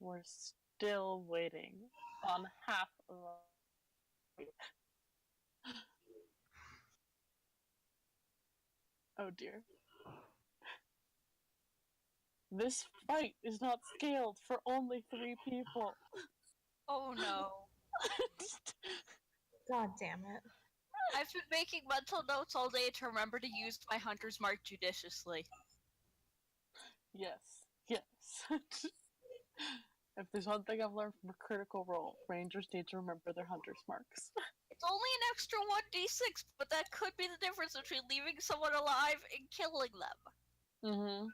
We're still waiting on half of a... Oh dear. This fight is not scaled for only 3 people. Oh no. God damn it. I've been making mental notes all day to remember to use my hunter's mark judiciously. Yes. If there's one thing I've learned from a Critical Role, Rangers need to remember their hunter's marks. It's only an extra 1d6, but that could be the difference between leaving someone alive and killing them. Mm-hmm.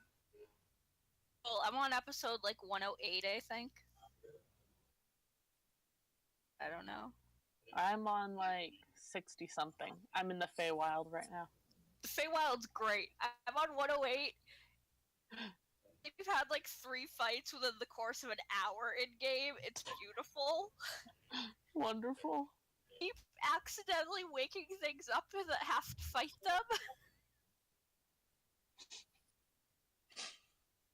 Well, I'm on episode, 108, I think. I don't know. I'm on, 60-something. I'm in the Feywild right now. The Feywild's great. I'm on 108. We've had, 3 fights within the course of an hour in-game. It's beautiful. Wonderful. Keep accidentally waking things up that have to fight them.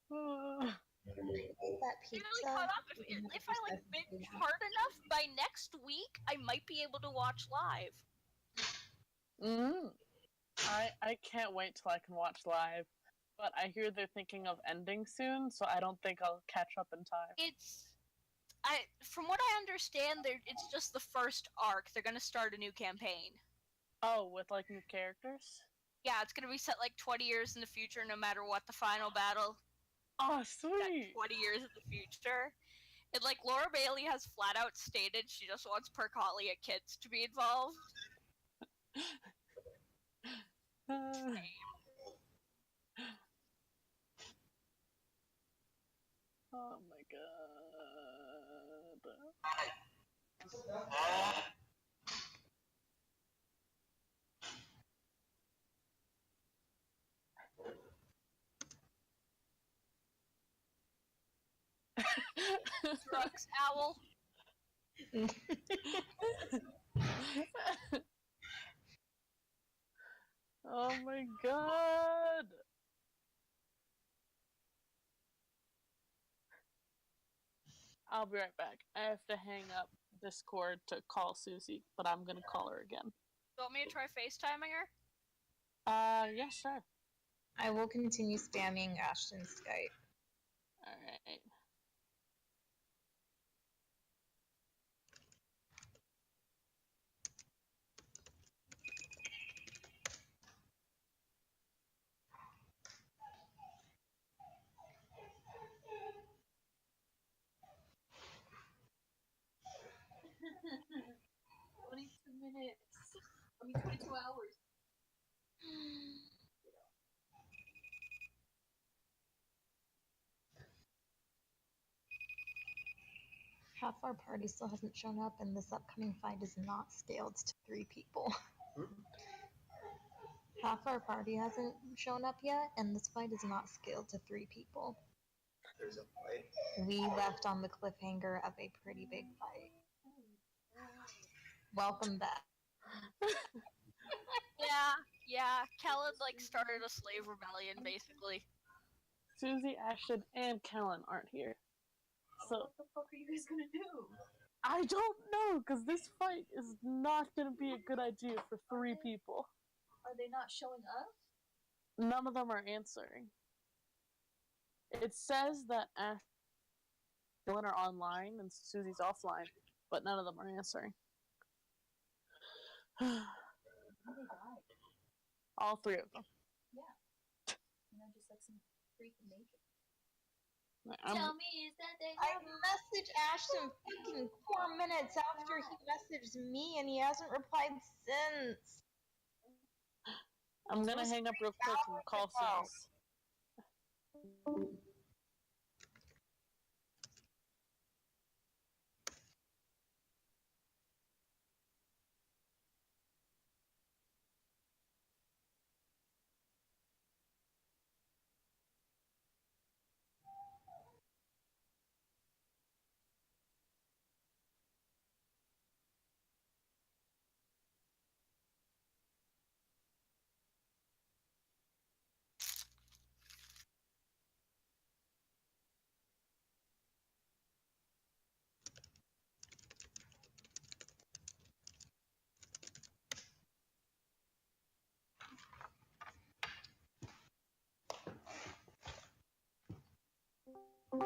That pizza. Really caught up. If I binge hard enough, by next week, I might be able to watch live. I can't wait till I can watch live. But I hear they're thinking of ending soon, so I don't think I'll catch up in time. From what I understand, it's just the first arc. They're gonna start a new campaign. Oh, with new characters? Yeah, it's gonna be set 20 years in the future, no matter what the final battle. Oh, sweet! 20 years in the future. And Laura Bailey has flat out stated she just wants Percalia kids to be involved. Oh my god. Drugs, owl. Oh my god! I'll be right back. I have to hang up Discord to call Suzi, but I'm gonna call her again. You want me to try FaceTiming her? Yeah, sure. I will continue spamming Ashton's Skype. Alright. Minutes. 22 hours. Half our party still hasn't shown up, and this upcoming fight is not scaled to 3 people. Half our party hasn't shown up yet, and this fight is not scaled to 3 people. There's a fight. We left on the cliffhanger of a pretty big fight. Welcome back. Yeah. Kellen, started a slave rebellion, basically. Suzi, Ashton, and Kellen aren't here. So what the fuck are you guys gonna do? I don't know, because this fight is not gonna be a good idea for 3 people. Are they not showing up? None of them are answering. It says that Ashton and Kellen are online and Suzi's offline, but none of them are answering. They died. All 3 of them. Yeah. Just some freak of nature. Tell me, is that they I messaged Ashton fucking 4 minutes after he messaged me, and he hasn't replied since. I'm gonna hang up real quick and call Suzi. We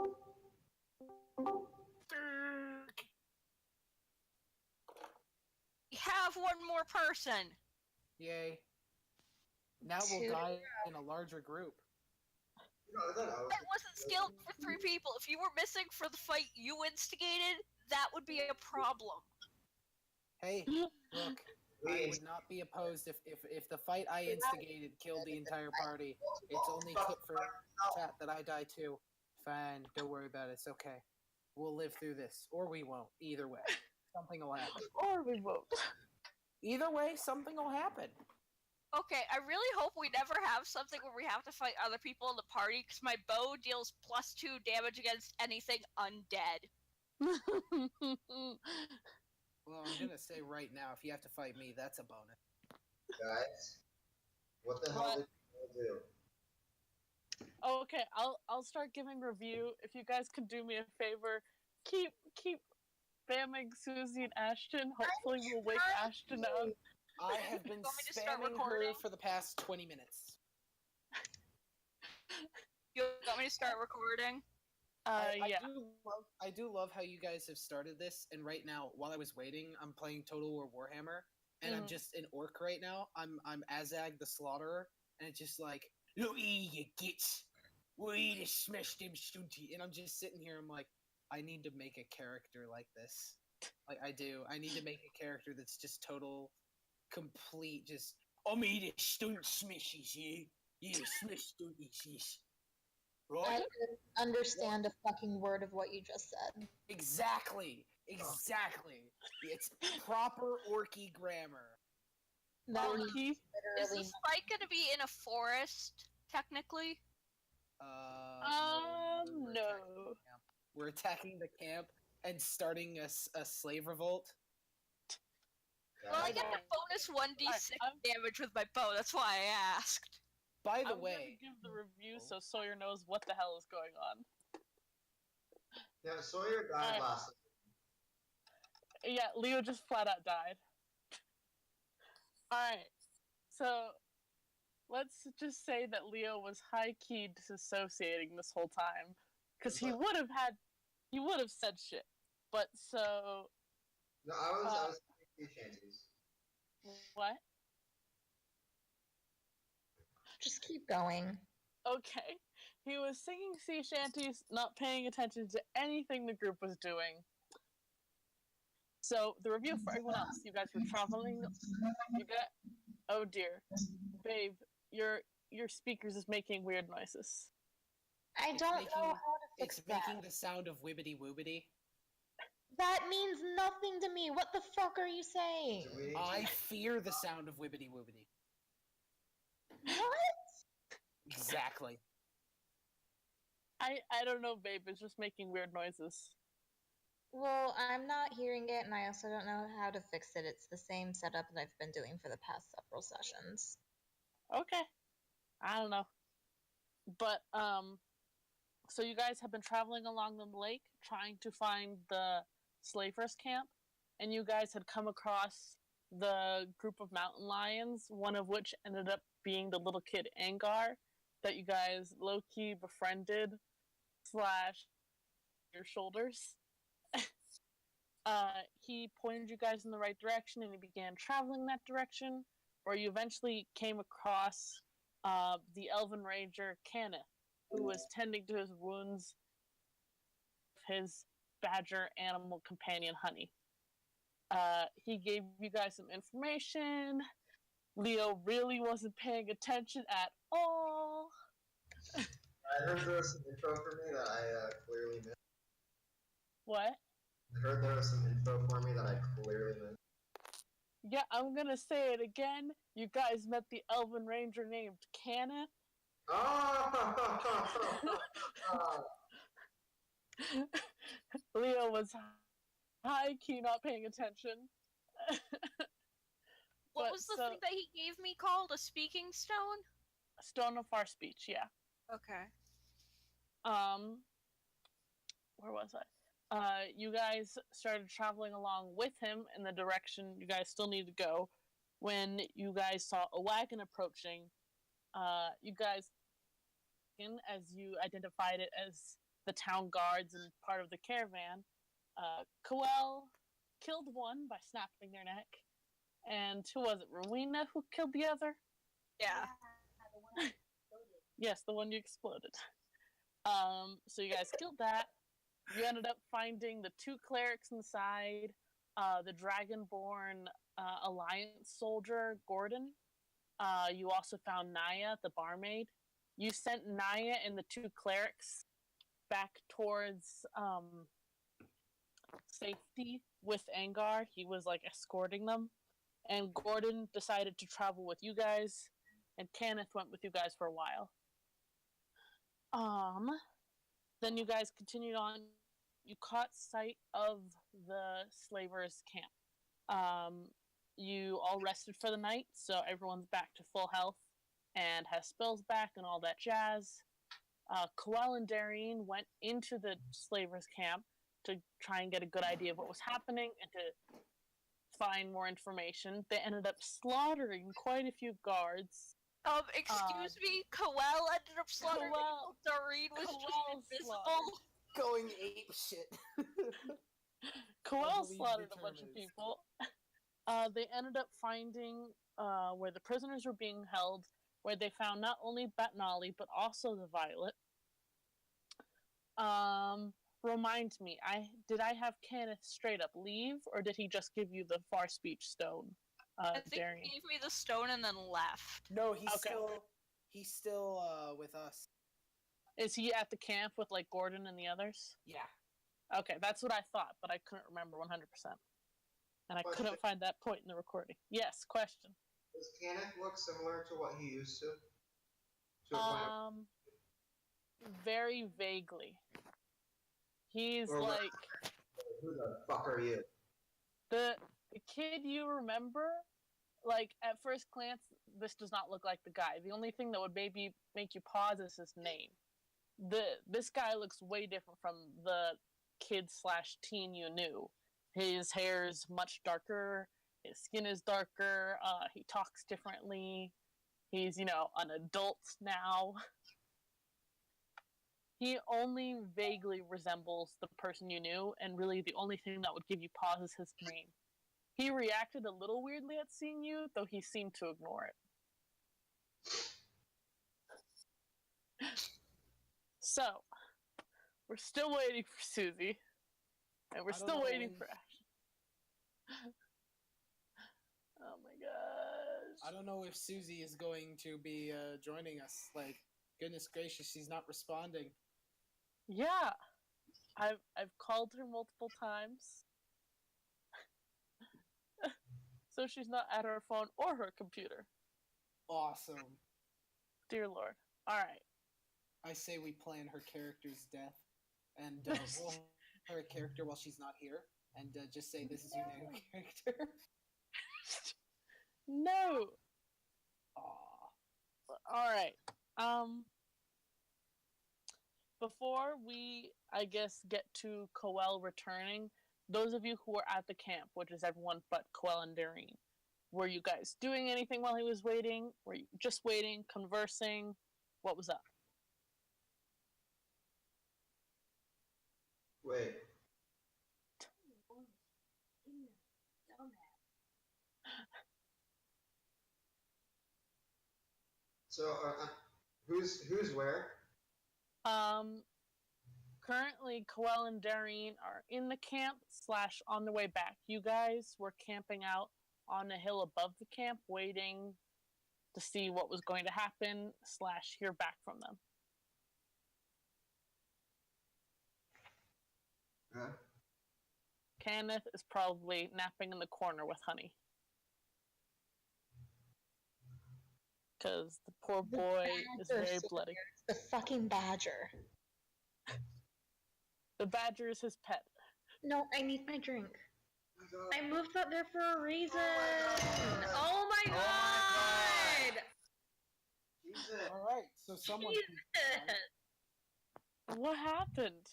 have one more person. Yay. Now we'll Two. die in a larger group. I thought I was That wasn't skilled for 3 people. If you were missing for the fight you instigated, that would be a problem. Hey, look, I would not be opposed if the fight I instigated killed the entire party. It's only tit for tat that I die too. Fine, don't worry about it. It's okay. We'll live through this, or we won't. Either way, something will happen. Or we won't. Either way, something will happen. Okay, I really hope we never have something where we have to fight other people in the party, because my bow deals +2 damage against anything undead. Well, I'm gonna say right now, if you have to fight me, that's a bonus. guys. What the hell did you do? Oh, okay, I'll start giving review. If you guys could do me a favor, keep spamming Suzi and Ashton. Hopefully we'll wake Ashton up. I have been Want me to start spamming her recording? for the past 20 minutes. You want me to start recording? Yeah. I do love how you guys have started this, and right now, while I was waiting, I'm playing Total War Warhammer, and I'm just an orc right now. I'm Azag the Slaughterer, and it's just like, look you gits, we to smash them stunty, and I'm just sitting here, I'm like, I need to make a character like this. Like, I do. I need to make a character that's just total, complete, just, I'm eating stunt smashes, yeah? Yeah, smash stunties, yes. I Right? didn't understand a fucking word of what you just said. Exactly. It's proper orky grammar. That means Orky? Is literally this fight gonna be in a forest, technically? No. We're attacking the camp and starting a slave revolt. Well, I Guys, get a bonus 1d6 I'm- damage with my bow, that's why I asked. By the I'm way, gonna give the review so Sawyer knows what the hell is going on. yeah, Sawyer died Alright. last night. Yeah, Leo just flat out died. Alright, so let's just say that Leo was high-key disassociating this whole time. Because he would have said shit. But so, No, I was thinking sea shanties. what? just keep going. Okay. He was singing sea shanties, not paying attention to anything the group was doing. So, the review for everyone else, you guys were traveling, oh dear. Babe, your speakers is making weird noises. I It's don't making- know how to fix it's that. making the sound of wibbity woobity. That means nothing to me. What the fuck are you saying? Do we need I to- fear the sound of wibbity woobity. What? Exactly. I don't know, babe, it's just making weird noises. Well, I'm not hearing it, and I also don't know how to fix it. It's the same setup that I've been doing for the past several sessions. Okay. I don't know. But, so you guys have been traveling along the lake, trying to find the slavers camp, and you guys had come across the group of mountain lions, one of which ended up being the little kid Angar, that you guys low-key befriended / your shoulders. He pointed you guys in the right direction, and he began traveling that direction, where you eventually came across the Elven Ranger Kenneth, who was tending to his wounds with his badger animal companion Honey. He gave you guys some information. Leo really wasn't paying attention at all. I heard there was some info for me that I clearly missed. What? I heard there was some info for me that I clearly missed. Yeah, I'm gonna say it again. You guys met the Elven Ranger named Kenneth. Leo was high-key not paying attention. What But was the so- thing that he gave me called? A speaking stone? Stone of Far Speech, yeah. Okay. Where was I? You guys started traveling along with him in the direction you guys still need to go. When you guys saw a wagon approaching, you guys, as you identified it as the town guards and part of the caravan. Coel killed one by snapping their neck. And who was it? Roweena who killed the other? Yeah. The one I exploded. Yes, the one you exploded. So you guys killed that. You ended up finding the 2 clerics inside, the Dragonborn Alliance soldier, Gordon. You also found Naya, the barmaid. You sent Naya and the 2 clerics back towards safety with Angar. He was like escorting them. And Gordon decided to travel with you guys, and Kenneth went with you guys for a while. Then you guys continued on. You caught sight of the slavers' camp. You all rested for the night, so everyone's back to full health and has spells back and all that jazz. Coel and Dairine went into the slavers' camp to try and get a good idea of what was happening and to find more information. They ended up slaughtering quite a few guards. Excuse me, Coel ended up slaughtering people. Dairine was just invisible. Going ape shit. Coel slaughtered a bunch of people. They ended up finding where the prisoners were being held, where they found not only Natali, but also the Violet. Remind me, did I have Kenneth straight up leave, or did he just give you the far speech stone? I think Dairine? he gave me the stone and then left. No, Okay. he's still with us. Is he at the camp with like Gordon and the others? Yeah. Okay, that's what I thought, but I couldn't remember 100%. And I couldn't find that point in the recording. Yes, question. Does Kenneth look similar to what he used to? Very vaguely. He's Or what? like Who the fuck are you? the kid you remember. Like at first glance, this does not look like the guy. The only thing that would maybe make you pause is his name. This guy looks way different from the kid/teen you knew. His hair is much darker. His skin is darker. He talks differently. He's, an adult now. He only vaguely resembles the person you knew, and really the only thing that would give you pause is his name. He reacted a little weirdly at seeing you, though he seemed to ignore it. So, we're still waiting for Suzi, and we're still waiting for Ashton. Oh my gosh. I don't know if Suzi is going to be joining us. Like, goodness gracious, she's not responding. Yeah, I've called her multiple times. So she's not at her phone or her computer. Awesome. Dear Lord. Alright. I say we plan her character's death, and we'll have her a character while she's not here, and just say this is your new character. No! Aww. Alright. Before we, I guess, get to Coel returning, those of you who were at the camp, which is everyone but Coel and Dairine, were you guys doing anything while he was waiting? Were you just waiting, conversing? What was up? Wait. So, who's where? Currently, Coel and Dairine are in the camp / on their way back. You guys were camping out on a hill above the camp, waiting to see what was going to happen / hear back from them. Huh? Kenneth is probably napping in the corner with Honey. Because the poor boy is very bloody. The fucking badger. The badger is his pet. No, I need my drink. Oh my God. I moved that there for a reason. Oh my God. Oh my god! Jesus. Alright, so someone... What happened?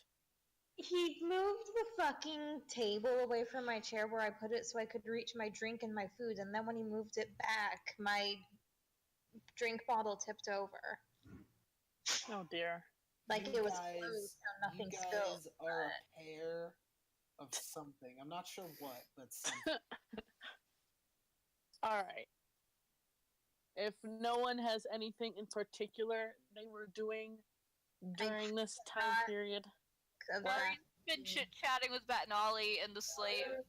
He moved the fucking table away from my chair where I put it so I could reach my drink and my food, and then when he moved it back, my drink bottle tipped over. Oh dear. Like You it was guys- smooth, so nothing You spilled. guys are a pair of something. I'm not sure what, but something. Alright. If no one has anything in particular they were doing during this time forgot period. Dairine's been chit-chatting with Natali and the slave in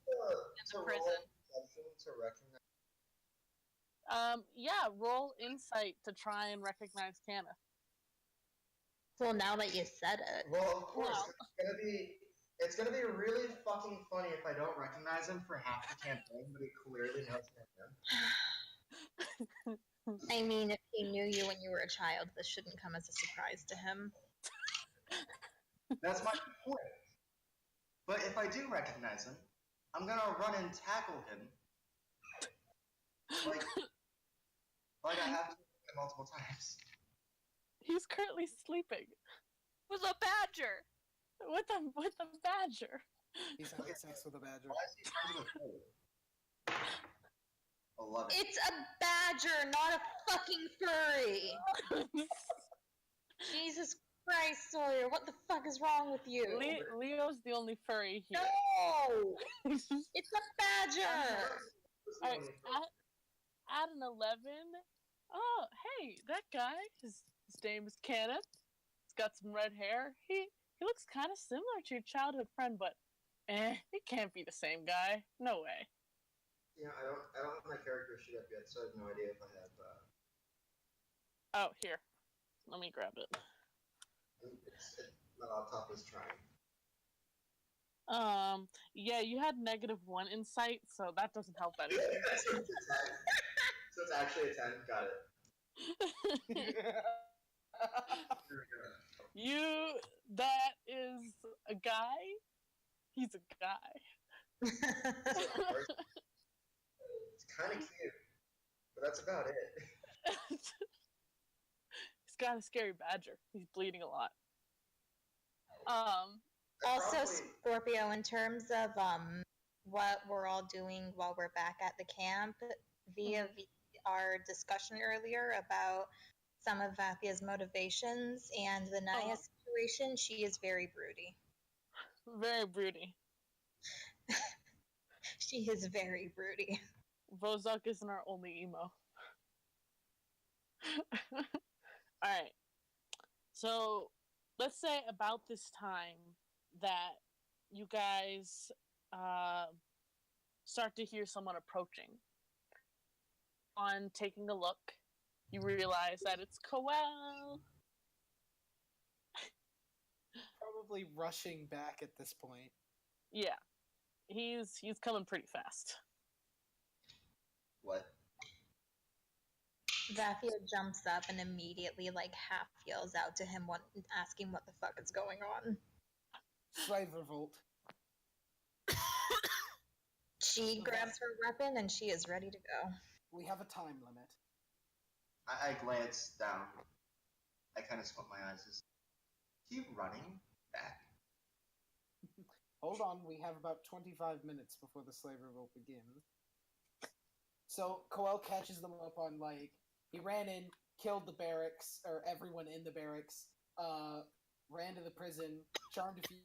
the prison. To recognize. Yeah, roll insight to try and recognize Canna. Well, now that you said it. Well, of course, Well. it's gonna be really fucking funny if I don't recognize him for half the campaign, but he clearly knows him. I mean, if he knew you when you were a child, this shouldn't come as a surprise to him. That's my point. But if I do recognize him, I'm gonna run and tackle him. Like I have to multiple times. He's currently sleeping With a badger! with a badger. He's having sex with a badger. Why is he friends with me? 11. It's a badger, not a fucking furry! Jesus Christ, Sawyer, what the fuck is wrong with you? Leo's the only furry here. No! It's a badger! Alright, at an 11, oh, hey, that guy, his name is Kenneth. He's got some red hair. He looks kind of similar to your childhood friend, but it can't be the same guy. No way. Yeah, I don't have my character sheet up yet, so I have no idea if I have. Oh, here. Let me grab it. My laptop is trying. Yeah, you had -1 insight, so that doesn't help anything. So it's actually a 10. Got it. That is a guy. He's a guy. It's kind of cute, but that's about it. He's got a scary badger. He's bleeding a lot. Also, Scorpio, in terms of what we're all doing while we're back at the camp, via our discussion earlier about some of Vaathia's motivations and the Naya situation, she is very broody. Very broody. She is very broody. Vozok isn't our only emo. Alright. So, let's say about this time that you guys start to hear someone approaching. On taking a look, you realize that it's Coel. Probably rushing back at this point. Yeah. He's coming pretty fast. What? Vaathia jumps up and immediately, half yells out to him, asking what the fuck is going on. Slave revolt. She grabs her weapon and she is ready to go. We have a time limit. I glance down. I kind of squint my eyes. Is he running back? Hold on, we have about 25 minutes before the slave revolt begins. So, Coel catches them up on, he ran in, killed the barracks, or everyone in the barracks, ran to the prison, charmed a few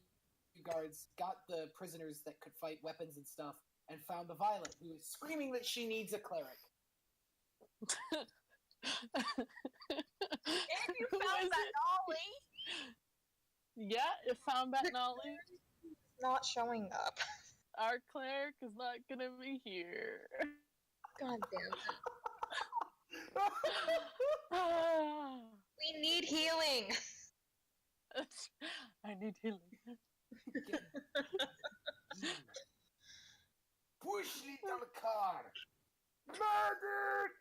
guards, got the prisoners that could fight weapons and stuff, and found the Violet, who is screaming that she needs a cleric. And you found Natali! Yeah, it found Natali. Not showing up. Our cleric is not gonna be here. God damn it. We need healing! I need healing. Push little car! Murdered!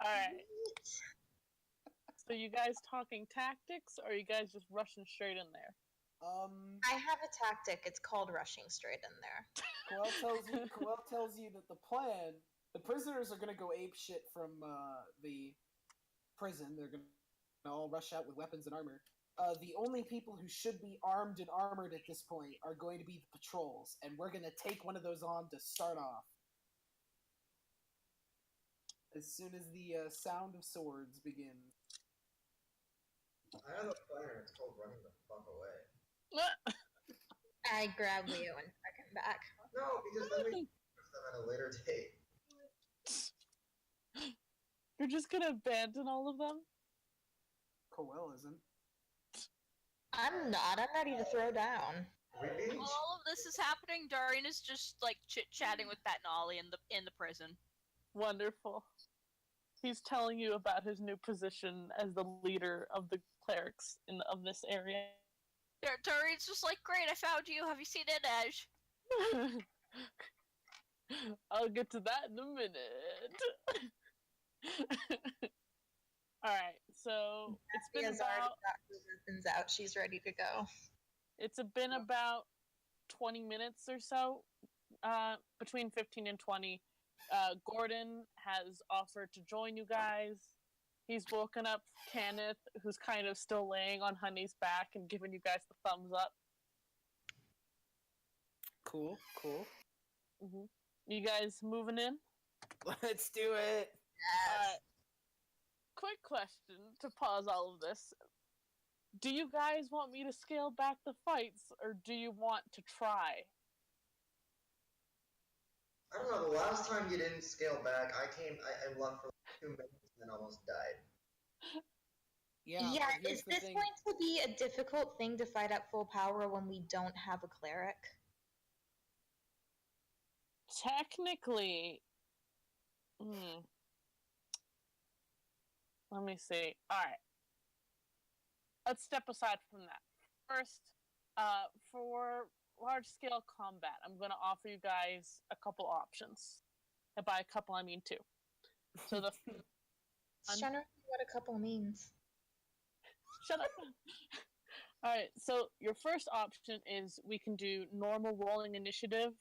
Alright. So you guys talking tactics, or are you guys just rushing straight in there? I have a tactic. It's called rushing straight in there. Coel tells you that the prisoners are gonna go ape shit from the prison. They're gonna all rush out with weapons and armor. The only people who should be armed and armored at this point are going to be the patrols, and we're gonna take one of those on to start off. As soon as the sound of swords begins. I have a plan, and it's called running the fuck away. I grab Leo and drag him back. No, because then we can use them at a later date. You're just gonna abandon all of them? Coel isn't. I'm not. I'm ready to throw down. We beat. While all of this is happening, Dairine is just like chit-chatting with that Nolly in the prison. Wonderful. He's telling you about his new position as the leader of the clerics of this area. Darine's just like, great, I found you. Have you seen Inej? I'll get to that in a minute. Alright, so it's been Vaathia already about... got her weapons out. She's ready to go. It's been about 20 minutes or so, between 15 and 20. Gordon has offered to join you guys. He's woken up Kenneth, who's kind of still laying on Honey's back and giving you guys the thumbs up. Cool. Mm-hmm. You guys moving in? Let's do it. Yes. Quick question to pause all of this. Do you guys want me to scale back the fights, or do you want to try? I don't know, the last time you didn't scale back, I left for like 2 minutes and then almost died. Yeah, but is here's the this thing. going to be a difficult thing to fight at full power when we don't have a cleric? Technically... Let me see. Alright. Let's step aside from that. First, for large-scale combat, I'm going to offer you guys a couple options. And by a couple, I mean 2. So the... Generally what a couple means. Shut up! Alright, so your first option is we can do normal rolling initiative.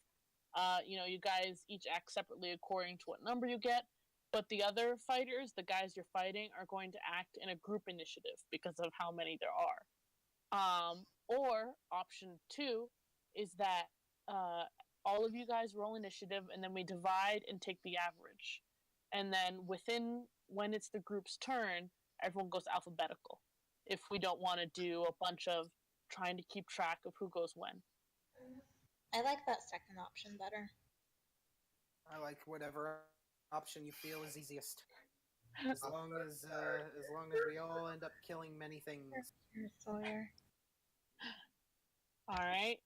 You guys each act separately according to what number you get. But the other fighters, the guys you're fighting, are going to act in a group initiative because of how many there are. Or option 2 is that all of you guys roll initiative, and then we divide and take the average. And then when it's the group's turn, everyone goes alphabetical. If we don't want to do a bunch of trying to keep track of who goes when. I like that second option better. I like whatever option you feel is easiest. As long as we all end up killing many things. Here, Sawyer. All right.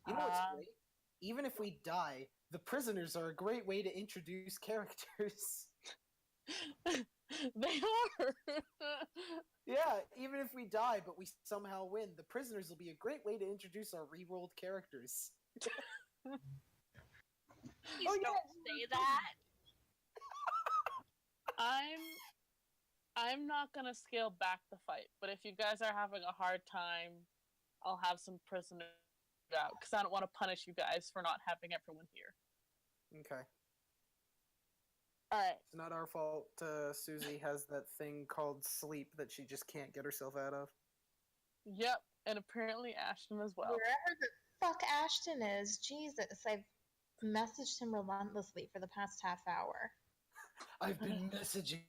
You know what's great? Even if we die, the prisoners are a great way to introduce characters. They are. Yeah, even if we die, but we somehow win, the prisoners will be a great way to introduce our re-rolled characters. Please don't say that. I'm not gonna scale back the fight, but if you guys are having a hard time, I'll have some prisoners out because I don't want to punish you guys for not having everyone here. Okay. All right. It's not our fault. Suzi has that thing called sleep that she just can't get herself out of. Yep, and apparently Ashton as well. Wherever the fuck Ashton is, Jesus, I've messaged him relentlessly for the past half hour. I've been messaging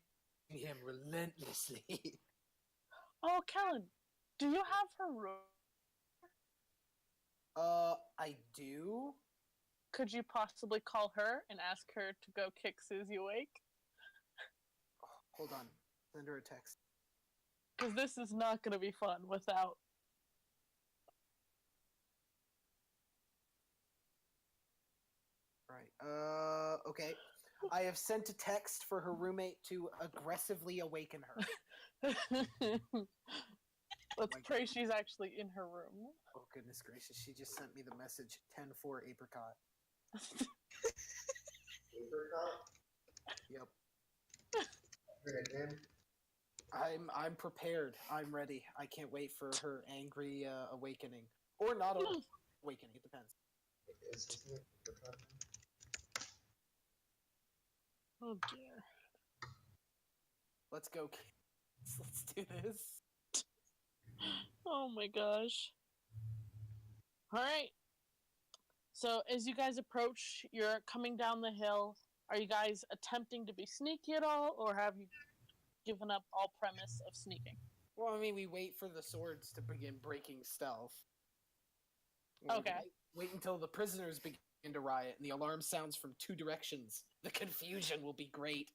him relentlessly. Oh, Kellen, do you have her room? I do? Could you possibly call her and ask her to go kick Suzi awake? Hold on. Send her a text. Because this is not going to be fun without... Right. Okay. I have sent a text for her roommate to aggressively awaken her. Let's pray she's actually in her room. Oh, goodness gracious. She just sent me the message 10-4 apricot. Apricot? Yep. Nickname? I'm prepared. I'm ready. I can't wait for her angry awakening. Or not awakening. It depends. Is his name Apricot? Oh dear. Let's go, kids. Let's do this. Oh my gosh. Alright. So as you guys approach, you're coming down the hill. Are you guys attempting to be sneaky at all, or have you given up all premise of sneaking. Well, I mean, we wait for the swords to begin breaking stealth. Okay. Wait until the prisoners begin to riot and the alarm sounds from 2 directions. The confusion will be great.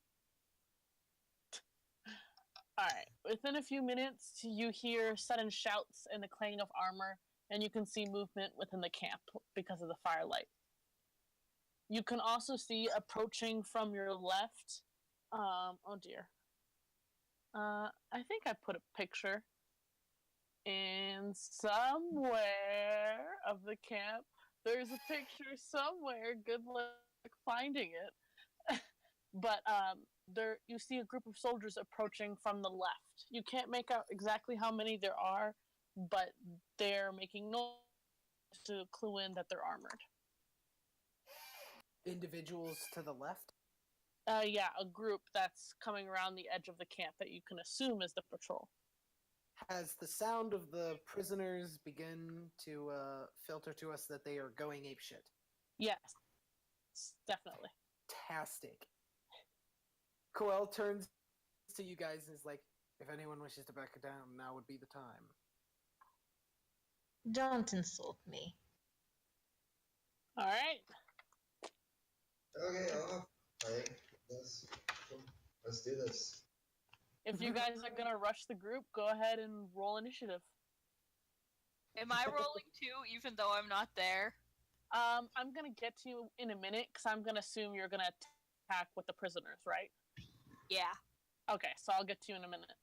Alright, within a few minutes, you hear sudden shouts and the clanging of armor, and you can see movement within the camp because of the firelight. You can also see approaching from your left, oh dear. I think I put a picture in somewhere of the camp. There's a picture somewhere, good luck finding it. But, there you see a group of soldiers approaching from the left. You can't make out exactly how many there are, but they're making noise to clue in that they're armored. Individuals to the left? Yeah, a group that's coming around the edge of the camp that you can assume is the patrol. Has the sound of the prisoners begin to filter to us that they are going apeshit? Yes, definitely. Fantastic. Coel turns to you guys and is like, if anyone wishes to back down, now would be the time. Don't insult me. Alright. Okay, let's do this. If you guys are gonna rush the group, go ahead and roll initiative. Am I rolling too, even though I'm not there? I'm gonna get to you in a minute, because I'm gonna assume you're gonna attack with the prisoners, right? Yeah. Okay, so I'll get to you in a minute.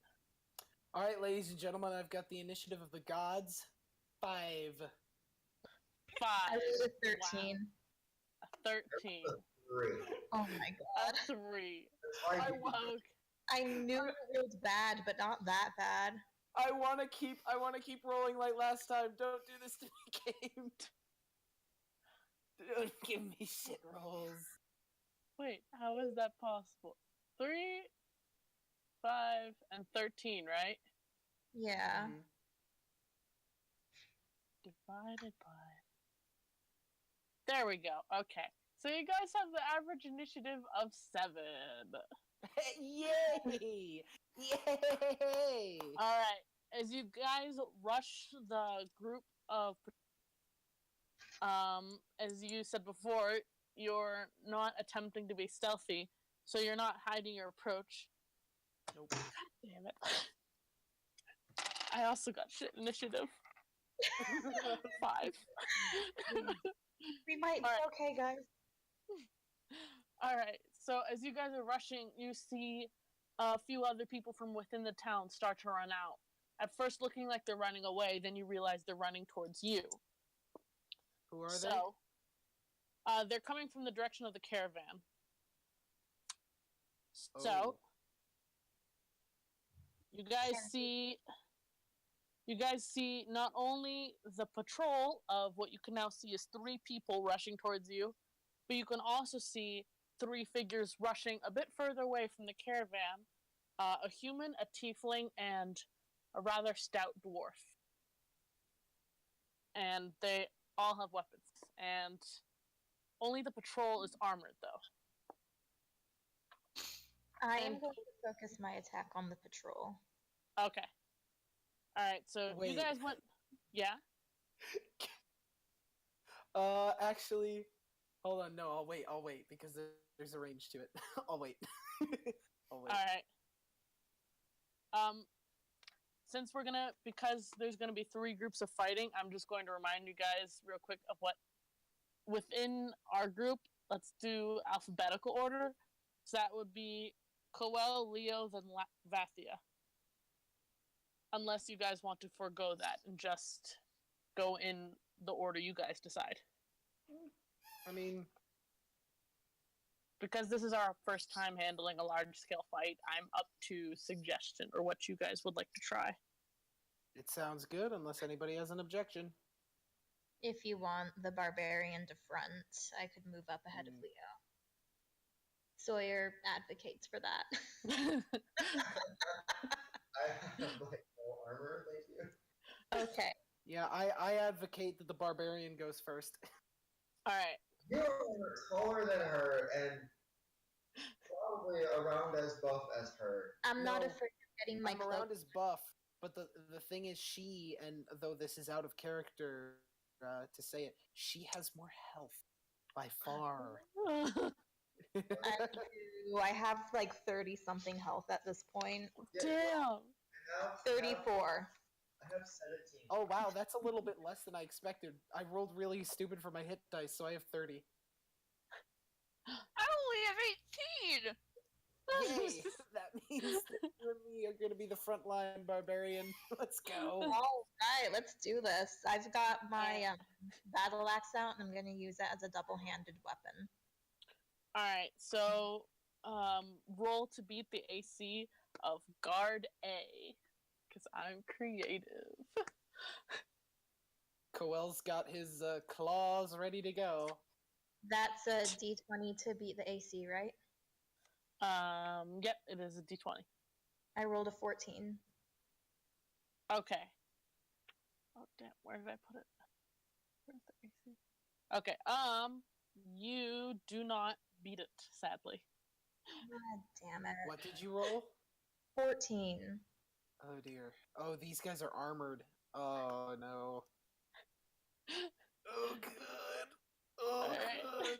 Alright, ladies and gentlemen, I've got the initiative of the gods. 5. 5. I rolled a 13. Wow. 13. 3. Oh my god. A 3. I woke. I knew it rolled bad, but not that bad. I wanna keep rolling like last time. Don't do this to me, game. Don't give me shit rolls. Wait, how is that possible? 3, 5, and 13, right? Yeah. Mhm. Divided by... There we go. Okay. So you guys have the average initiative of 7. Yay! Yay! Alright. As you guys rush the group of... as you said before, you're not attempting to be stealthy, so you're not hiding your approach. Nope. God damn it. I also got shit initiative. 5. We might be Alright. okay, guys. Alright, so as you guys are rushing, you see a few other people from within the town start to run out. At first looking like they're running away, then you realize they're running towards you. Who are they? So, they're coming from the direction of the caravan. So, Oh. you guys see not only the patrol of what you can now see is 3 people rushing towards you, but you can also see 3 figures rushing a bit further away from the caravan. A human, a tiefling, and a rather stout dwarf. And they all have weapons. And only the patrol is armored, though. I am And- going to focus my attack on the patrol. Okay. Alright, so Wait. you guys went... Yeah? Actually, hold on. No, I'll wait because there's a range to it. I'll wait. I'll wait. Alright. Since because there's gonna be 3 groups of fighting, I'm just going to remind you guys real quick of what within our group. Let's do alphabetical order. So that would be Coel, Leo, then Vaathia. Unless you guys want to forego that and just go in the order you guys decide. I mean, Because this is our first time handling a large-scale fight, I'm up to suggestion or what you guys would like to try. it sounds good unless anybody has an objection. If you want the barbarian to front, I could move up ahead of Leo. Sawyer advocates for that. I have like no armor, thank you. Okay. Yeah, I advocate that the barbarian goes first. Alright. You're taller than her and probably around as buff as her. I'm not No, afraid of getting my I'm cloak. around as buff, but the thing is, she, and though this is out of character to say it, she has more health by far. I have like 30 something health at this point. Damn. 34. I have 17. Oh wow, that's a little bit less than I expected. I rolled really stupid for my hit dice, so I have 30. I only have 18! Yay! That means that you and me are going to be the frontline barbarian. Let's go. All right, let's do this. I've got my battle axe out, and I'm going to use it as a double-handed weapon. All right, so roll to beat the AC of guard A, because I'm creative. Coel's got his claws ready to go. That's a d20 to beat the AC, right? Yep, it is a D20. I rolled a 14. Okay. Oh damn, where did I put it? Where's the AC? Okay, you do not beat it, sadly. God damn it. What did you roll? 14. Oh dear. Oh, these guys are armored. Oh no. Oh good. Oh good.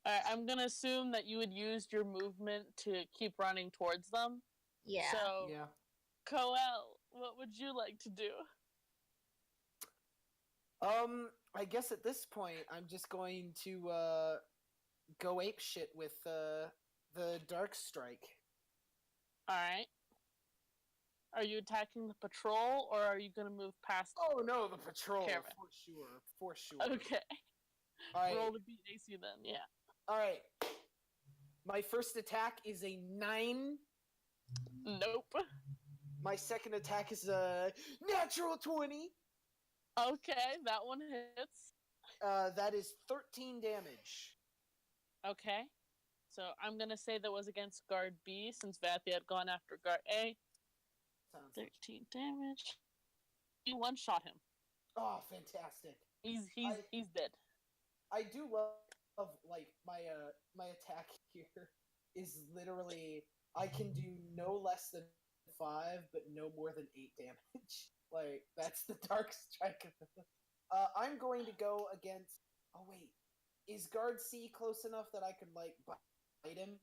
Alright, I'm gonna assume that you would use your movement to keep running towards them. Yeah. So, Yeah. Coel, what would you like to do? I guess at this point I'm just going to go ape shit with the dark strike. Alright. Are you attacking the patrol, or are you gonna move past? Oh no, the patrol Caravan. for sure. Okay. All right. Roll to beat AC then, yeah. All right. My first attack is a 9. Nope. My second attack is a natural 20. Okay, that one hits. That is 13 damage. Okay. So I'm gonna say that was against guard B, since Vaathia had gone after guard A. Sounds 13 damage. You one-shot him. Oh, fantastic. He's dead. I do love like my attack here is literally I can do no less than 5 but no more than 8 damage. Like that's the dark strike. I'm going to go against. Oh wait, is guard C close enough that I could like bite him?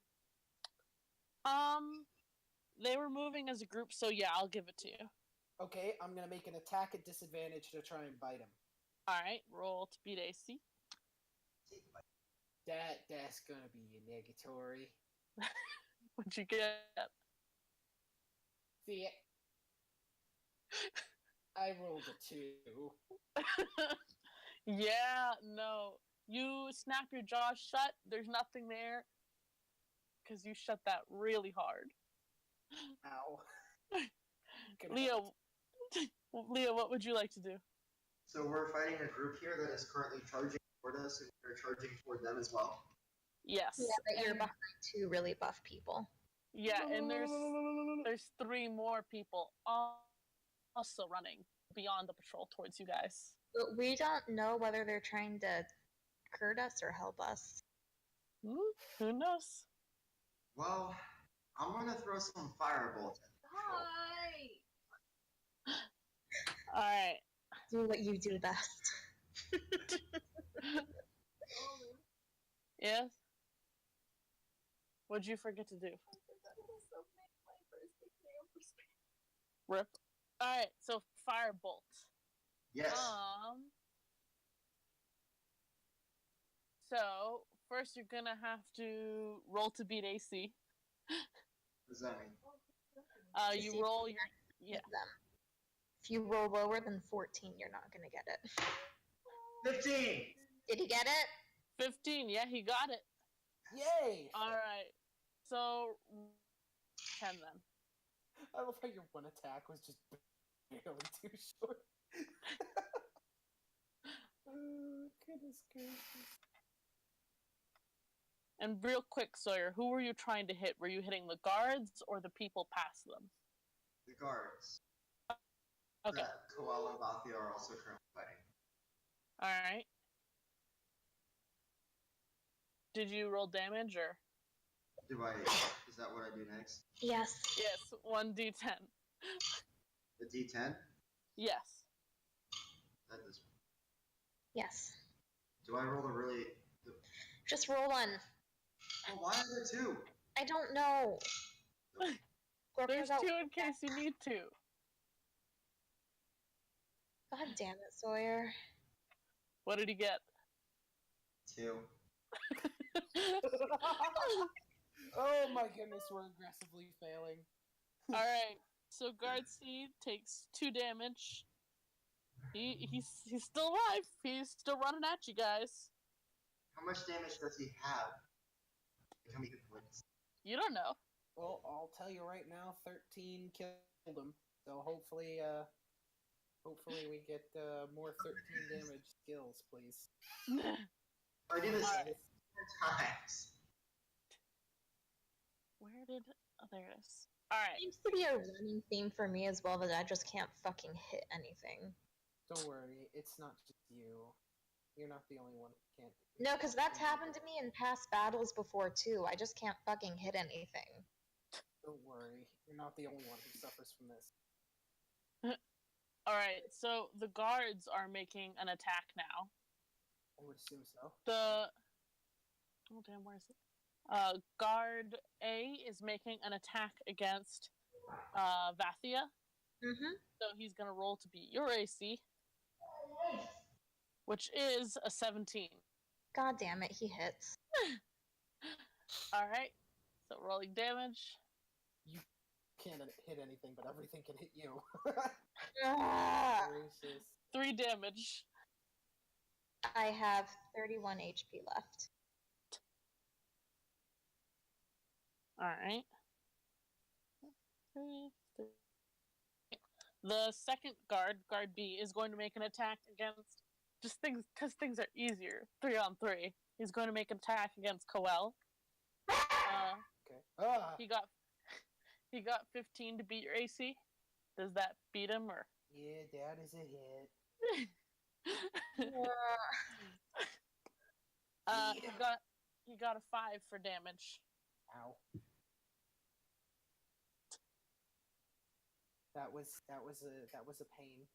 They were moving as a group, so yeah, I'll give it to you. Okay, I'm gonna make an attack at disadvantage to try and bite him. Alright, roll to beat AC. That's gonna be a negatory. What'd you get? See it? I rolled a 2. Yeah, no. You snap your jaw shut, there's nothing there. Because you shut that really hard. Ow. Leo, what would you like to do? So we're fighting a group here that is currently charging toward us, and we're charging toward them as well. Yes. Yeah, but you're behind 2 really buff people. Yeah, and there's 3 more people also running beyond the patrol towards you guys. But we don't know whether they're trying to hurt us or help us. Who knows? Well, I'm gonna throw some firebolts at the patrol. Hi. Alright. Do what you do best. Yes? What'd you forget to do? Rip. Alright, so firebolt. Yes. So first you're gonna have to roll to beat AC. What does that mean? You roll your Them. If you roll lower than 14, you're not gonna get it. 15! Did he get it? 15, yeah, he got it. Yay! Alright. So 10 then. I love how your one attack was just barely too short. Oh, goodness gracious. And real quick, Sawyer, who were you trying to hit? Were you hitting the guards or the people past them? The guards. Okay. That Koala and Vaathia are also currently fighting. Alright. Did you roll damage or? Is that what I do next? Yes. Yes, 1d10. The D10? Yes. That is. Yes. Do I roll Just roll one. Well, why are there two? I don't know. There's Scorpio's out. 2 in case you need to. God damn it, Sawyer. What did he get? 2. Oh my goodness, we're aggressively failing. Alright, so Guard C takes 2 damage. He's still alive. He's still running at you guys. How much damage does he have? How many hit points? You don't know. Well, I'll tell you right now, 13 killed him. So hopefully we get more 13 damage skills, please. I did this Alright. 4 times. Where did... Oh, there it is. Alright. Seems to be a running theme for me as well that I just can't fucking hit anything. Don't worry, it's not just you. You're not the only one who can't. No, because that's happened to me in past battles before too. I just can't fucking hit anything. Don't worry, you're not the only one who suffers from this. Alright, so the guards are making an attack now. I would assume so. Oh damn, where is it? Guard A is making an attack against Vaathia. Mm-hmm. So he's gonna roll to beat your AC, which is a 17. God damn it, he hits. Alright, so rolling damage. You can't hit anything, but everything can hit you. Ah! Gracious. 3 damage. I have 31 HP left. Alright. The second guard, Guard B, is going to make an attack against just things because things are easier. 3 on 3. He's going to make an attack against Coel. Okay. Ah! He got 15 to beat your AC. Does that beat him or? Yeah, that is a hit. He got a 5 for damage. Ow. That was a pain.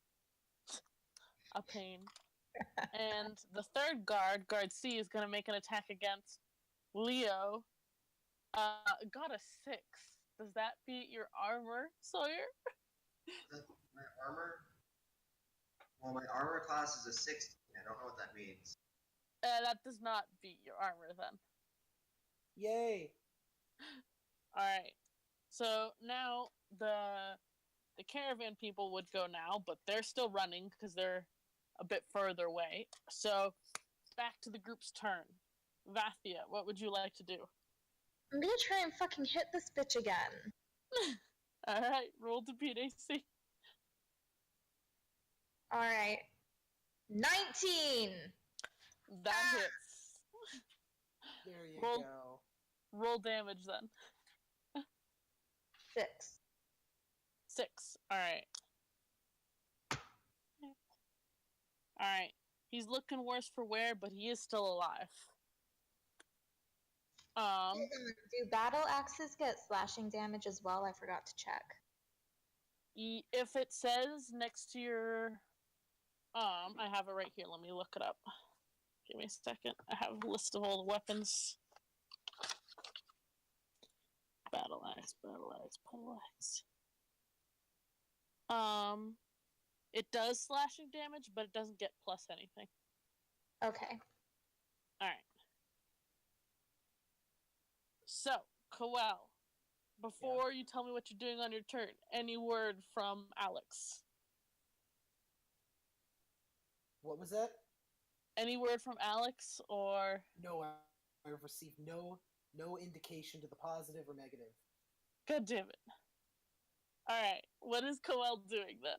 A pain. And the third guard, Guard C, is going to make an attack against Leo. Got a 6. Does that beat your armor, Sawyer? My armor? Well, my armor class is a 16. I don't know what that means. That does not beat your armor then. Yay! Alright. So now the caravan people would go now, but they're still running because they're a bit further away. So back to the group's turn. Vaathia, what would you like to do? I'm gonna try and fucking hit this bitch again. Alright, roll to beat AC. Alright. 19! That hits. There you Roll- go. Roll damage then. 6. 6. Alright. Alright. He's looking worse for wear, but he is still alive. Do battle axes get slashing damage as well? I forgot to check. If it says next to your... I have it right here. Let me look it up. Give me a second. I have a list of all the weapons. Battle axe, battle axe, battle axe. It does slashing damage, but it doesn't get plus anything. Okay. Alright. So, Coel, before you tell me what you're doing on your turn, any word from Alex? What was that? Any word from Alex, or... No, I have received no indication to the positive or negative. God damn it. Alright, what is Coel doing then?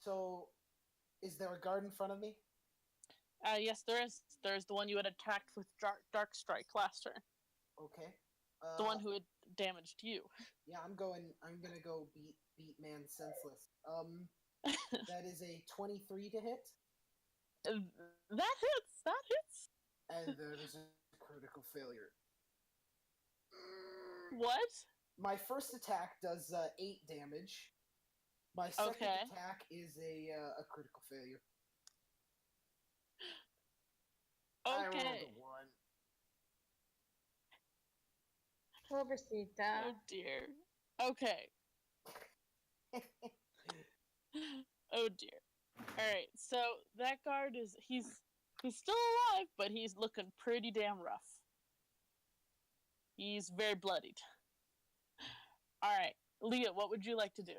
So, is there a guard in front of me? Yes, there is. There's the one you had attacked with Dark Strike last turn. Okay. The one who had damaged you. Yeah, I'm gonna go beat man senseless. That is a 23 to hit. That hits! And that is a critical failure. What? My first attack does 8 damage. My second Okay. attack is a critical failure. I rolled Okay. a 1. Pobrecita. Oh dear. Okay. Oh dear. Alright, so that guard he's still alive, but he's looking pretty damn rough. He's very bloodied. Alright, Leah, what would you like to do?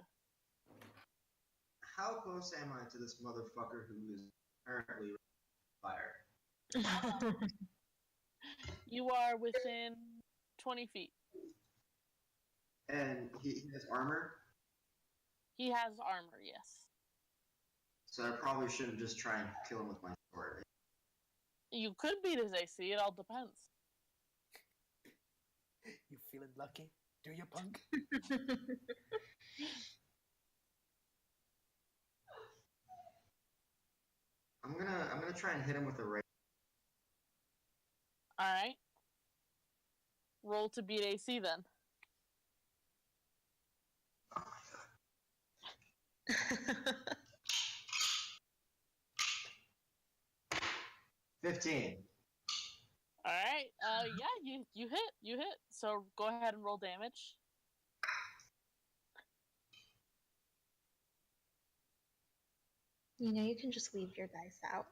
How close am I to this motherfucker who is currently fire? You are within 20 feet. And he has armor, He has armor, yes. so I probably shouldn't just try and kill him with my sword. You could beat his AC, it all depends. You feeling lucky? Do you, punk? I'm gonna try and hit him with a ray. Alright. Roll to beat AC then. Oh my god. 15. Alright, yeah, you hit. So go ahead and roll damage. You know, you can just leave your dice out.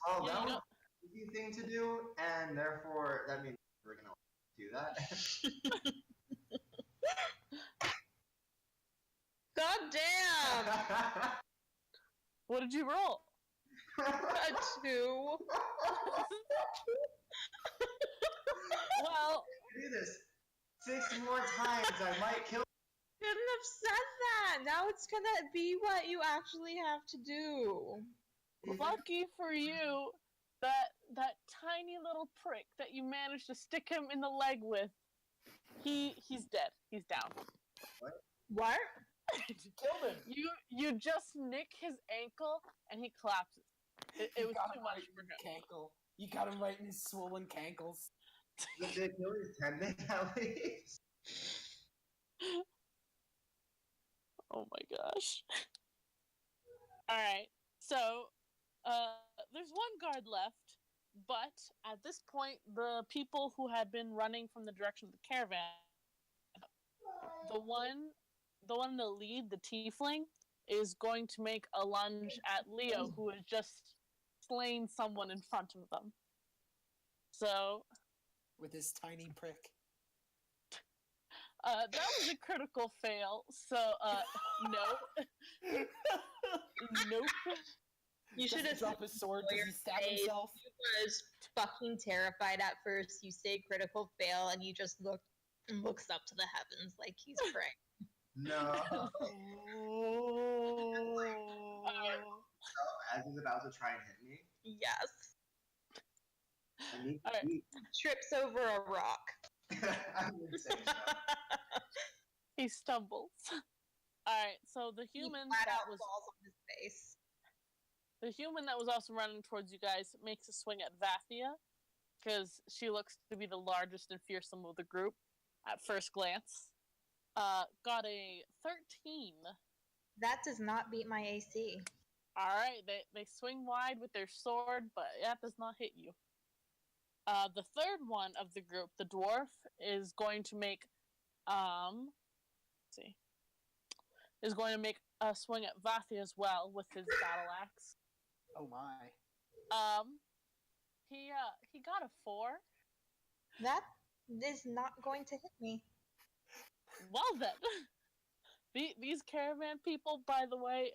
Oh, Yeah, that you was know- an easy thing to do, and therefore that means we're gonna do that. God damn! What did you roll? A 2. Well, do this 6 more times, I might kill. Shouldn't have said that. Now it's gonna be what you actually have to do. lucky for you, that tiny little prick that you managed to stick him in the leg with, he's dead. He's down. What? Killed him. You just nick his ankle and he collapses. It was too much for him. Cankle. You got him right in his swollen cankles. Did they kill his tendon at least? Oh my gosh. Alright, so, there's one guard left, but at this point, the people who had been running from the direction of the caravan, the one in the lead, the tiefling, is going to make a lunge at Leo, who has just slain someone in front of them. So, With his tiny prick. that was a critical fail, so, no. Nope. You should have drop his sword. Does he stab himself? He was fucking terrified at first. You say critical fail, and he just looks up to the heavens like he's praying. No. As he's about to try and hit me. Yes. I need All right. Trips over a rock. I would say so. He stumbles. Alright, so the human he flat that out was falls on his face. the human that was also running towards you guys makes a swing at Vaathia, because she looks to be the largest and fearsome of the group at first glance. Got a 13. That does not beat my AC. Alright, they swing wide with their sword, but that does not hit you. The third one of the group, the dwarf, is going to make is going to make a swing at Vaathia as well with his battle axe. Oh my. He got a 4. That is not going to hit me. Well then, these caravan people, by the way,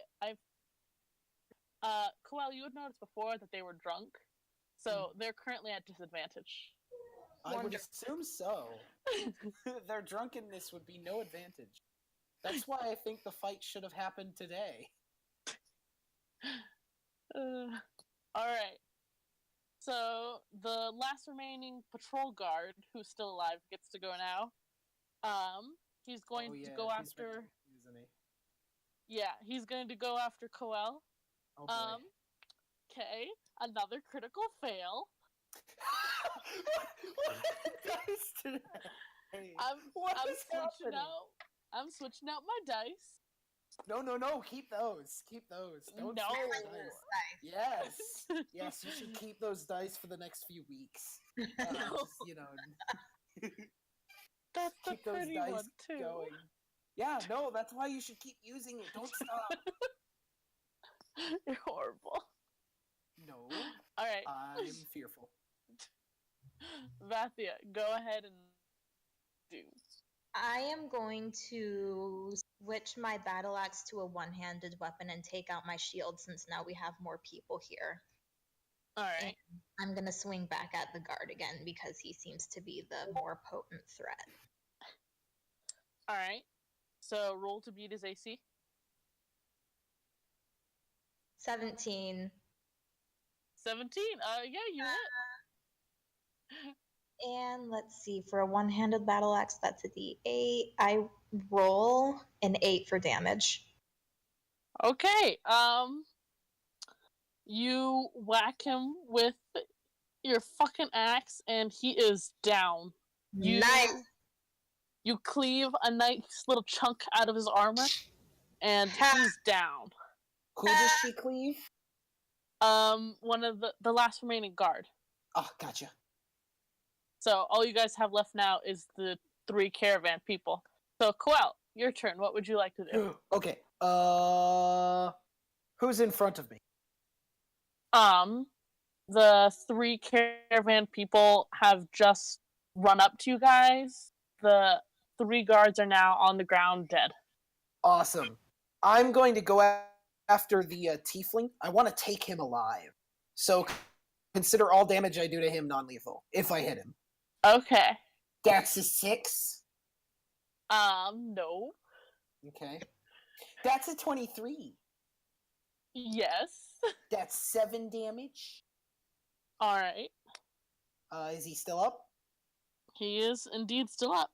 Coel, you had noticed before that they were drunk, so they're currently at disadvantage. I would assume so. Their drunkenness would be no advantage. That's why I think the fight should have happened today. Alright. So, the last remaining patrol guard, who's still alive, gets to go now. He's going to go after... Isn't he? Yeah, he's going to go after Coel. Oh boy. Okay, another critical fail. What dice today? I'm What I'm is switching happening? out. I'm switching out my dice. No, keep those. Keep those. Don't No. switch the dice. Yes. Yes, you should keep those dice for the next few weeks. No. Just, you know, That's a keep those pretty dice one too. going. Yeah, no, that's why you should keep using it. Don't stop. You're horrible. No, All right, I'm fearful. Vaathia, go ahead and do. I am going to switch my battle axe to a one-handed weapon and take out my shield since now we have more people here. All right. I'm going to swing back at the guard again because he seems to be the more potent threat. All right. So roll to beat his AC. 17. 17. Yeah, you hit. And let's see, for a one-handed battle axe, that's a D8. I roll an 8 for damage. Okay. You whack him with your fucking axe, and he is down. Nice. You cleave a nice little chunk out of his armor, and he's down. Who does she cleave? One of the last remaining guard. Oh, gotcha. So all you guys have left now is the 3 caravan people. So Coel, your turn. What would you like to do? Okay. Who's in front of me? The 3 caravan people have just run up to you guys. The 3 guards are now on the ground dead. Awesome. I'm going to go after the tiefling. I want to take him alive. So consider all damage I do to him non-lethal, if I hit him. Okay. That's a 6. No. Okay. That's a 23. Yes. That's 7 damage. Alright. Is he still up? He is indeed still up.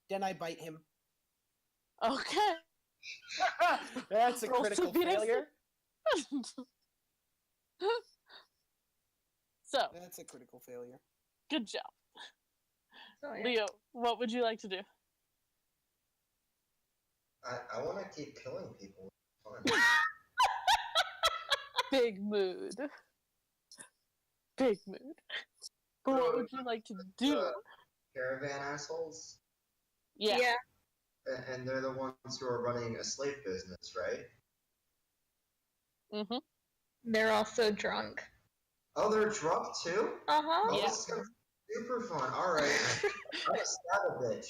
Then I bite him. Okay. That's a critical failure. So. That's a critical failure. Good job. Oh, yeah. Leo, what would you like to do? I want to keep killing people. It's fun. Big mood. Big mood. But what would you like to do? Caravan assholes? Yeah. And they're the ones who are running a slave business, right? Mm-hmm. They're also drunk. Oh, they're drunk too? Uh-huh. Oh, Yeah. this sounds super fun. Alright. I'm gonna stab a bitch.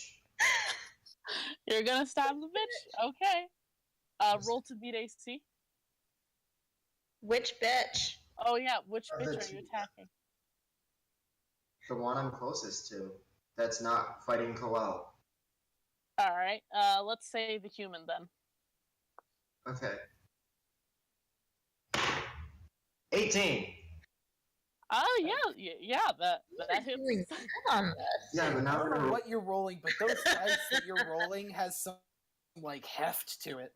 You're gonna stab the bitch? Okay. Roll to beat AC. Which bitch? Oh yeah, which The bitch are two. you attacking? The one I'm closest to. That's not fighting Coel. Alright, let's say the human then. Okay. 18. Yeah, that hits. Doing good on this. Yeah, but I now don't know we're what you're rolling, but those dice that you're rolling has some, like, heft to it.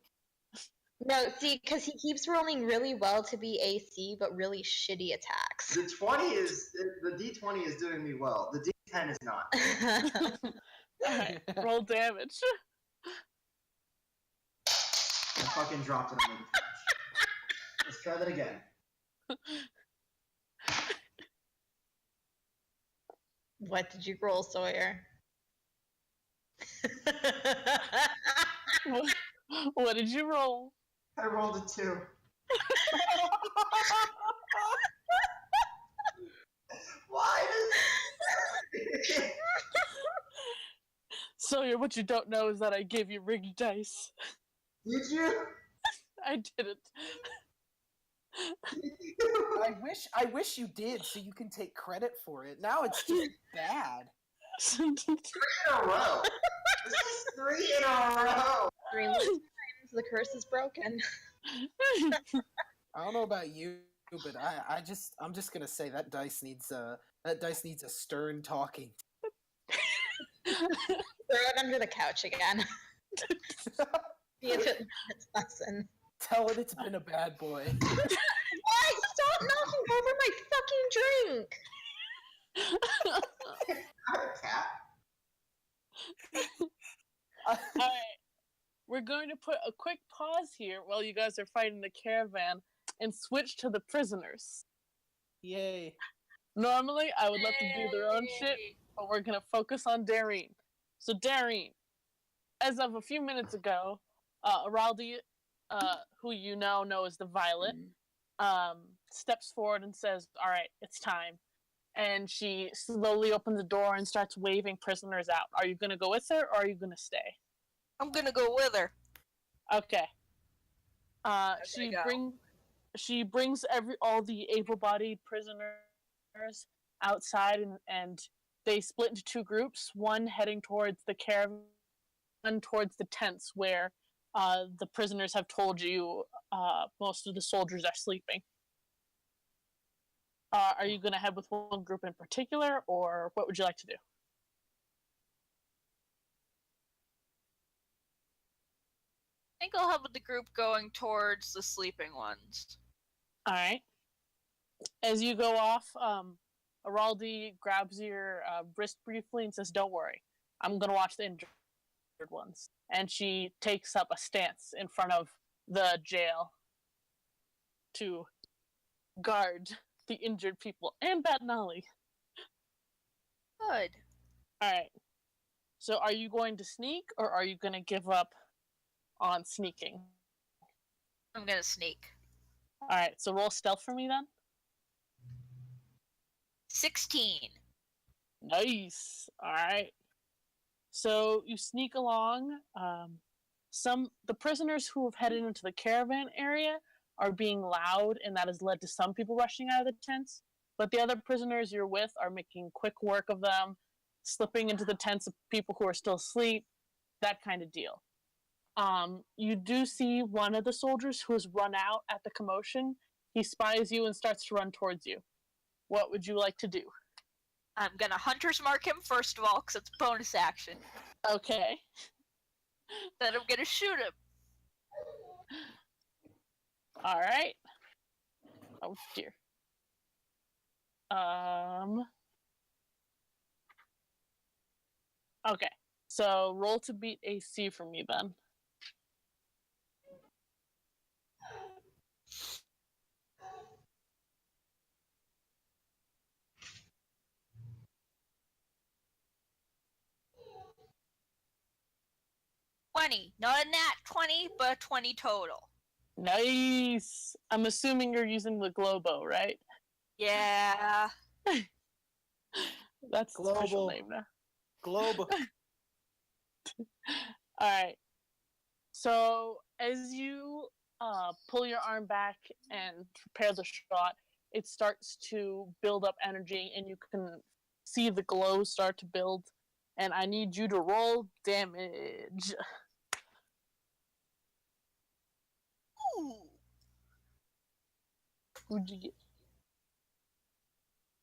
No, see, because he keeps rolling really well to be AC, but really shitty attacks. the D20 is doing me well. The D10 is not. Alright, roll damage. I fucking dropped it on the trash. Let's try that again. What did you roll, Sawyer? What did you roll? I rolled a 2. Why does... Sawyer, what you don't know is that I gave you rigged dice. Did you? I didn't. I wish you did, so you can take credit for it. Now it's just bad. 3 in a row. This is 3 in a row. 3 more times, the curse is broken. I don't know about you, but I'm just gonna say that dice needs a stern talking. Throw it under the couch again. See if it learns its lesson. Tell it it's been a bad boy. Why? Stop knocking over my fucking drink! Not a cat. Alright. We're going to put a quick pause here while you guys are fighting the caravan and switch to the prisoners. Yay. Normally, I would let them do their own shit, but we're going to focus on Dairine. So, Dairine, as of a few minutes ago, Araldi, who you now know as the Violet, steps forward and says, "Alright, it's time." And she slowly opens the door and starts waving prisoners out. Are you going to go with her, or are you going to stay? I'm gonna go with her. Okay. She brings all the able-bodied prisoners outside, and they split into two groups. One heading towards the caravan, one towards the tents where the prisoners have told you most of the soldiers are sleeping. Are you going to head with one group in particular, or what would you like to do? I think I'll have the group going towards the sleeping ones. Alright. As you go off, Araldi grabs your wrist briefly and says, "Don't worry, I'm going to watch the injured ones." And she takes up a stance in front of the jail to guard the injured people and Natali. Good. Alright. So are you going to sneak, or are you going to give up on sneaking? I'm gonna sneak. Alright, so roll stealth for me then. 16. Nice. Alright. So you sneak along. The prisoners who have headed into the caravan area are being loud, and that has led to some people rushing out of the tents. But the other prisoners you're with are making quick work of them, slipping into the tents of people who are still asleep, that kind of deal. You do see one of the soldiers who has run out at the commotion. He spies you and starts to run towards you. What would you like to do? I'm gonna hunter's mark him first of all, because it's bonus action. Okay. Then I'm gonna shoot him. Alright. Oh dear. Okay. So roll to beat AC for me then. Not a nat 20, but a 20 total. Nice. I'm assuming you're using the Globo, right? Yeah. That's the official name now. Globe. Alright. So as you pull your arm back and prepare the shot, it starts to build up energy, and you can see the glow start to build. And I need you to roll damage. Ooh. What'd you get?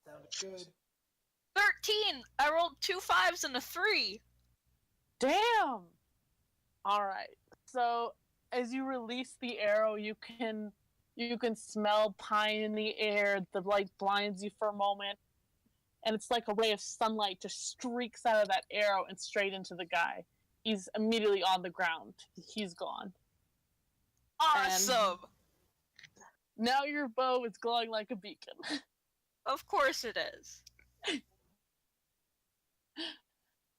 Sounded good. 13! I rolled 2 5s and a 3. Damn! Alright. So as you release the arrow, you can smell pine in the air. The light blinds you for a moment, and it's like a ray of sunlight just streaks out of that arrow and straight into the guy. He's immediately on the ground. He's gone. Awesome! And now your bow is glowing like a beacon. Of course it is.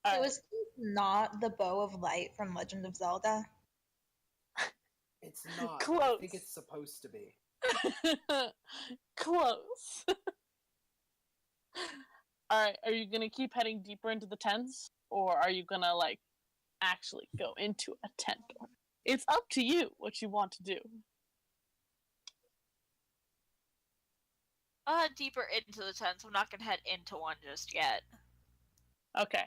So is this not the Bow of Light from Legend of Zelda? It's not. Close. I think it's supposed to be. Close. Alright, are you gonna keep heading deeper into the tents? Or are you gonna, actually go into a tent? It's up to you what you want to do. I'll head deeper into the tents. I'm not gonna head into one just yet. Okay.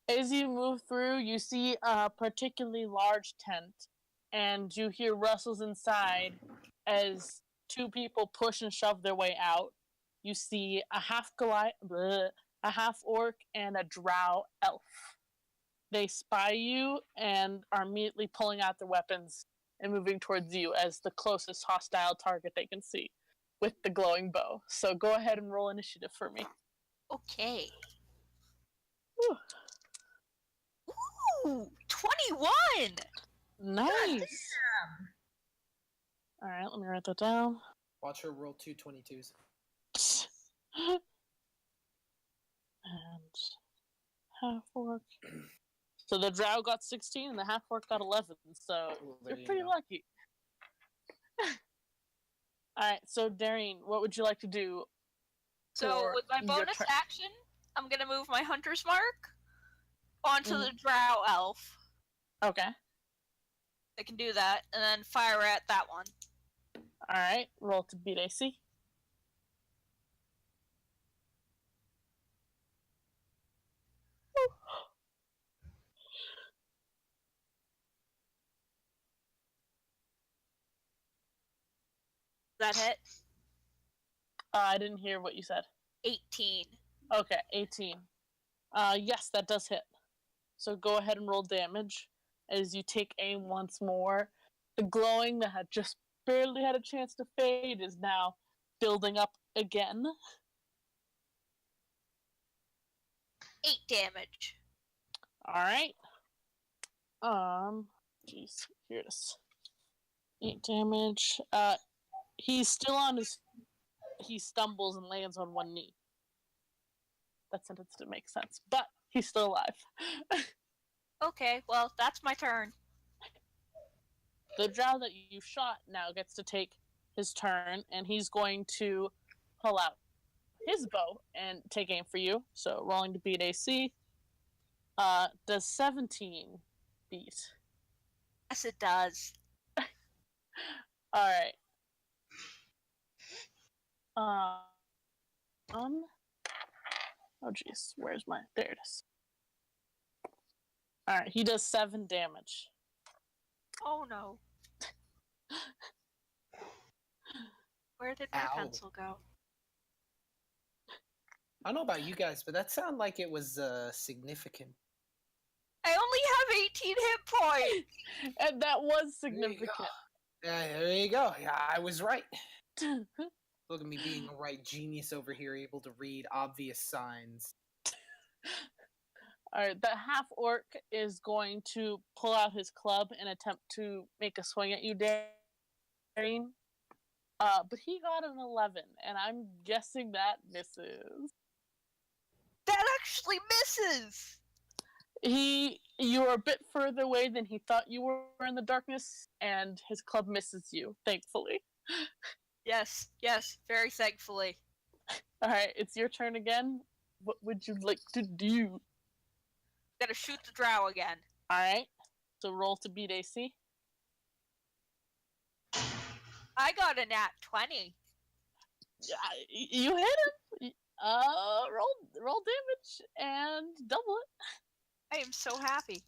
As you move through, you see a particularly large tent, and you hear rustles inside as two people push and shove their way out. You see a half orc, and a drow elf. They spy you and are immediately pulling out their weapons and moving towards you as the closest hostile target they can see with the glowing bow. So go ahead and roll initiative for me. Okay. Whew. Ooh, 21! Nice. All right, let me write that down. Watch her roll 2 22s. And half orc. So the drow got 16 and the half orc got 11. So There you're you pretty go. lucky. All right, so Dairine, what would you like to do? So for with my your bonus turn? action, I'm gonna move my hunter's mark onto the Mhm. drow elf. Okay. I can do that, and then fire at that one. All right, roll to beat AC. Does that hit? I didn't hear what you said. 18. Okay, 18. Yes, that does hit. So go ahead and roll damage as you take aim once more. The glowing that had just barely had a chance to fade is now building up again. 8 damage. All right. Jeez, here it is. 8 damage. He's still on his. He stumbles and lands on one knee. That sentence didn't make sense, but he's still alive. Okay, well, that's my turn. The drow that you shot now gets to take his turn, and he's going to pull out his bow and take aim for you. So rolling to beat AC. Does 17 beat? Yes, it does. All right. Oh jeez, where's my? There it is. All right, he does 7 damage. Oh no. Where did my Ow. pencil go? I don't know about you guys, but that sounded like it was significant. I only have 18 hit points! And that was significant. There you go. Yeah, I was right. Look at me being a right genius over here, able to read obvious signs. Alright, the half orc is going to pull out his club and attempt to make a swing at you, Dairine. But he got an 11, and I'm guessing that misses. That actually misses! You are a bit further away than he thought you were in the darkness, and his club misses you, thankfully. Yes, very thankfully. Alright, it's your turn again. What would you like to do? Gotta shoot the drow again. Alright, so roll to beat AC. I got a nat 20. You hit him! Roll damage and double it. I am so happy.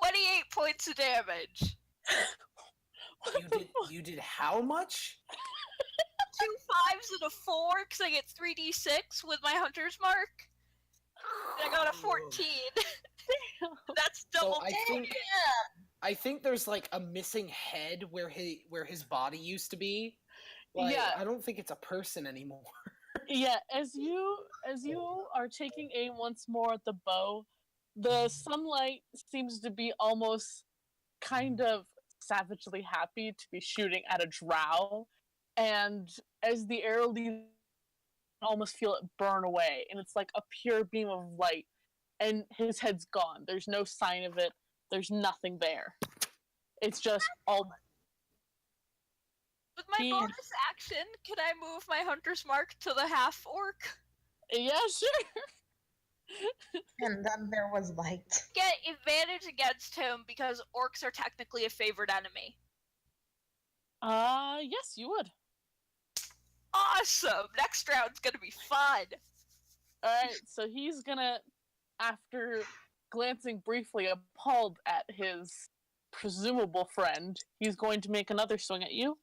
28 points of damage. You did how much? 2 5s and a 4 because I get 3d6 with my hunter's mark. And I got a 14. That's double. So I think there's like a missing head where his body used to be. Like, Yeah. I don't think it's a person anymore. Yeah, as you are taking aim once more at the bow, the sunlight seems to be almost kind of savagely happy to be shooting at a drow, and as the arrow leaves, you almost feel it burn away, and it's like a pure beam of light, and his head's gone. There's no sign of it. There's nothing there. It's just all. With my bonus action, can I move my hunter's mark to the half orc? Yeah, sure. And then there was light. Get advantage against him because orcs are technically a favored enemy. Yes, you would. Awesome! Next round's gonna be fun! Alright, so he's gonna, after glancing briefly appalled at his presumable friend, he's going to make another swing at you.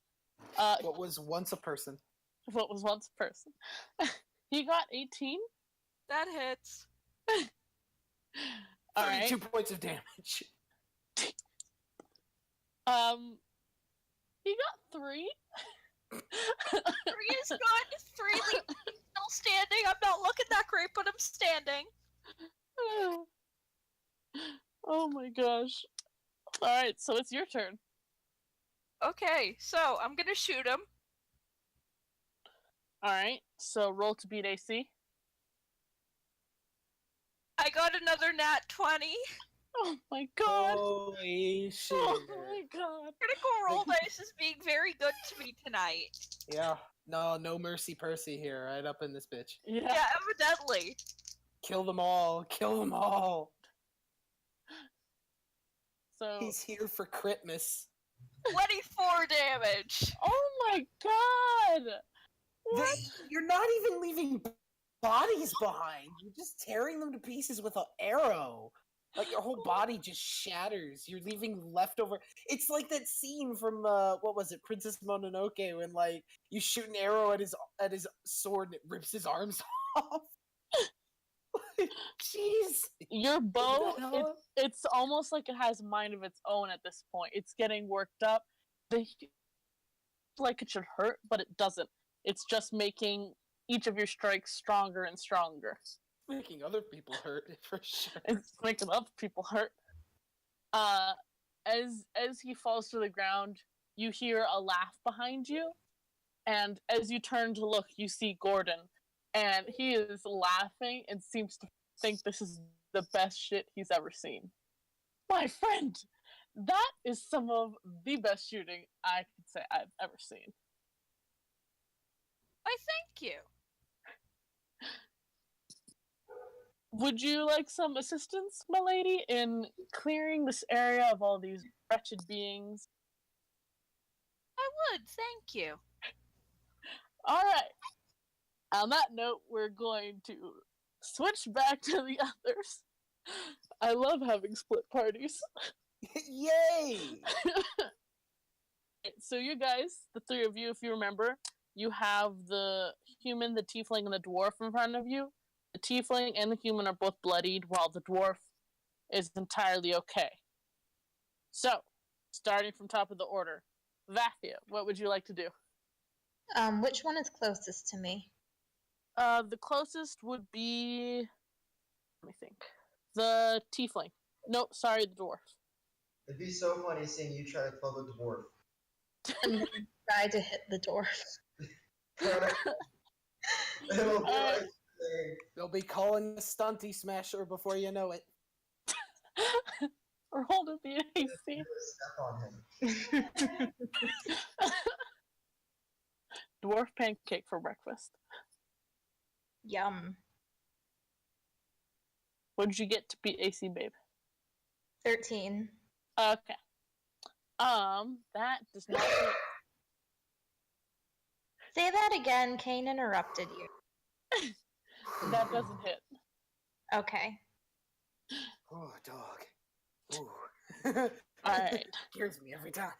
What was once a person. What was once a person. He got 18. That hits. 32 points of damage. He got 3. 3 is good. 3 leaves me still standing. I'm not looking that great, but I'm standing. Oh my gosh. Alright, so it's your turn. Okay, so I'm gonna shoot him. Alright, so roll to beat AC. I got another nat 20. Oh my god. Holy shit. Oh my god. Critical Roll dice is being very good to me tonight. Yeah. No mercy Percy here, right up in this bitch. Yeah, evidently. Kill them all. Kill them all. So He's here for Christmas. 24 damage. oh my god. What? You're not even leaving bodies behind. You're just tearing them to pieces with an arrow. Like your whole body just shatters. You're leaving leftover. It's like that scene from what was it, Princess Mononoke, when like you shoot an arrow at his sword and it rips his arms off. Jeez. Your bow, it's almost like it has a mind of its own at this point. It's getting worked up. Like it should hurt, but it doesn't. It's just making each of your strikes stronger and stronger. Making other people hurt, for sure. It's making other people hurt. As he falls to the ground, you hear a laugh behind you, and as you turn to look, you see Gordon, and he is laughing and seems to think this is the best shit he's ever seen. My friend, that is some of the best shooting I could say I've ever seen. Why, thank you. Would you like some assistance, my lady, in clearing this area of all these wretched beings? I would, thank you. Alright. On that note, we're going to switch back to the others. I love having split parties. Yay! So you guys, the 3 of you, if you remember, you have the human, the tiefling, and the dwarf in front of you. The tiefling and the human are both bloodied, while the dwarf is entirely okay. So, starting from top of the order, Vaathia, what would you like to do? Which one is closest to me? The closest would be... Let me think. The tiefling. Nope, sorry, the dwarf. It'd be so funny seeing you try to kill the dwarf. And then try to hit the dwarf. It'll be like They'll be calling the stunty smasher before you know it. Roll to beat AC. step on him. Dwarf pancake for breakfast. Yum. What did you get to beat AC, babe? 13. Okay. That does not hit. Say that again. Kane interrupted you. That doesn't hit. Okay. Oh, dog. Ooh. Alright. Scares me every time.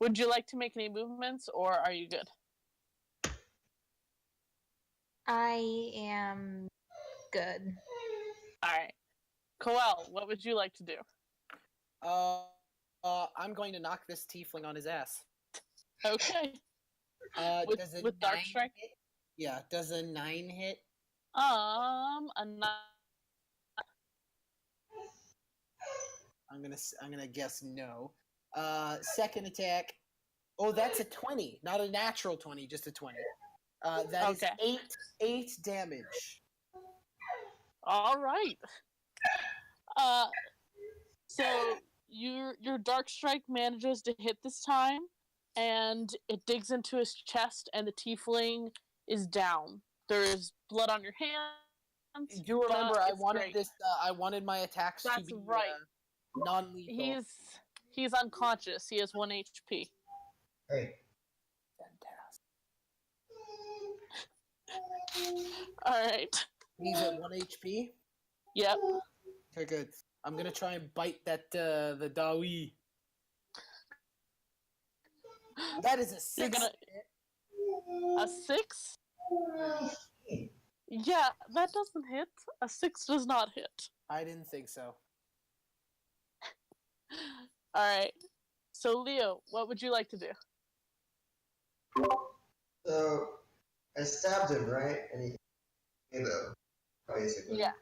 Would you like to make any movements, or are you good? I am good. Alright. Coel, what would you like to do? I'm going to knock this tiefling on his ass. Okay. Does a with Dark 9 Strike? hit? Yeah, does a 9 hit? A 9. I'm gonna guess no. Second attack. Oh, that's a 20, not a natural 20, just a 20. That is Okay. 8 damage. Alright. So your Dark Strike manages to hit this time, and it digs into his chest, and the tiefling is down. There is blood on your hands. Do remember, I it's wanted great. this. I wanted my attacks That's to be right. non-lethal. He's unconscious. He has 1 HP. Hey. Fantastic. Alright. He's at 1 HP. Yep. Okay, good. I'm gonna try and bite that the Dawi. That is a 6. You're gonna... A 6? Yeah, that doesn't hit. A 6 does not hit. I didn't think so. Alright. So, Leo, what would you like to do? So, I stabbed him, right? And he gave up, basically. Yeah.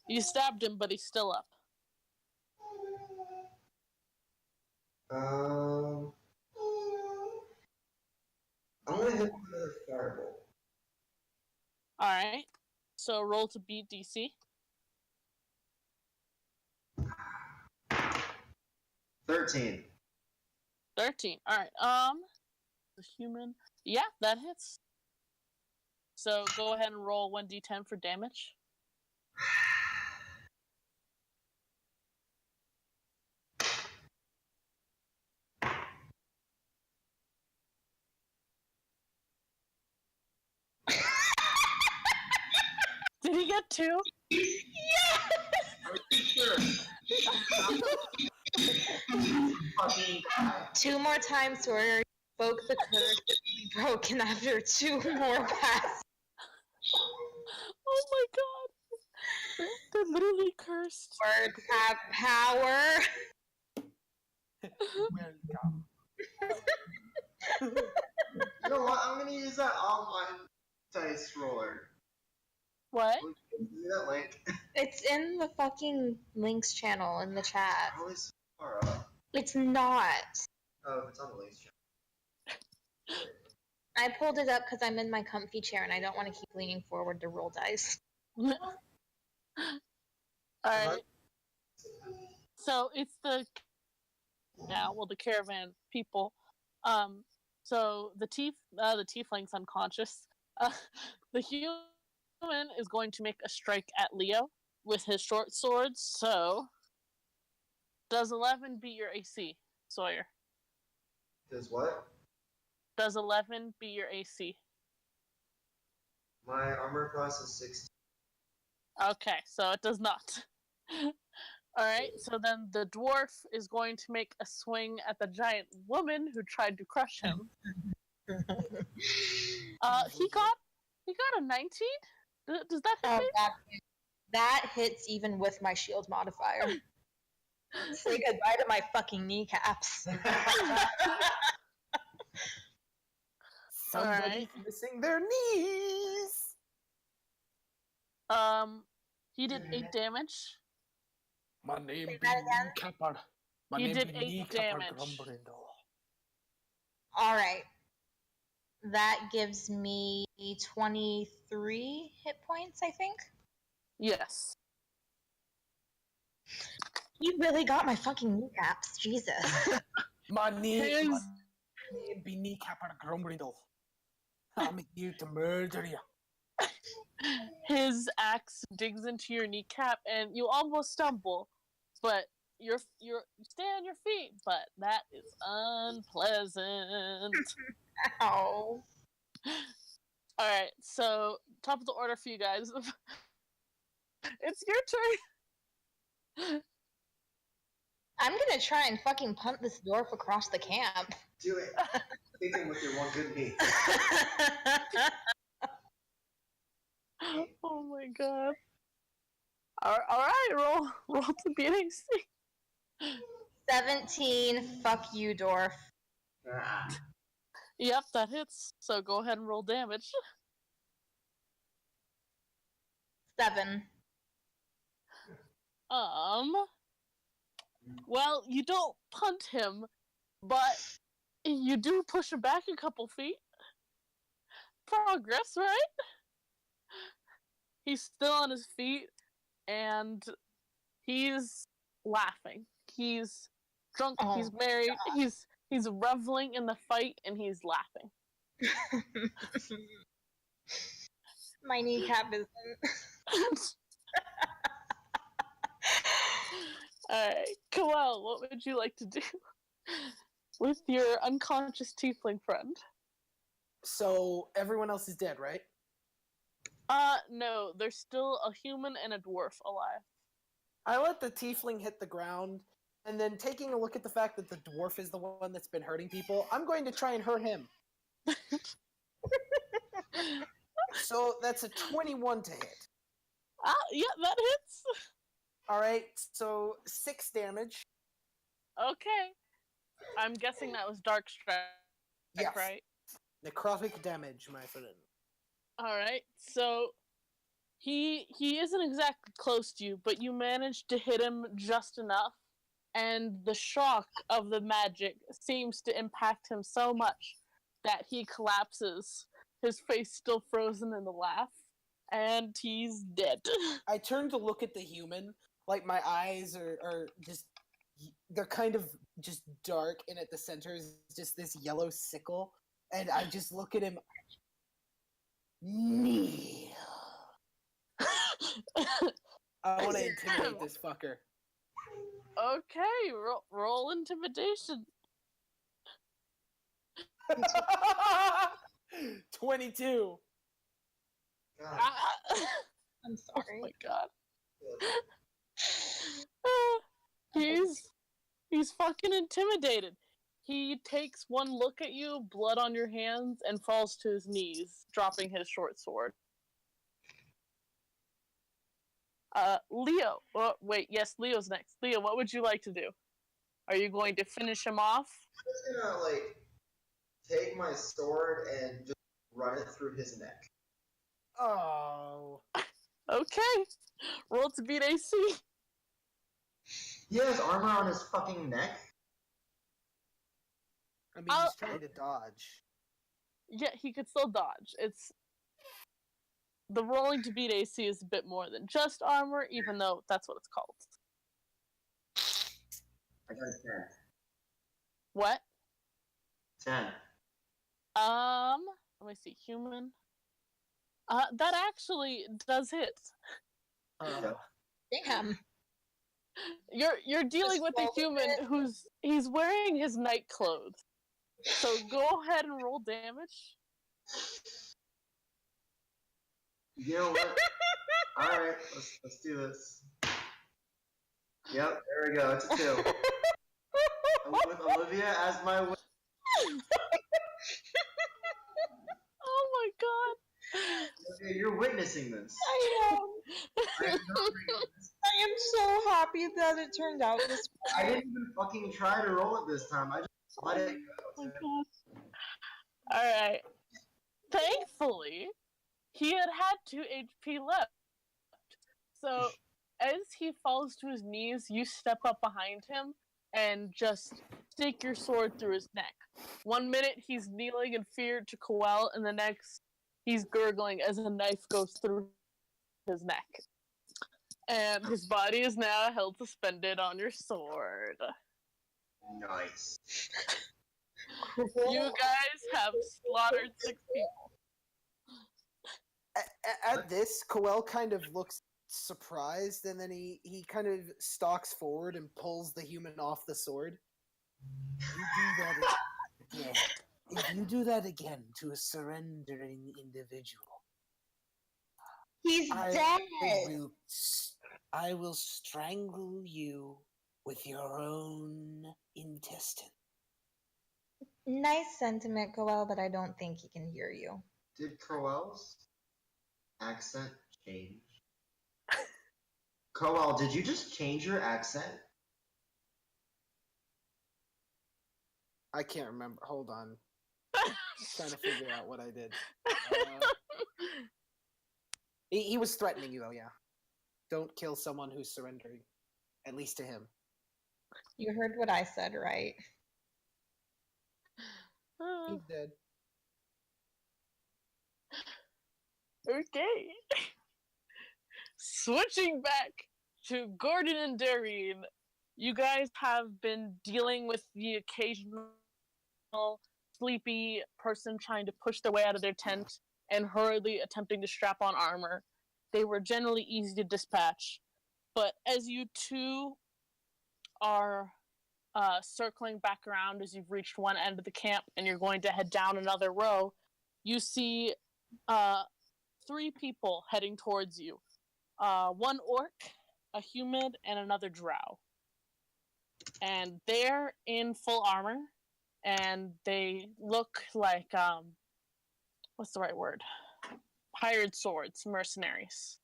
You stabbed him, but he's still up. I'm gonna hit him with another fireball. Alright. So, roll to beat DC. 13. 13. Alright, the human. Yeah, that hits. So, go ahead and roll 1d10 for damage. Did he get 2? Two more times, Sawyer. Spoke the curse to be broken after 2 more passes. Oh my god. They're literally cursed. Words have power. Welcome. You know what? I'm gonna use that online dice roller. What? See that link? It's in the fucking links channel in the chat. How is so far up? It's not. Oh, it's on the links channel. I pulled it up because I'm in my comfy chair and I don't want to keep leaning forward to roll dice. Alright. So it's the caravan people. So the tiefling's unconscious. The human is going to make a strike at Leo with his short sword. So does 11 beat your AC, Sawyer? Does what? Does 11 beat your AC? My armor class is 16. Okay, so it does not. Alright, so then the dwarf is going to make a swing at the giant woman who tried to crush him. He got a 19? Does that hit me? That hits even with my shield modifier. Say goodbye to my fucking kneecaps. Somebody's missing their knees. He did 8 damage. My name be that again? Kneecapper. My He name did be 8 Kneecapper damage. Grumbrindle. Alright. That gives me 23 hit points, I think. Yes. You really got my fucking kneecaps. Jesus. My name His- be Kneecapper Grumbrindle. I'm here to murder you. His axe digs into your kneecap and you almost stumble, but you stay on your feet, but that is unpleasant. Ow. Alright, so top of the order for you guys. It's your turn. I'm gonna try and fucking punt this dwarf across the camp. Do it. Hit him with your one good knee. Oh my god. Alright, roll to beat AC. 17, fuck you, dwarf. Ah. Yep, that hits. So go ahead and roll damage. 7. Well, you don't punt him, but you do push him back a couple feet. Progress, right? He's still on his feet, and he's laughing. He's drunk, Oh, he's married, he's reveling in the fight, and he's laughing. My kneecap isn't. Alright, Kellen, what would you like to do with your unconscious tiefling friend? So everyone else is dead, right? No, there's still a human and a dwarf alive. I let the tiefling hit the ground, and then taking a look at the fact that the dwarf is the one that's been hurting people, I'm going to try and hurt him. So that's a 21 to hit. Yeah, that hits. Alright, so 6 damage. Okay. I'm guessing that was dark strike, Yes. right? Necrotic damage, my friend. Alright, so he isn't exactly close to you, but you managed to hit him just enough, and the shock of the magic seems to impact him so much that he collapses, his face still frozen in the laugh, and he's dead. I turn to look at the human, like my eyes are just, they're kind of just dark, and at the center is just this yellow sickle, and I just look at him. Kneel. I want to intimidate this fucker. Okay, roll intimidation. 22. God. I'm Oh sorry. my god. He's fucking intimidated. He takes one look at you, blood on your hands, and falls to his knees, dropping his short sword. Leo. Oh, wait, yes, Leo's next. Leo, what would you like to do? Are you going to finish him off? I'm just gonna, like, take my sword and just run it through his neck. Oh. Okay. Roll to beat AC. He has armor on his fucking neck? I mean, he's trying to dodge. Yeah, he could still dodge. It's the rolling to beat AC is a bit more than just armor, even though that's what it's called. I got a 10. What? 10. Let me see. Human. That actually does hit. Damn. You're dealing with a human he's wearing his night clothes. So go ahead and roll damage. You know what? Alright, let's do this. Yep, there we go. It's a 2. With Olivia as my witness. Oh my god. Olivia, you're witnessing this. I know. I am not reading this. I am so happy that it turned out this I didn't even fucking try to roll it this time. I just let it Oh my go. god. Alright. Thankfully, he had 2 HP left. So, as he falls to his knees, you step up behind him and just stick your sword through his neck. 1 minute he's kneeling in fear to Coel, and the next he's gurgling as a knife goes through his neck. And his body is now held suspended on your sword. Nice. You guys have slaughtered 6 people. At this, Coel kind of looks surprised, and then he kind of stalks forward and pulls the human off the sword. You do that again. If you do that again to a surrendering individual, He's dead. I will strangle you with your own intestine. Nice sentiment, Coel, but I don't think he can hear you. Did Coel's accent change? Coel, did you just change your accent? I can't remember. Hold on. Trying to figure out what I did. He was threatening you, though, yeah. Don't kill someone who's surrendering. At least to him. You heard what I said, right? He's dead. Okay. Switching back to Gordon and Dairine, you guys have been dealing with the occasional sleepy person trying to push their way out of their tent and hurriedly attempting to strap on armor. They were generally easy to dispatch, but as you two are circling back around as you've reached one end of the camp and you're going to head down another row, you see 3 people heading towards you. 1 orc, a human, and another drow. And they're in full armor, and they look like, what's the right word? Hired swords, mercenaries.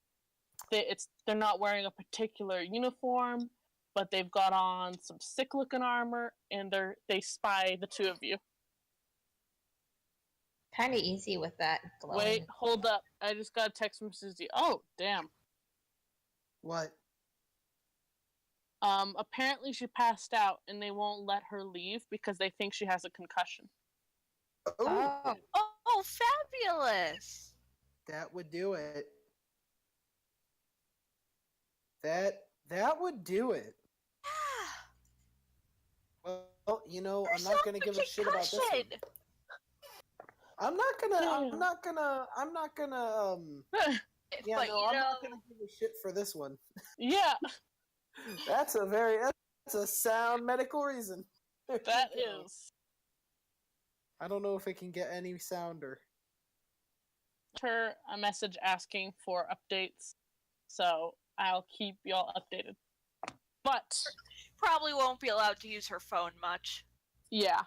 They're not wearing a particular uniform. but they've got on some sick-looking armor, and they spy the two of you. Kind of easy with that glowing. Wait, hold up. I just got a text from Suzi. Oh, damn. What? Apparently she passed out, and they won't let her leave because they think she has a concussion. Oh, Oh, fabulous! that would do it. That would do it. Well, you know, I'm not gonna give a shit about this one. I'm not gonna. Yeah, But, no, I'm not gonna give a shit for this one. Yeah, That's a sound medical reason. that is. I don't know if it can get any sounder. Her a message asking for updates, so I'll keep y'all updated. But Probably won't be allowed to use her phone much. yeah,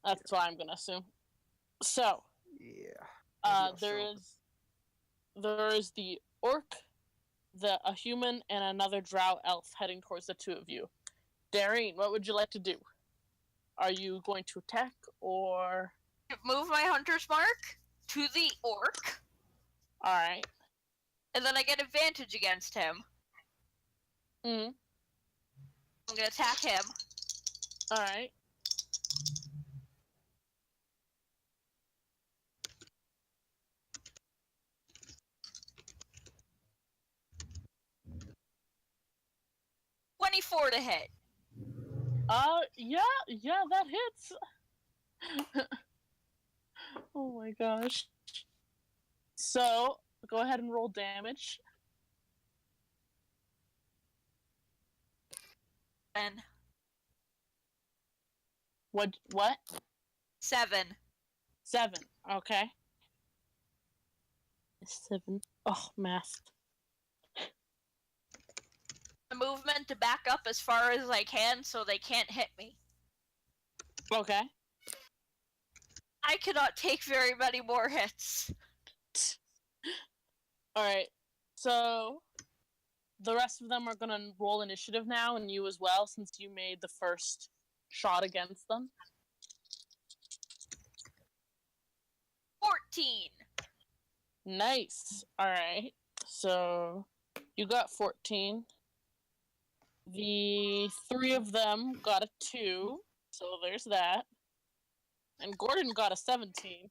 that's what I'm gonna assume. So Yeah. there is the orc, a human, and another drow elf heading towards the two of you. Dairine, what would you like to do? Are you going to attack or? Move my hunter's mark to the orc, All right. and then I get advantage against him. Mm. I'm gonna attack him. All right. $24 to hit. Yeah, that hits. Oh my gosh. So, go ahead and roll damage. And What? 7. 7. Okay. 7. Oh, math. The movement to back up as far as I can so they can't hit me. Okay. I cannot take very many more hits. Alright. So, the rest of them are going to roll initiative now, and you as well, since you made the first shot against them. 14. Nice. Alright. So, you got 14. The 3 of them got a 2, so there's that. And Gordon got a 17.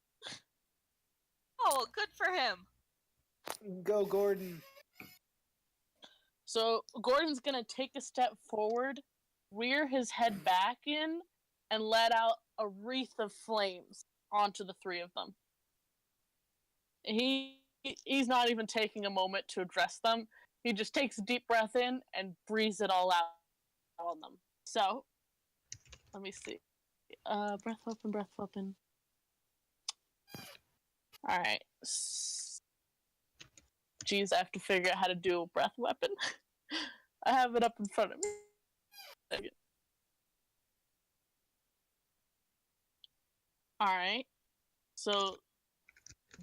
Oh, good for him. Go, Gordon. So Gordon's gonna take a step forward, rear his head back in, and let out a wreath of flames onto the 3 of them. He's not even taking a moment to address them. He just takes a deep breath in and breathes it all out on them. So, let me see. Breath weapon. Alright. Jeez, I have to figure out how to do a breath weapon. I have it up in front of me. Alright. So,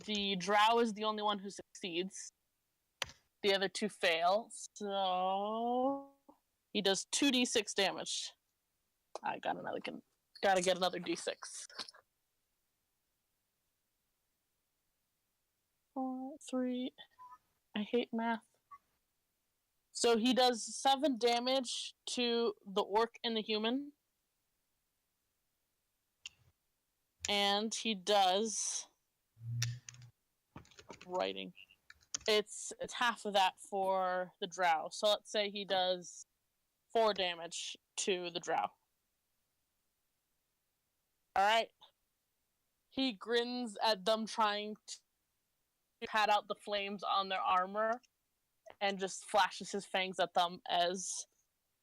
the drow is the only one who succeeds. The other 2 fail. So, he does 2d6 damage. I gotta get another d6. 4, 3. I hate math. So he does 7 damage to the orc and the human. And he does writing. It's half of that for the drow. So let's say he does 4 damage to the drow. Alright. He grins at them trying to pat out the flames on their armor and just flashes his fangs at them as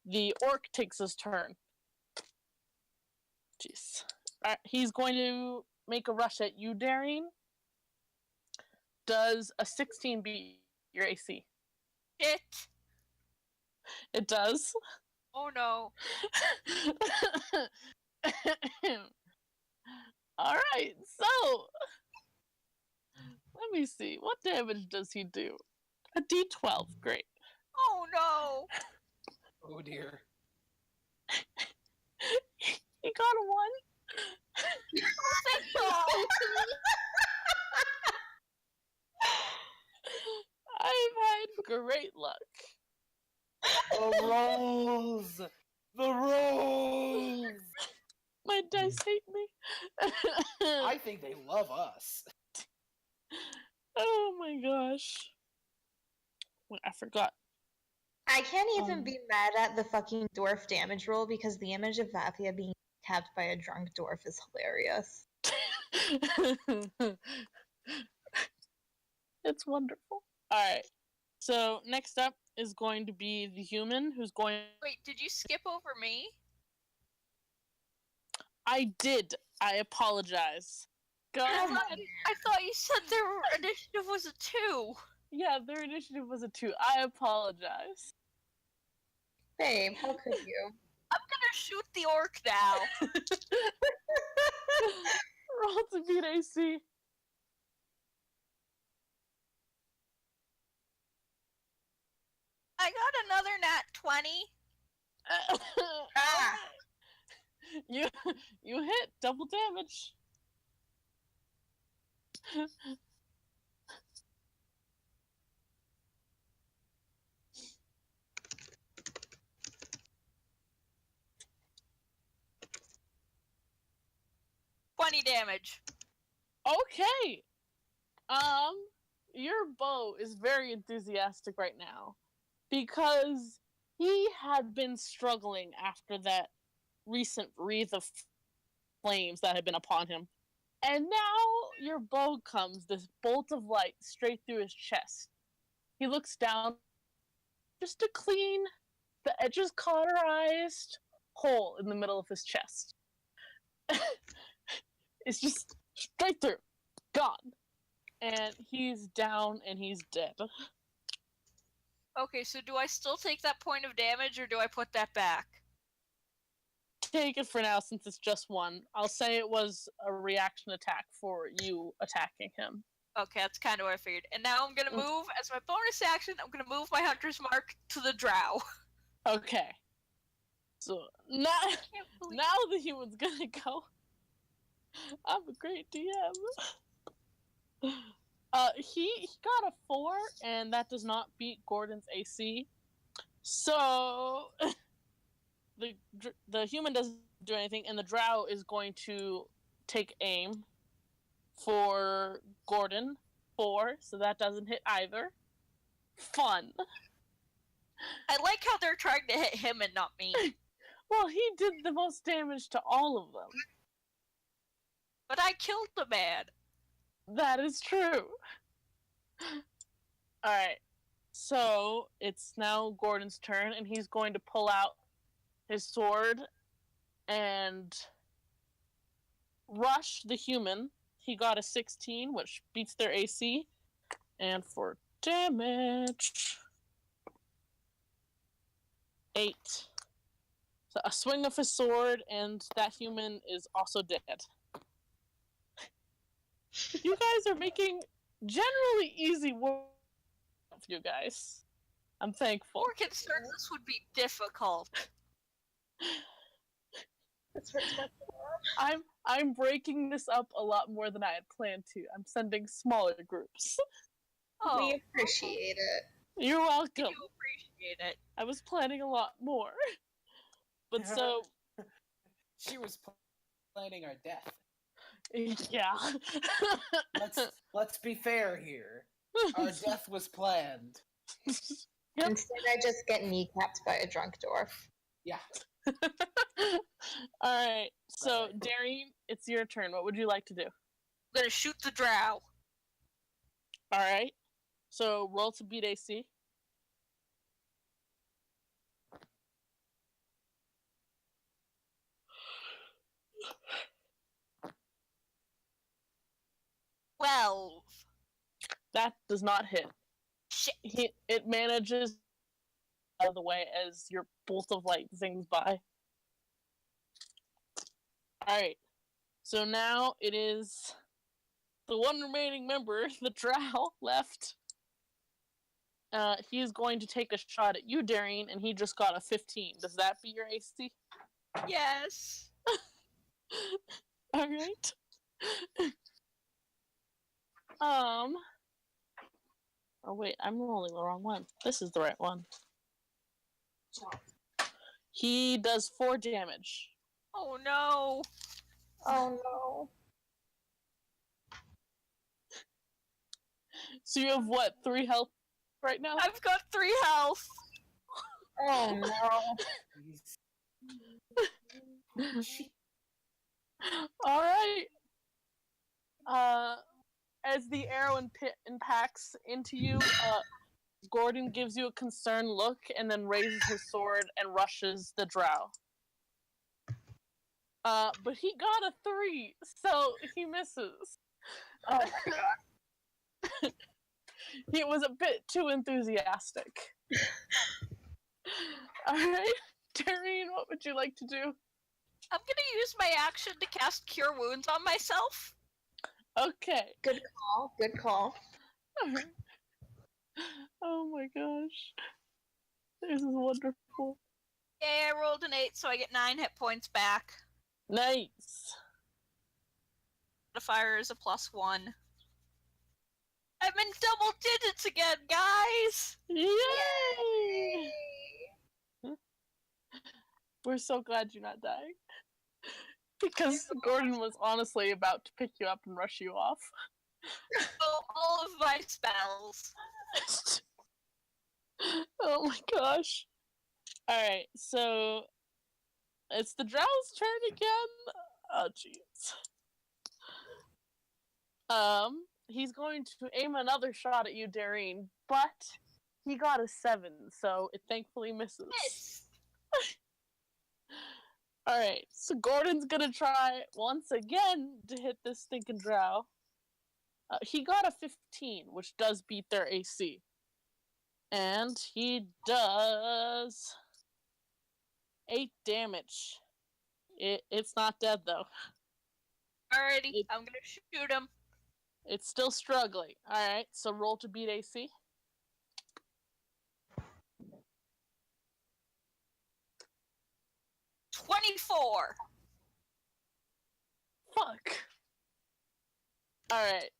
the orc takes his turn. Jeez. Alright, he's going to make a rush at you, Dairine. Does a 16 beat your AC? Shit. It does. Oh no. Alright, so let me see. What damage does he do? A d12. Great. Oh no. Oh dear. He got a 1. Thank God. I've had great luck. The rolls! The rolls! My dice hate me. I think they love us. Oh my gosh. Wait, I forgot. I can't even be mad at the fucking dwarf damage roll because the image of Vaathia being tapped by a drunk dwarf is hilarious. It's wonderful. Alright. So next up is going to be the human who's going. Wait, did you skip over me? I did. I apologize. Go I ahead. thought you said their initiative was a 2. Yeah, their initiative was a 2. I apologize. Babe, how could you? I'm gonna shoot the orc now. Roll to beat AC. I got another nat 20. Ah! You hit double damage. 20 damage. Okay. Your bow is very enthusiastic right now because he had been struggling after that recent wreath of flames that had been upon him. And now your bow comes, this bolt of light straight through his chest. He looks down, just a clean, the edges cauterized hole in the middle of his chest. It's just straight through, gone. And he's down and he's dead. Okay, so do I still take that point of damage or do I put that back? Take it for now since it's just 1. I'll say it was a reaction attack for you attacking him. Okay, that's kind of what I figured. And now I'm gonna move, as my bonus action, I'm gonna move my Hunter's Mark to the drow. Okay. So now the human's gonna go. I'm a great DM. He got a 4, and that does not beat Gordon's AC. So the human doesn't do anything, and the drow is going to take aim for Gordon. 4, so that doesn't hit either. Fun. I like how they're trying to hit him and not me. Well, he did the most damage to all of them. But I killed the man. That is true. Alright. So, it's now Gordon's turn, and he's going to pull out his sword and rush the human. He got a 16, which beats their AC. And for damage... 8. So a swing of his sword, and that human is also dead. You guys are making generally easy work of you guys. I'm thankful. More concerned this would be difficult. I'm breaking this up a lot more than I had planned to. I'm sending smaller groups. Oh, We appreciate it. You're I welcome. do appreciate it. I was planning a lot more. But so, She was planning our death. yeah. Let's be fair here. Our death was planned. Yep. Instead, I just get kneecapped by a drunk dwarf. Yeah. Alright, so Dairine, it's your turn. What would you like to do? I'm gonna shoot the drow. Alright, so roll to beat AC. Well, That does not hit. shit. It manages out of the way as your bolt of light zings by. Alright, so now it is the one remaining member, the drow, left. he's going to take a shot at you, Dairine, and he just got a 15. Does that be your AC? Yes. Alright. Oh wait, I'm rolling the wrong one. This is the right one. He does 4 damage. Oh no. Oh no. So you have what, 3 health right now? I've got 3 health. Oh no. Alright. As the arrow impacts into you, Gordon gives you a concerned look and then raises his sword and rushes the drow. But he got a 3, so he misses. Oh my god. He was a bit too enthusiastic. Alright, Dairine, what would you like to do? I'm gonna use my action to cast Cure Wounds on myself. Okay. Good call. Good call. Oh my gosh. This is wonderful. Yay, I rolled an 8, so I get 9 hit points back. Nice. Modifier is a +1. I'm in double digits again, guys! Yay! We're so glad you're not dying. Because Gordon was honestly about to pick you up and rush you off. So all of my spells. Oh my gosh. Alright, so it's the Drow's turn again. Oh jeez. He's going to aim another shot at you, Dairine, but he got a 7, so it thankfully misses. Miss. Alright, so Gordon's gonna try once again to hit this stinking drow. He got a 15, which does beat their AC. And he does 8 damage. It's not dead though. Alrighty, I'm gonna shoot him. It's still struggling. Alright, so roll to beat AC. $24. Fuck. Alright.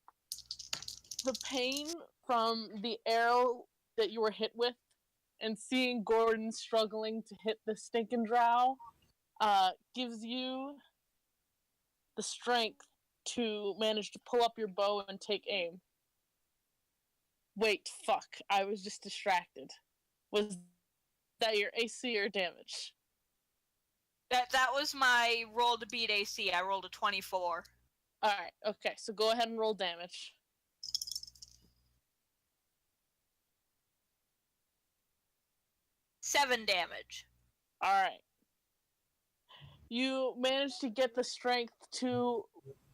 The pain from the arrow that you were hit with and seeing Gordon struggling to hit the stinking drow gives you the strength to manage to pull up your bow and take aim. Wait, fuck. I was just distracted. Was that your AC or damage? That was my roll to beat AC. I rolled a 24. Alright, okay, so go ahead and roll damage. $7 damage. Alright. You managed to get the strength to,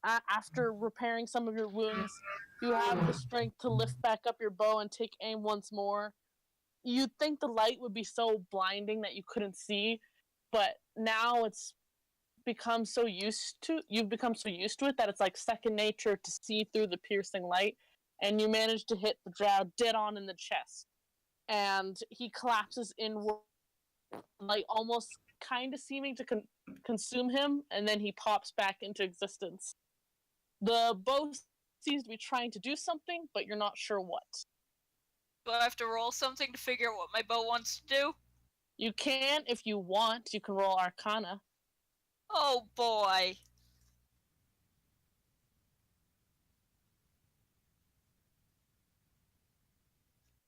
after repairing some of your wounds, you have the strength to lift back up your bow and take aim once more. You'd think the light would be so blinding that you couldn't see, but now you've become so used to it that it's like second nature to see through the piercing light, and you manage to hit the drow dead on in the chest. And he collapses inward, like almost kind of seeming to consume him, and then he pops back into existence. The bow seems to be trying to do something, but you're not sure what. Do I have to roll something to figure out what my bow wants to do? You can, if you want, you can roll Arcana. Oh boy.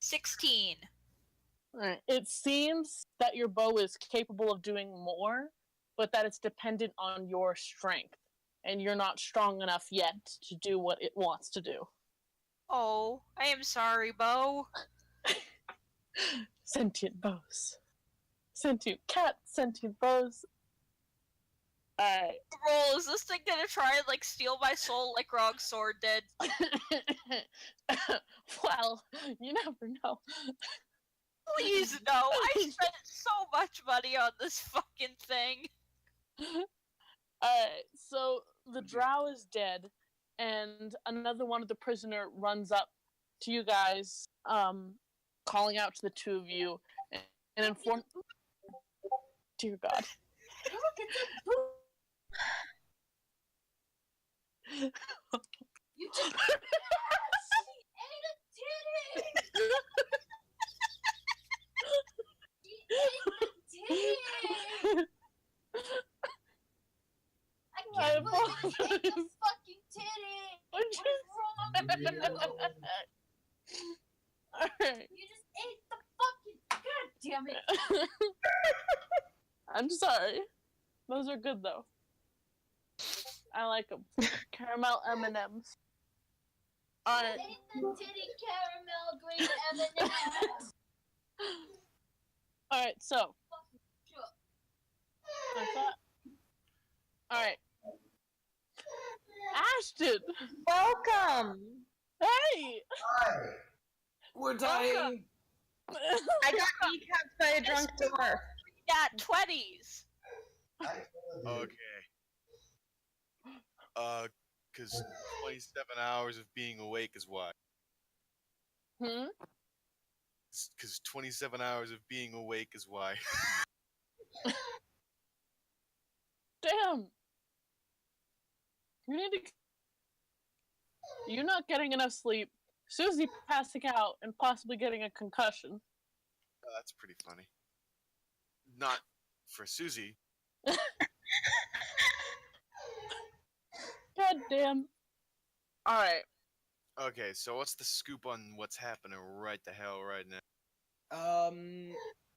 $16. Right. It seems that your bow is capable of doing more, but that it's dependent on your strength, and you're not strong enough yet to do what it wants to do. Oh, I am sorry, bow. Sentient bows. Sentient cat, sentient bows. Alright. Roll, is this thing gonna try and like steal my soul like Grog's sword did? Well, you never know. Please no, I spent so much money on this fucking thing. Alright, so the drow is dead, and another one of the prisoner runs up to you guys, calling out to the two of you and inform. Dear God. Look at the poop. You just she ate a titty. She ate the titty. I can't believe you ate the fucking titty. What's wrong with you? Alright. You just ate the fucking. God damn it. I'm sorry. Those are good though. I like them. Caramel M&Ms. Alright. You ate the titty caramel green M&Ms. Alright, so. Alright. Ashton! Welcome! Hey! Hi. We're dying. I got kneecapped by a drunk dwarf. Yeah, 20s. Okay. Because 27 hours of being awake is why. Hmm? Because 27 hours of being awake is why. Damn! You need to. You're not getting enough sleep. Suzi passing out and possibly getting a concussion. Oh, that's pretty funny. Not for Suzi. God damn. Alright. Okay, so what's the scoop on what's happening right the hell right now?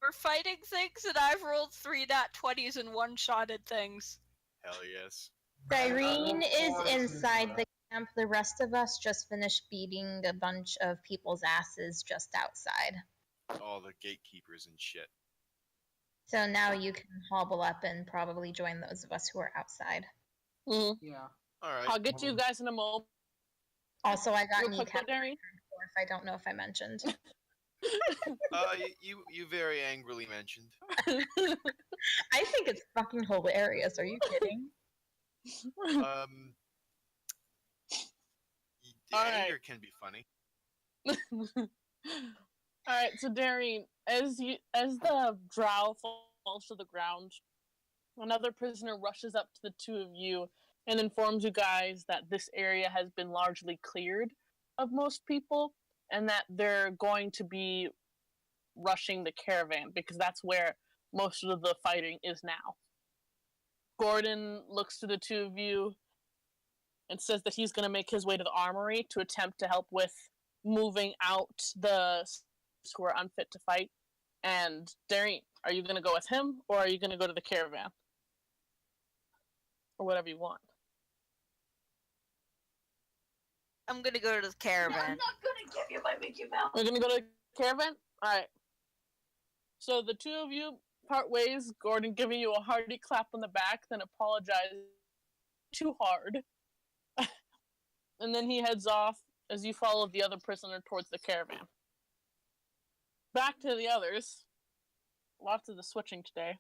We're fighting things, and I've rolled 3 nat 20s and one-shotted things. Hell yes. Dairine is inside the camp. The rest of us just finished beating a bunch of people's asses just outside. All the gatekeepers and shit. So now you can hobble up and probably join those of us who are outside. Mm. Yeah. Alright. I'll get to you guys in a moment. Also, I got Real quick, kneecapped Dairine. if I don't know if I mentioned. You very angrily mentioned. I think it's fucking hilarious. Are you kidding? The Alright. anger can be funny. Alright, so Dairine, as the drow falls to the ground, another prisoner rushes up to the two of you and informs you guys that this area has been largely cleared of most people and that they're going to be rushing the caravan because that's where most of the fighting is now. Gordon looks to the two of you and says that he's going to make his way to the armory to attempt to help with moving out the who are unfit to fight. And Dairine, are you going to go with him or are you going to go to the caravan? Or whatever you want. I'm gonna go to the I'm caravan. not gonna give you my Mickey Mouse. We're going to go to the caravan? Alright. So the two of you part ways, Gordon giving you a hearty clap on the back, then apologizes too hard. And then he heads off as you follow the other prisoner towards the caravan. Back to the others. Lots of the switching today.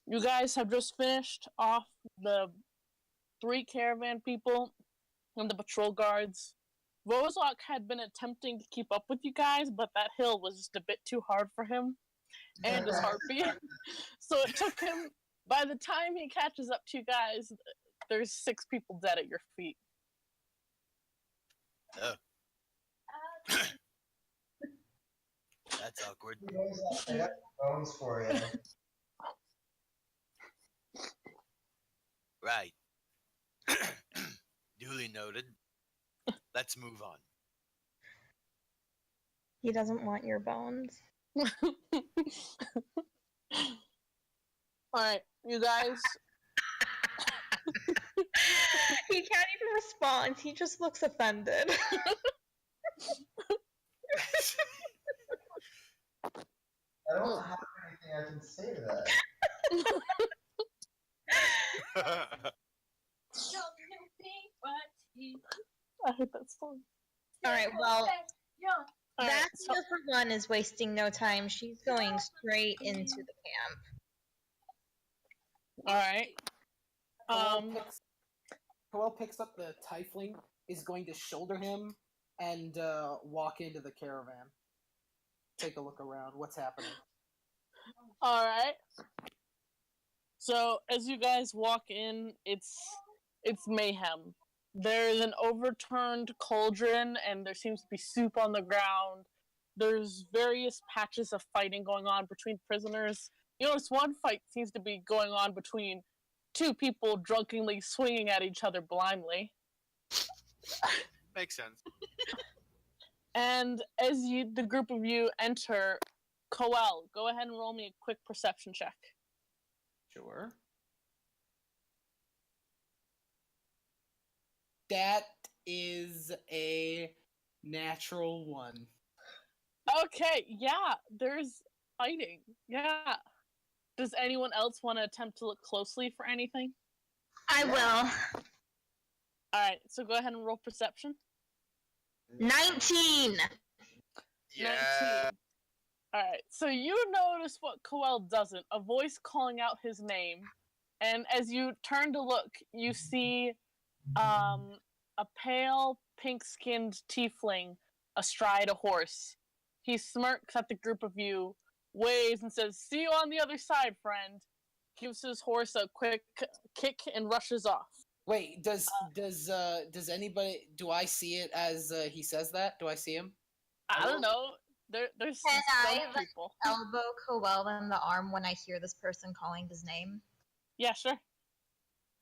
You guys have just finished off the 3 caravan people and the patrol guards. Vozok had been attempting to keep up with you guys, but that hill was just a bit too hard for him and his heartbeat. So it took him, by the time he catches up to you guys, there's 6 people dead at your feet. That's awkward. I got bones for you. Right. Duly noted. Let's move on. He doesn't want your bones. Alright, you guys. He can't even respond. He just looks offended. I don't have anything I can say to that. I hate that song. Alright, well, Alright, Vaathia for one is wasting no time. She's going straight into the camp. alright. Kowal picks up the tiefling, is going to shoulder him, and walk into the caravan. Take a look around. What's happening? All right. So as you guys walk in, it's mayhem. There's an overturned cauldron, and there seems to be soup on the ground. There's various patches of fighting going on between prisoners. You notice one fight seems to be going on between two people drunkenly swinging at each other blindly. Makes sense. And as the group of you enter, Coel, go ahead and roll me a quick perception check. Sure. That is a natural 1. Okay, yeah, there's fighting. Yeah. Does anyone else want to attempt to look closely for anything? I will. Alright, so go ahead and roll perception. 19! Yeah. 19. Alright, so you notice what Coel doesn't, a voice calling out his name, and as you turn to look, you see a pale, pink-skinned tiefling astride a horse. He smirks at the group of you, waves, and says, "See you on the other side, friend." Gives his horse a quick kick and rushes off. Wait, does anybody? Do I see it as he says that? Do I see him? I don't know. There's some Can I, people. elbow Coel in the arm when I hear this person calling his name? Yeah, sure.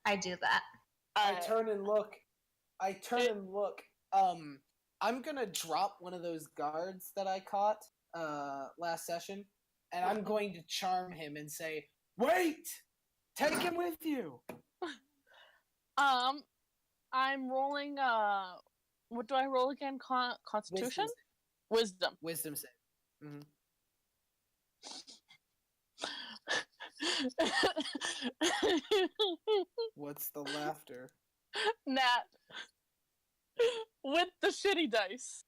I do that. I turn and look. I'm gonna drop one of those guards that I caught last session, and I'm going to charm him and say, "Wait! Take him with you!" I'm rolling, what do I roll again? Constitution? Wisdom. Wisdom save. Mm-hmm. What's the laughter? Nat. With the shitty dice.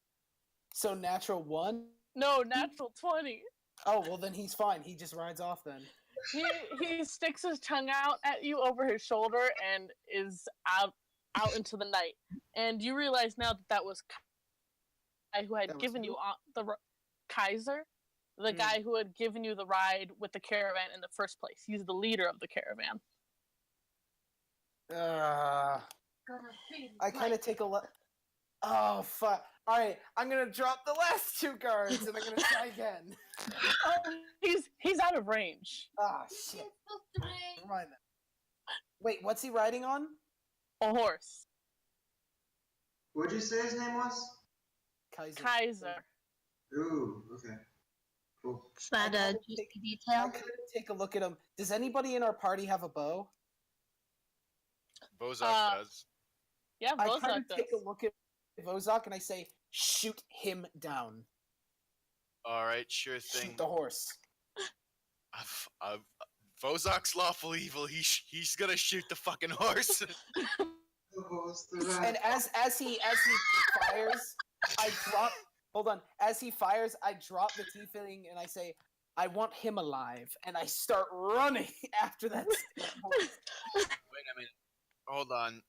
So natural 1? No, natural 20. Oh, well then he's fine. He just rides off then. He sticks his tongue out at you over his shoulder and is out into the night. And you realize now that was guy who had given you the Kaiser, the guy who had given you the ride with the caravan in the first place. He's the leader of the caravan. I kind of take a look. Oh fuck! All right, I'm gonna drop the last 2 guards and I'm gonna try again. Oh, he's out of range. Ah shit! Never mind that. Wait, what's he riding on? A horse. What'd you say his name was? Kaiser. Ooh, okay. Cool. Is that a juicy detail? I kind of take a look at him. Does anybody in our party have a bow? Vozok does. Yeah, I Vozok kind of does. take a look at Vozok and I say, "Shoot him down." All right, sure thing. Shoot the horse. Vozok's lawful evil. He's gonna shoot the fucking horse. And as he fires, I drop. Hold on. As he fires, I drop the tiefling and I say, "I want him alive," and I start running after that horse. Wait a minute. Hold on.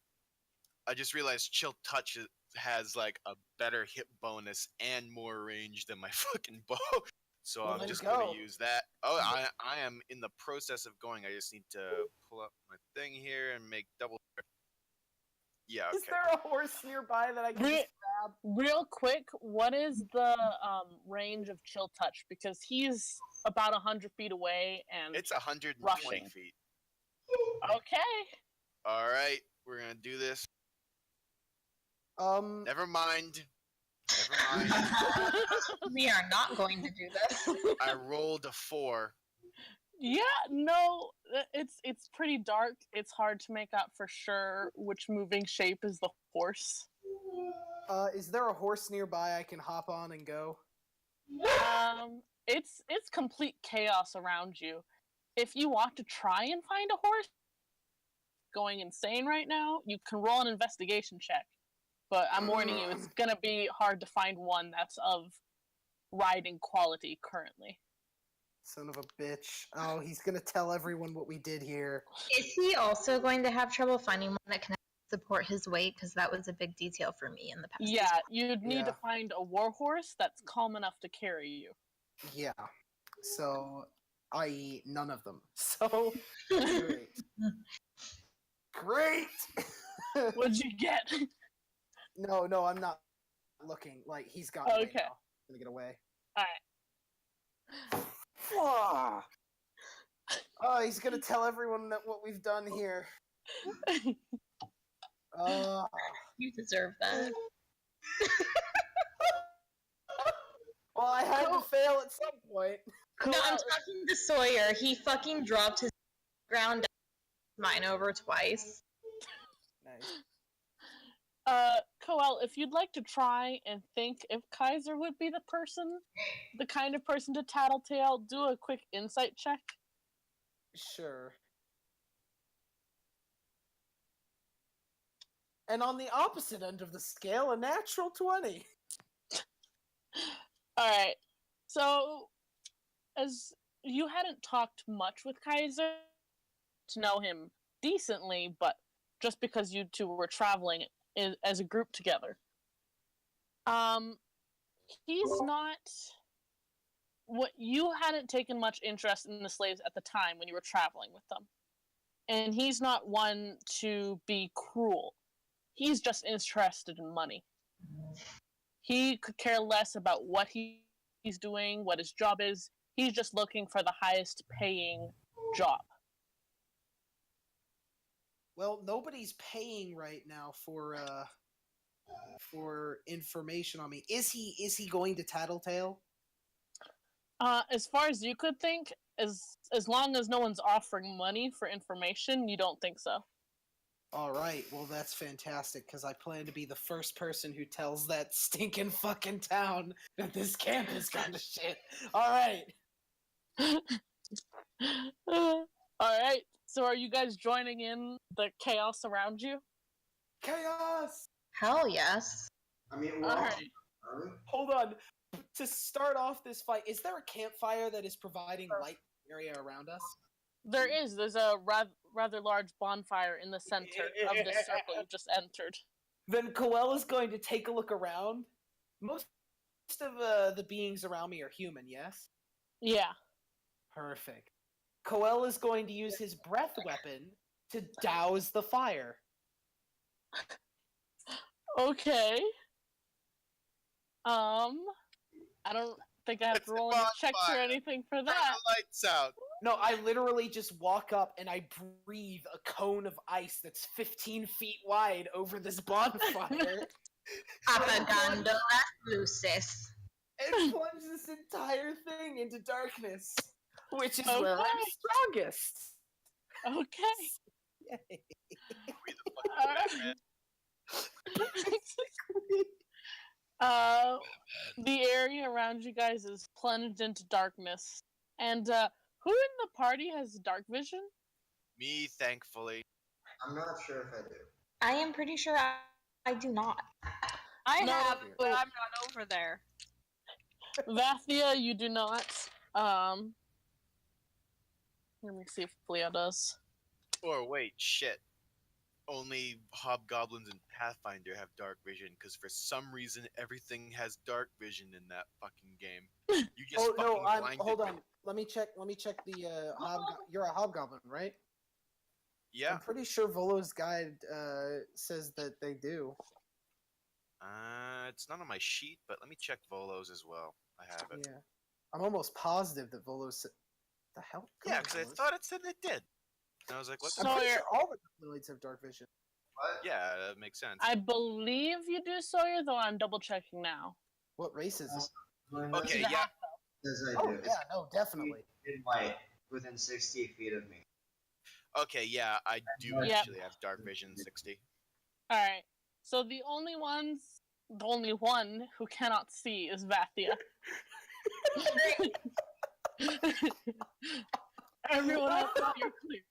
I just realized Chill Touch has like a better hit bonus and more range than my fucking bow. So Well, I'm then just go. gonna use that. Oh, I am in the process of going. I just need to pull up my thing here and make double. Yeah, okay. Is there a horse nearby that I can just grab? Real quick, what is the range of Chill Touch? Because he's about 100 feet away and It's 120 rushing. feet. Okay. All right, we're gonna do this. Never mind. Never mind. We are not going to do this. I rolled a 4. Yeah, no, it's pretty dark. It's hard to make out for sure which moving shape is the horse. Is there a horse nearby I can hop on and go? It's complete chaos around you. If you want to try and find a horse going insane right now, you can roll an investigation check. But I'm warning you, it's gonna be hard to find one that's of riding quality currently. Son of a bitch. Oh, he's gonna tell everyone what we did here. Is he also going to have trouble finding one that connects support his weight, because that was a big detail for me in the past. Yeah, you'd need to Yeah. find a warhorse that's calm enough to carry you. Yeah. So, i.e., none of them. So, great. Great! What'd you get? No, I'm not looking. Like, he's got away Okay. now. I'm gonna get away. Alright. Oh, he's gonna tell everyone that what we've done here. You deserve that. Well, I had to fail at some point. No, I'm talking to Sawyer. He fucking dropped his ground mine over twice. Nice. Coel, if you'd like to try and think if Kaiser would be the kind of person to tattletale, do a quick insight check. Sure. And on the opposite end of the scale, a natural 20. Alright, so, as you hadn't talked much with Kaiser to know him decently, but just because you two were traveling as a group together. He's not... What you hadn't taken much interest in the slaves at the time when you were traveling with them. And he's not one to be cruel. He's just interested in money. He could care less about what he's doing, what his job is. He's just looking for the highest paying job. Well, nobody's paying right now for information on me. Is he going to tattletale? As far as you could think, as long as no one's offering money for information, you don't think so. All right, well that's fantastic because I plan to be the first person who tells that stinking fucking town that this camp is kind of shit. All right. Alright, so are you guys joining in the chaos around you? Chaos! Hell yes. I mean, we're Alright. are we? Hold on. To start off this fight, is there a campfire that is providing light in the area around us? There's a rather large bonfire in the center of this circle you just entered. Then Coel is going to take a look around. Most of the beings around me are human, yes? Yeah. Perfect. Coel is going to use his breath weapon to douse the fire. Okay. I don't think I have It's to roll a any checks or bonfire. anything for Turn that. the lights out. No, I literally just walk up and I breathe a cone of ice that's 15 feet wide over this bonfire. Apagando las luces. And plunge this entire thing into darkness, which is Okay. where I'm strongest. Okay. Yay. We the fucking Batman. The area around you guys is plunged into darkness. And, who in the party has dark vision? Me, thankfully. I'm not sure if I do. I am pretty sure I do not. I No. have, but I'm not over there. Vaathia, you do not. Let me see if Leo does. Or wait, shit. Only hobgoblins and Pathfinder have dark vision, because for some reason everything has dark vision in that fucking game. You just Oh no, fucking blinded hold me. on. Let me check the you're a hobgoblin, right? Yeah. I'm pretty sure Volo's guide says that they do. It's not on my sheet, but let me check Volo's as well. I have it. Yeah. I'm almost positive that Volo said the hell? Come Yeah, on, because I Volo. thought it said it did. And I was like, what? I'm pretty Sawyer- sure all the goblinoids have dark vision. What? Yeah, that makes sense. I believe you do, Sawyer, though I'm double checking now. What race is it? Okay, The yeah. Says I Oh do. yeah, no, definitely. In white, within 60 feet of me. Okay, yeah, I do Yep. actually have dark vision 60. Alright. So the only one who cannot see is Vaathia. Everyone else is here clear.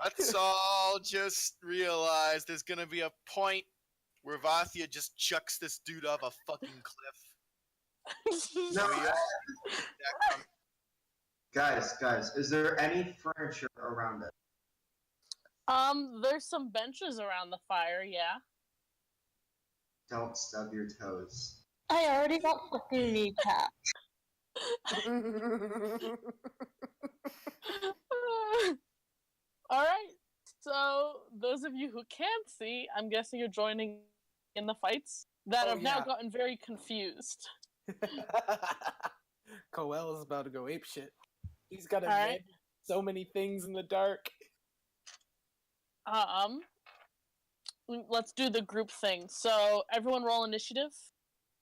Let's all just realize there's gonna be a point where Vaathia just chucks this dude off a fucking cliff. No, We all- that com- guys, is there any furniture around it? There's some benches around the fire, yeah. Don't stub your toes. I already got fucking kneecap. Alright, so those of you who can't see, I'm guessing you're joining in the fights that have now gotten very confused. Coel is about to go apeshit. He's got to invent so many things in the dark. Let's do the group thing. So, everyone roll initiative.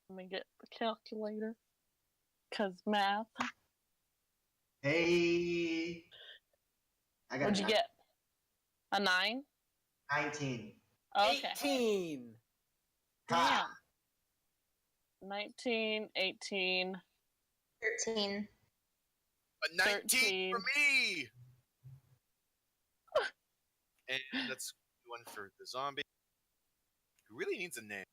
Let me get the calculator. Cause math. Hey. I got What'd you get? A 9? 19. Okay. 18. Damn. 19, 18. 13. A 19 for me! And that's one for the zombie. Who really needs a name.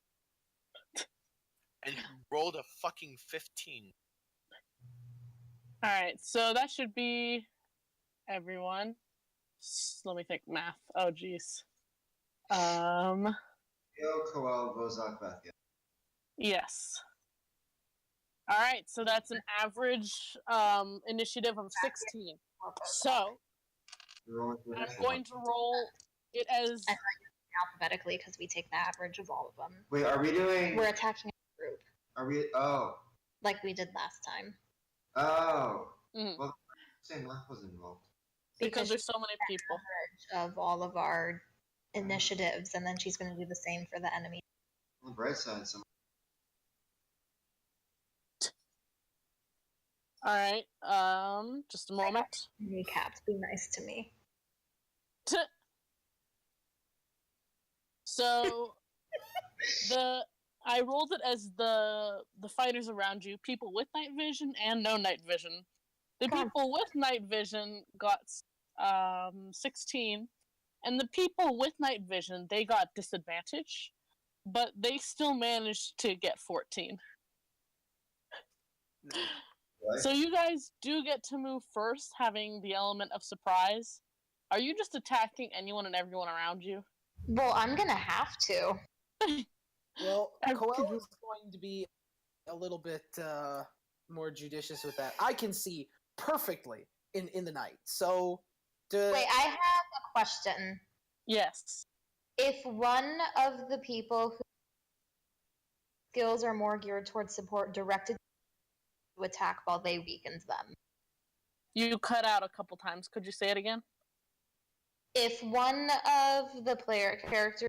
And who rolled a fucking 15. Alright, so that should be everyone. Let me think. Math. Oh, jeez. Yo, Koal, Vozok, Vaathia. Yes. Alright, so that's an average initiative of 16. So, I'm going to roll it as... alphabetically because we take the average of all of them. Wait, are we doing... We're attacking a group. Are we... Oh. Like we did last time. Oh. Well, saying math was involved. Because there's so many people. Of all of our initiatives, and then she's going to do the same for the enemy. On the bright side, some... Alright, just a moment. Kneecaps, be nice to me. So, I rolled it as the fighters around you, people with night vision and no night vision. The people with night vision got 16, and the people with night vision, they got disadvantage, but they still managed to get 14. What? So you guys do get to move first, having the element of surprise. Are you just attacking anyone and everyone around you? Well, I'm gonna have to. Well, Coel is going to be a little bit more judicious with that. I can see perfectly in the night. So, wait, I have a question. Yes. If one of the people whose skills are more geared towards support directed to attack while they weakened them. You cut out a couple times. Could you say it again? If one of the player character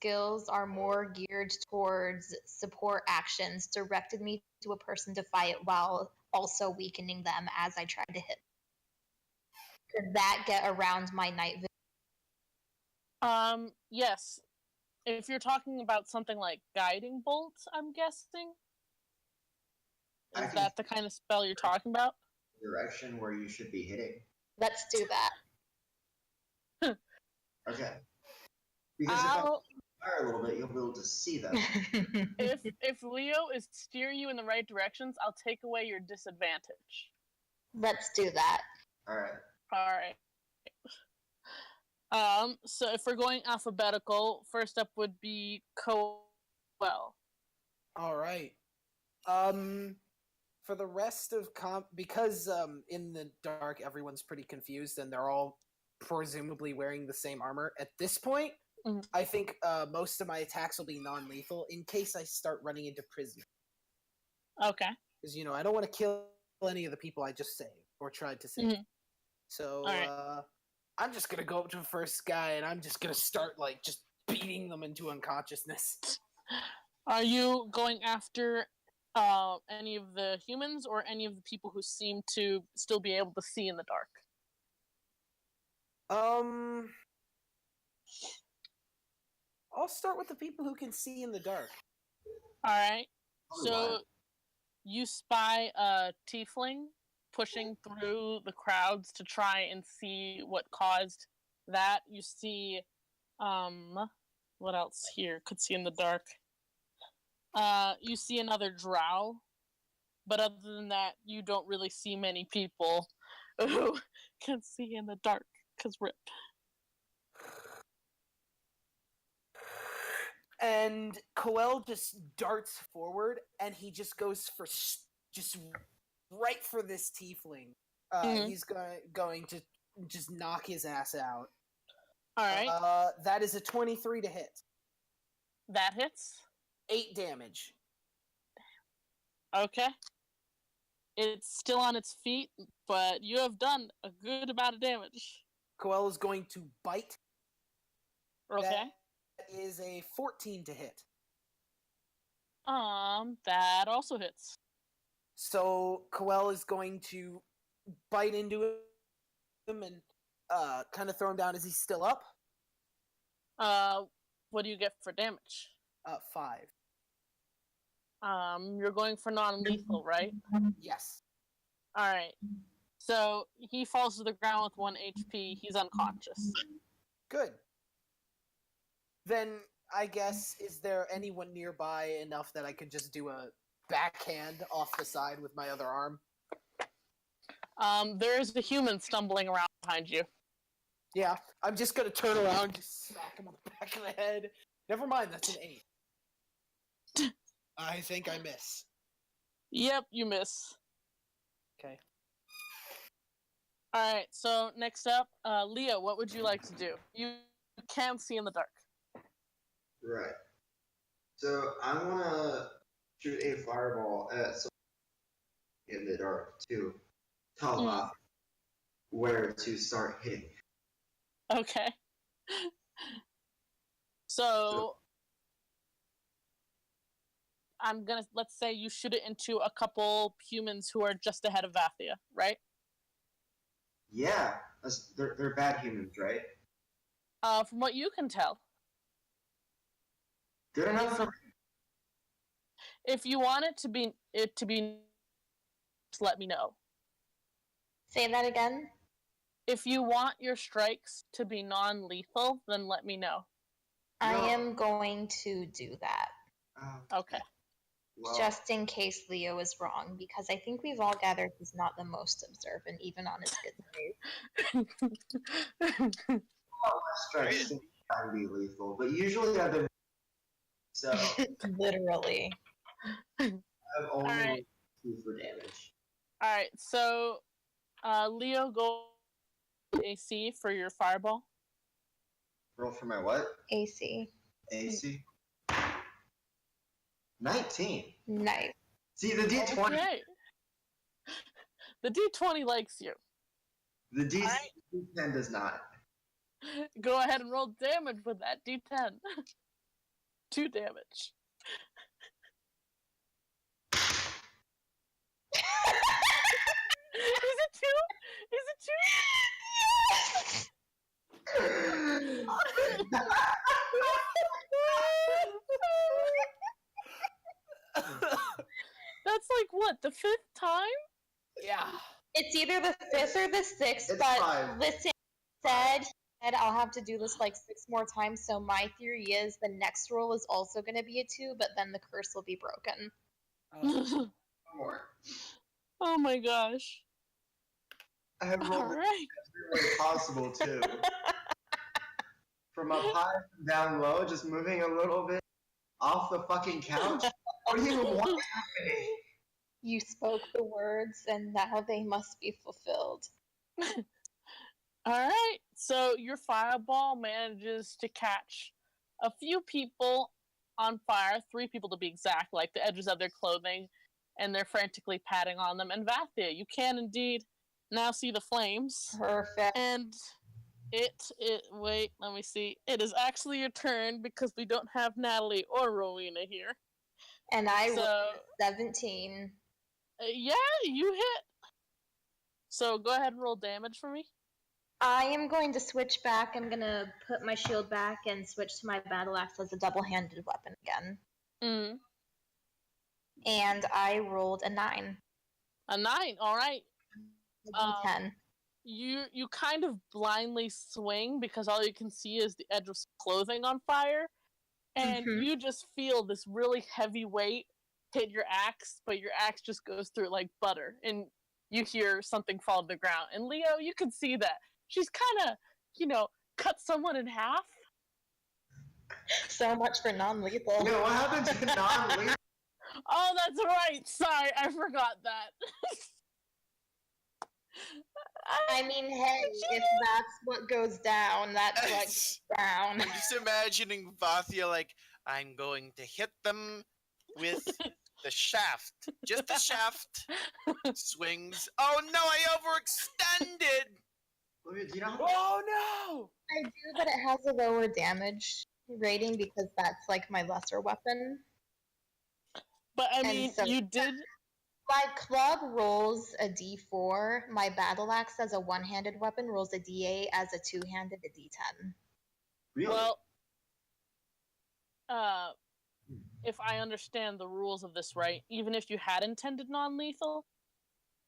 skills are more geared towards support actions directed me to a person to fight while also weakening them as I tried to hit. Could that get around my night vision? Yes. If you're talking about something like Guiding Bolt, I'm guessing. Is that the kind of spell you're talking about? Direction where you should be hitting. Let's do that. Okay. Because if I fire a little bit, you'll be able to see them. if Leo is steering you in the right directions, I'll take away your disadvantage. Let's do that. Alright. So if we're going alphabetical, first up would be Coel. Alright. For the rest of because in the dark everyone's pretty confused and they're all presumably wearing the same armor, at this point, I think most of my attacks will be non-lethal in case I start running into prisoners. Okay. Because, I don't want to kill any of the people I just saved or tried to save. So, I'm just gonna go up to the first guy and I'm just gonna start, just beating them into unconsciousness. Are you going after any of the humans or any of the people who seem to still be able to see in the dark? I'll start with the people who can see in the dark. Alright. So, you spy a tiefling pushing through the crowds to try and see what caused that. You see, what else here could see in the dark? You see another drow, but other than that, you don't really see many people who can see in the dark, 'cause rip. And Coel just darts forward, and he just goes for just right for this tiefling. He's going to just knock his ass out. All right. That is a 23 to hit. That hits. 8 damage. Okay. It's still on its feet, but you have done a good amount of damage. Coel is going to bite. Okay. That is a 14 to hit. That also hits. So Coel is going to bite into him and kind of throw him down. Is he still up? What do you get for damage? 5. You're going for non-lethal, right? Yes. Alright. So, he falls to the ground with 1 HP. He's unconscious. Good. Then, I guess, is there anyone nearby enough that I could just do a backhand off the side with my other arm? There is a human stumbling around behind you. Yeah, I'm just gonna turn around and just smack him on the back of the head. Never mind, that's an 8. I think I miss. Yep, you miss. Okay. Alright, so next up, Leo, what would you like to do? You can't see in the dark. Right. So I want to shoot a fireball at someone in the dark to tell Vaathia where to start hitting. Okay. So let's say you shoot it into a couple humans who are just ahead of Vaathia, right? Yeah, they're bad humans, right? From what you can tell. Good enough for me. If you want it to be, just let me know. Say that again. If you want your strikes to be non-lethal, then let me know. I am going to do that. Okay. Well, Just in case Leo is wrong, because I think we've all gathered he's not the most observant, even on his good days. strikes can be lethal, but usually I've been so Literally. I've only Alright. 2 for damage. Alright, so Leo, go AC for your fireball. Roll for my what? AC. AC. 19. Nice. See, the D20. Okay. The D20 likes you. The D10 does not. Go ahead and roll damage with that D10. 2 damage. Is it 2? Is it 2? That's like what, the 5th time? Yeah. It's either the 5th or the 6th, It's but 5. listen, he said I'll have to do this like 6 more times, so my theory is the next roll is also going to be a 2, but then the curse will be broken. More. Oh my gosh. I have rolled Alright. every way possible, too. From up high, from down low, just moving a little bit off the fucking couch. What do you even want happening? You spoke the words, and now they must be fulfilled. Alright, so your fireball manages to catch a few people on fire, 3 people to be exact, like the edges of their clothing, and they're frantically patting on them. And Vaathia, you can indeed now see the flames. Perfect. And wait, let me see. It is actually your turn because we don't have Natali or Roweena here. And I So, rolled 17. Yeah, you hit. So go ahead and roll damage for me. I am going to switch back. I'm going to put my shield back and switch to my battle axe as a double-handed weapon again. Mm. And I rolled a 9. A 9, alright. A 10. You kind of blindly swing because all you can see is the edge of clothing on fire. And you just feel this really heavy weight hit your axe, but your axe just goes through like butter. And you hear something fall to the ground. And Leo, you can see that. She's kind of, cut someone in half. So much for non-lethal. Yeah, what happened to non-lethal? Oh, that's right. Sorry, I forgot that. I mean, hey, if that's what goes down, that's what goes down. I'm just imagining Vaathia like, I'm going to hit them with the shaft. Just the shaft. Swings. Oh no, I overextended! Olivia, do you know how Oh no! I do, but it has a lower damage rating because that's like my lesser weapon. But I And mean, so- you did. My club rolls a d4. My battle axe as a one-handed weapon rolls a d8. As a two-handed, a d10. Really? Well, if I understand the rules of this right, even if you had intended non-lethal,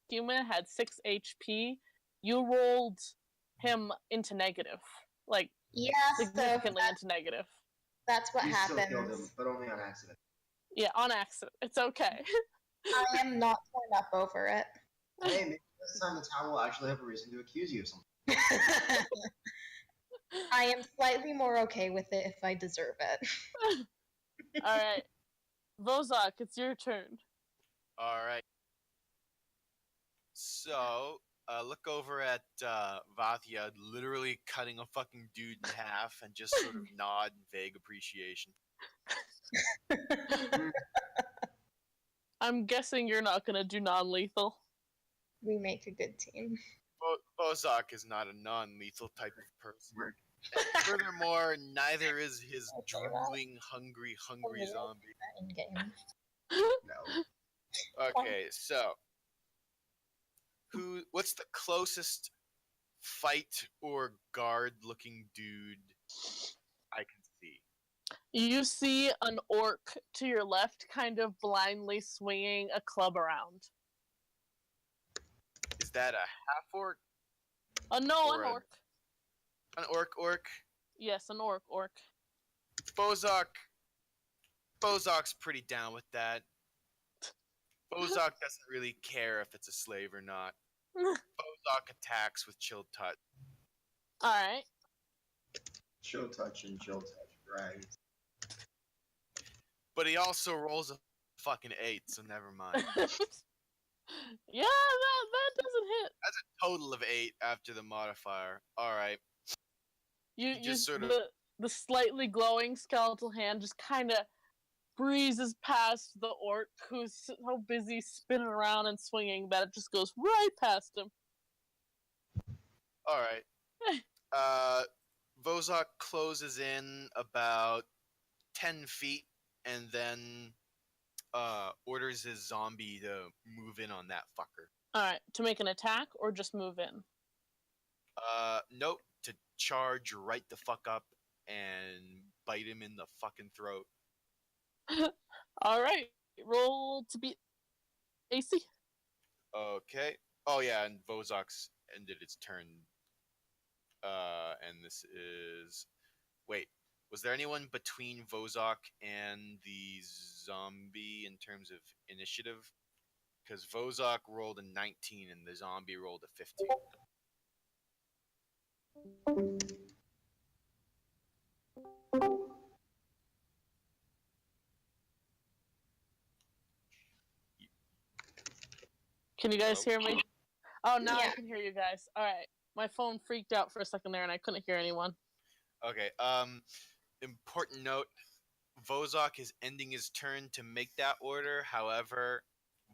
human had 6 HP, you rolled him into negative, like Yeah, significantly into negative. that's what you still killed him, happens. but only on accident. Yeah, on accident. It's okay. I am not torn up over it. Hey, maybe this time the town will actually have a reason to accuse you of something. I am slightly more okay with it if I deserve it. All right, Vozok, it's your turn. Alright. So, look over at Vaathia literally cutting a fucking dude in half and just sort of nod in vague appreciation. I'm guessing you're not gonna do non-lethal. We make a good team. Vozok is not a non-lethal type of person. Furthermore, neither is his drooling, hungry zombie. In game. No. Okay, so what's the closest fight or guard-looking dude I can see? You see an orc to your left, kind of blindly swinging a club around. Is that a half-orc? No, Or an orc. An orc? Yes, an orc. Vozok's pretty down with that. Vozok doesn't really care if it's a slave or not. Vozok attacks with chill touch. Alright. Chill touch and chill touch, right? But he also rolls a fucking 8, so never mind. Yeah, that doesn't hit. That's a total of 8 after the modifier. Alright. You just sort of- the slightly glowing skeletal hand just kind of breezes past the orc who's so busy spinning around and swinging that it just goes right past him. Alright. Vozok closes in about 10 feet and then orders his zombie to move in on that fucker. Alright, to make an attack or just move in? Nope, to charge right the fuck up and bite him in the fucking throat. Alright, roll to beat AC. Okay. Oh yeah, and Vozok's ended its turn. And this is... Wait, was there anyone between Vozok and the zombie in terms of initiative? Because Vozok rolled a 19 and the zombie rolled a 15. Can you guys hear me? Oh, now I Yeah. can hear you guys. Alright, my phone freaked out for a second there and I couldn't hear anyone. Okay, important note. Vozok is ending his turn to make that order. However,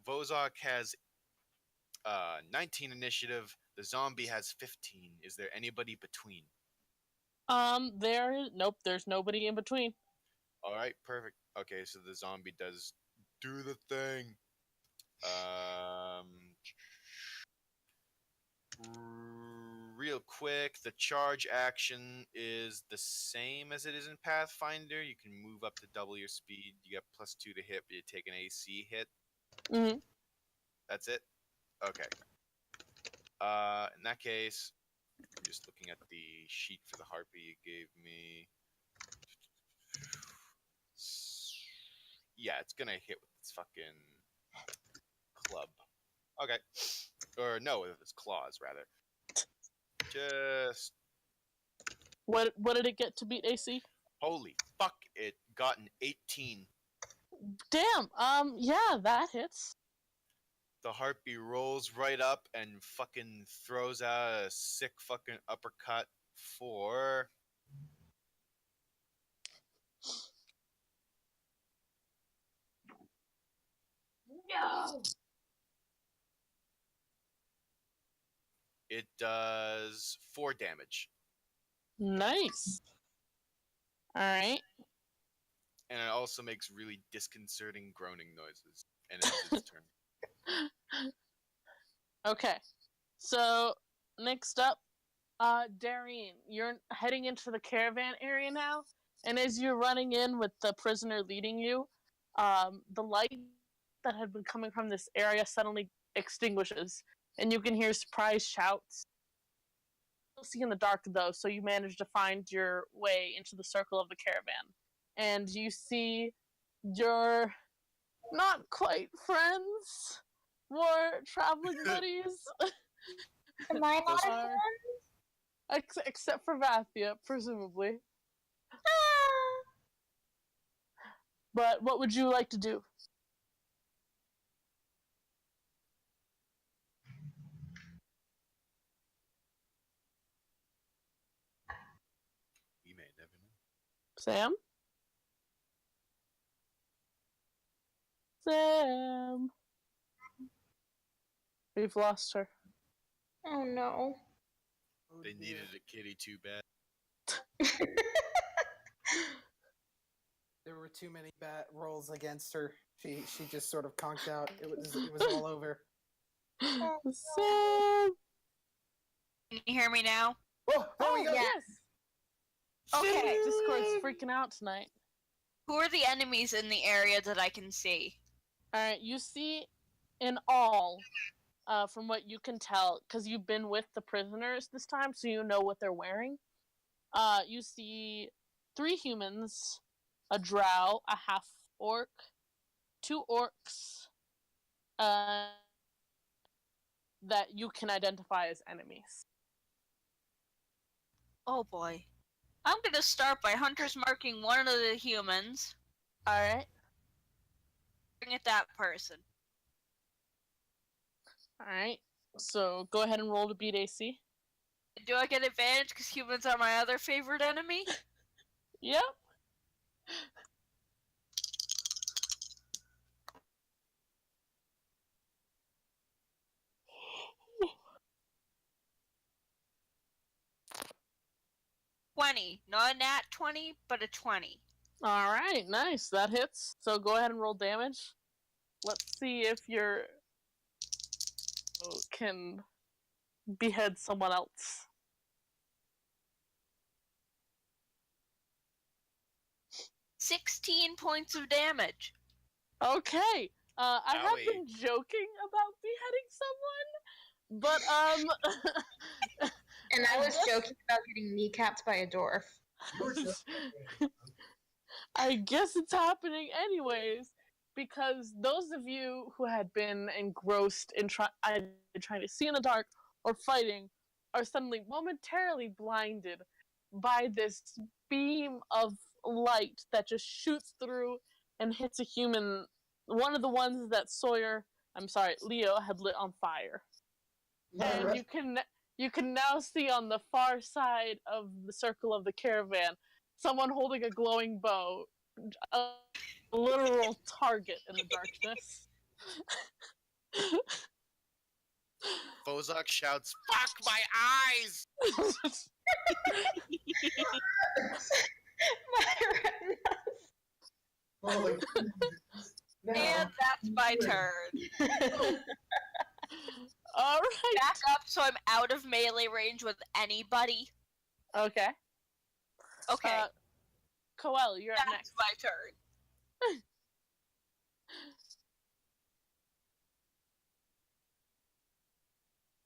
Vozok has 19 initiative. The zombie has 15. Is there anybody between? Nope, there's nobody in between. Alright, perfect. Okay, so the zombie does do the thing. Real quick, the charge action is the same as it is in Pathfinder. You can move up to double your speed. You get +2 to hit, but you take an AC hit. Mm-hmm. That's it? Okay. In that case, I'm just looking at the sheet for the harpy you gave me. Yeah, it's gonna hit with its fucking club. Okay. Or no, with its claws, rather. Just... What did it get to beat AC? Holy fuck, it got an 18. Damn. Yeah, that hits. The harpy rolls right up and fucking throws out a sick fucking uppercut for No. it does 4 damage. Nice. All right. And it also makes really disconcerting groaning noises. And ends its turn. Okay. So next up, Dairine, you're heading into the caravan area now, and as you're running in with the prisoner leading you, the light that had been coming from this area suddenly extinguishes, and you can hear surprised shouts. You'll see in the dark though, so you manage to find your way into the circle of the caravan, and you see your not quite friends, more traveling buddies. Am I not a Are- fan? Except for Vaathia, presumably. But what would you like to do? We may never know. Sam? Sam? We've lost her. Oh no. They needed a kitty too bad. There were too many bad rolls against her. She just sort of conked out. It was all over. Sam! Can you hear me now? Oh, there we go. Yes! Okay. Discord's freaking out tonight. Who are the enemies in the area that I can see? Alright, you see in all, from what you can tell, because you've been with the prisoners this time, so you know what they're wearing. You see 3 humans, a drow, a half-orc, 2 orcs, that you can identify as enemies. Oh boy. I'm gonna start by hunters marking one of the humans. Alright. Bring at that person. Alright. So go ahead and roll to beat AC. Do I get advantage because humans are my other favorite enemy? Yep. Not a nat 20, but a 20. Alright, nice. That hits. So go ahead and roll damage. Let's see if your can behead someone else. 16 points of damage. Okay. I have Owie. been joking about beheading someone, but And I was joking about getting kneecapped by a dwarf. I guess it's happening anyways, because those of you who had been engrossed in trying to see in the dark or fighting are suddenly momentarily blinded by this beam of light that just shoots through and hits a human, one of the ones that Leo had lit on fire. And you can now see on the far side of the circle of the caravan someone holding a glowing bow, a literal target in the darkness. Vozok shouts, "Fuck my eyes!" Oh my goodness. No. And that's my turn. Alright. Back up so I'm out of melee range with anybody. Okay. Okay, Coel, you're up that's next. my turn.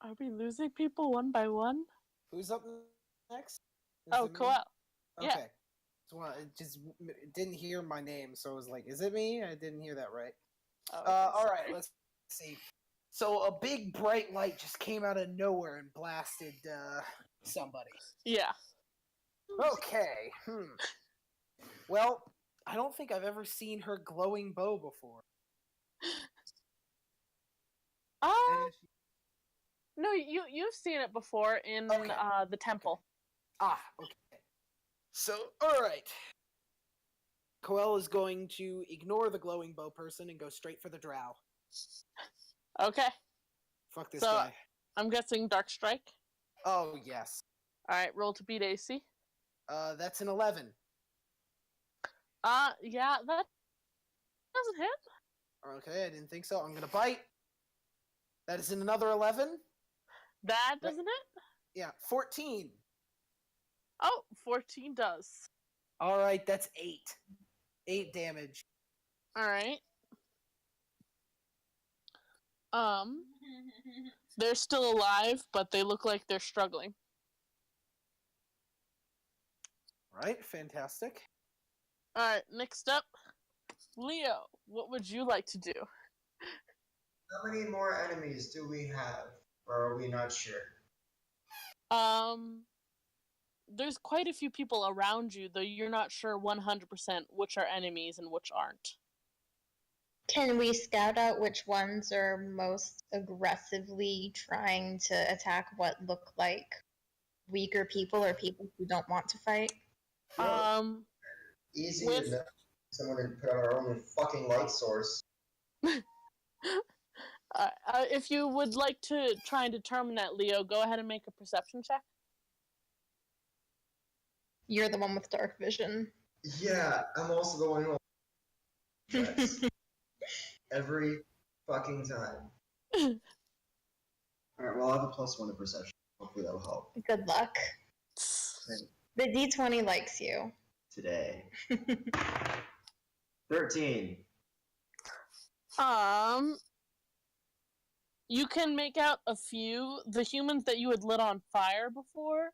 Are we losing people one by one? Who's up next? Is Oh, it me? Coel. Okay. Yeah. It didn't hear my name, so I was like, "Is it me?" I didn't hear that right. Oh, okay, All right, sorry. let's see. So a big bright light just came out of nowhere and blasted somebody. Yeah. Okay. Well, I don't think I've ever seen her glowing bow before. And she- No, you've seen it before in Okay. the temple. Okay. So, alright. Coel is going to ignore the glowing bow person and go straight for the drow. Okay. Fuck this So- guy. I'm guessing Dark Strike. Oh, yes. Alright, roll to beat AC. That's an 11. Yeah, that doesn't hit. Okay, I didn't think so. I'm gonna bite. That is another 11. That doesn't hit. Yeah, 14. Oh, 14 does. Alright, that's 8. 8 damage. Alright. They're still alive, but they look like they're struggling. Alright, fantastic. Alright, next up, Leo, what would you like to do? How many more enemies do we have? Or are we not sure? There's quite a few people around you, though you're not sure 100% which are enemies and which aren't. Can we scout out which ones are most aggressively trying to attack what look like weaker people or people who don't want to fight? Easy with- to know. Someone to put out our only fucking light source. If you would like to try and determine that, Leo, go ahead and make a perception check. You're the one with dark vision. Yeah, I'm also the one who. Yes. Every fucking time. Alright, well, I have a +1 to perception. Hopefully that'll help. Good luck. The D20 likes you. Today. 13. You can make out a few. The humans that you had lit on fire before,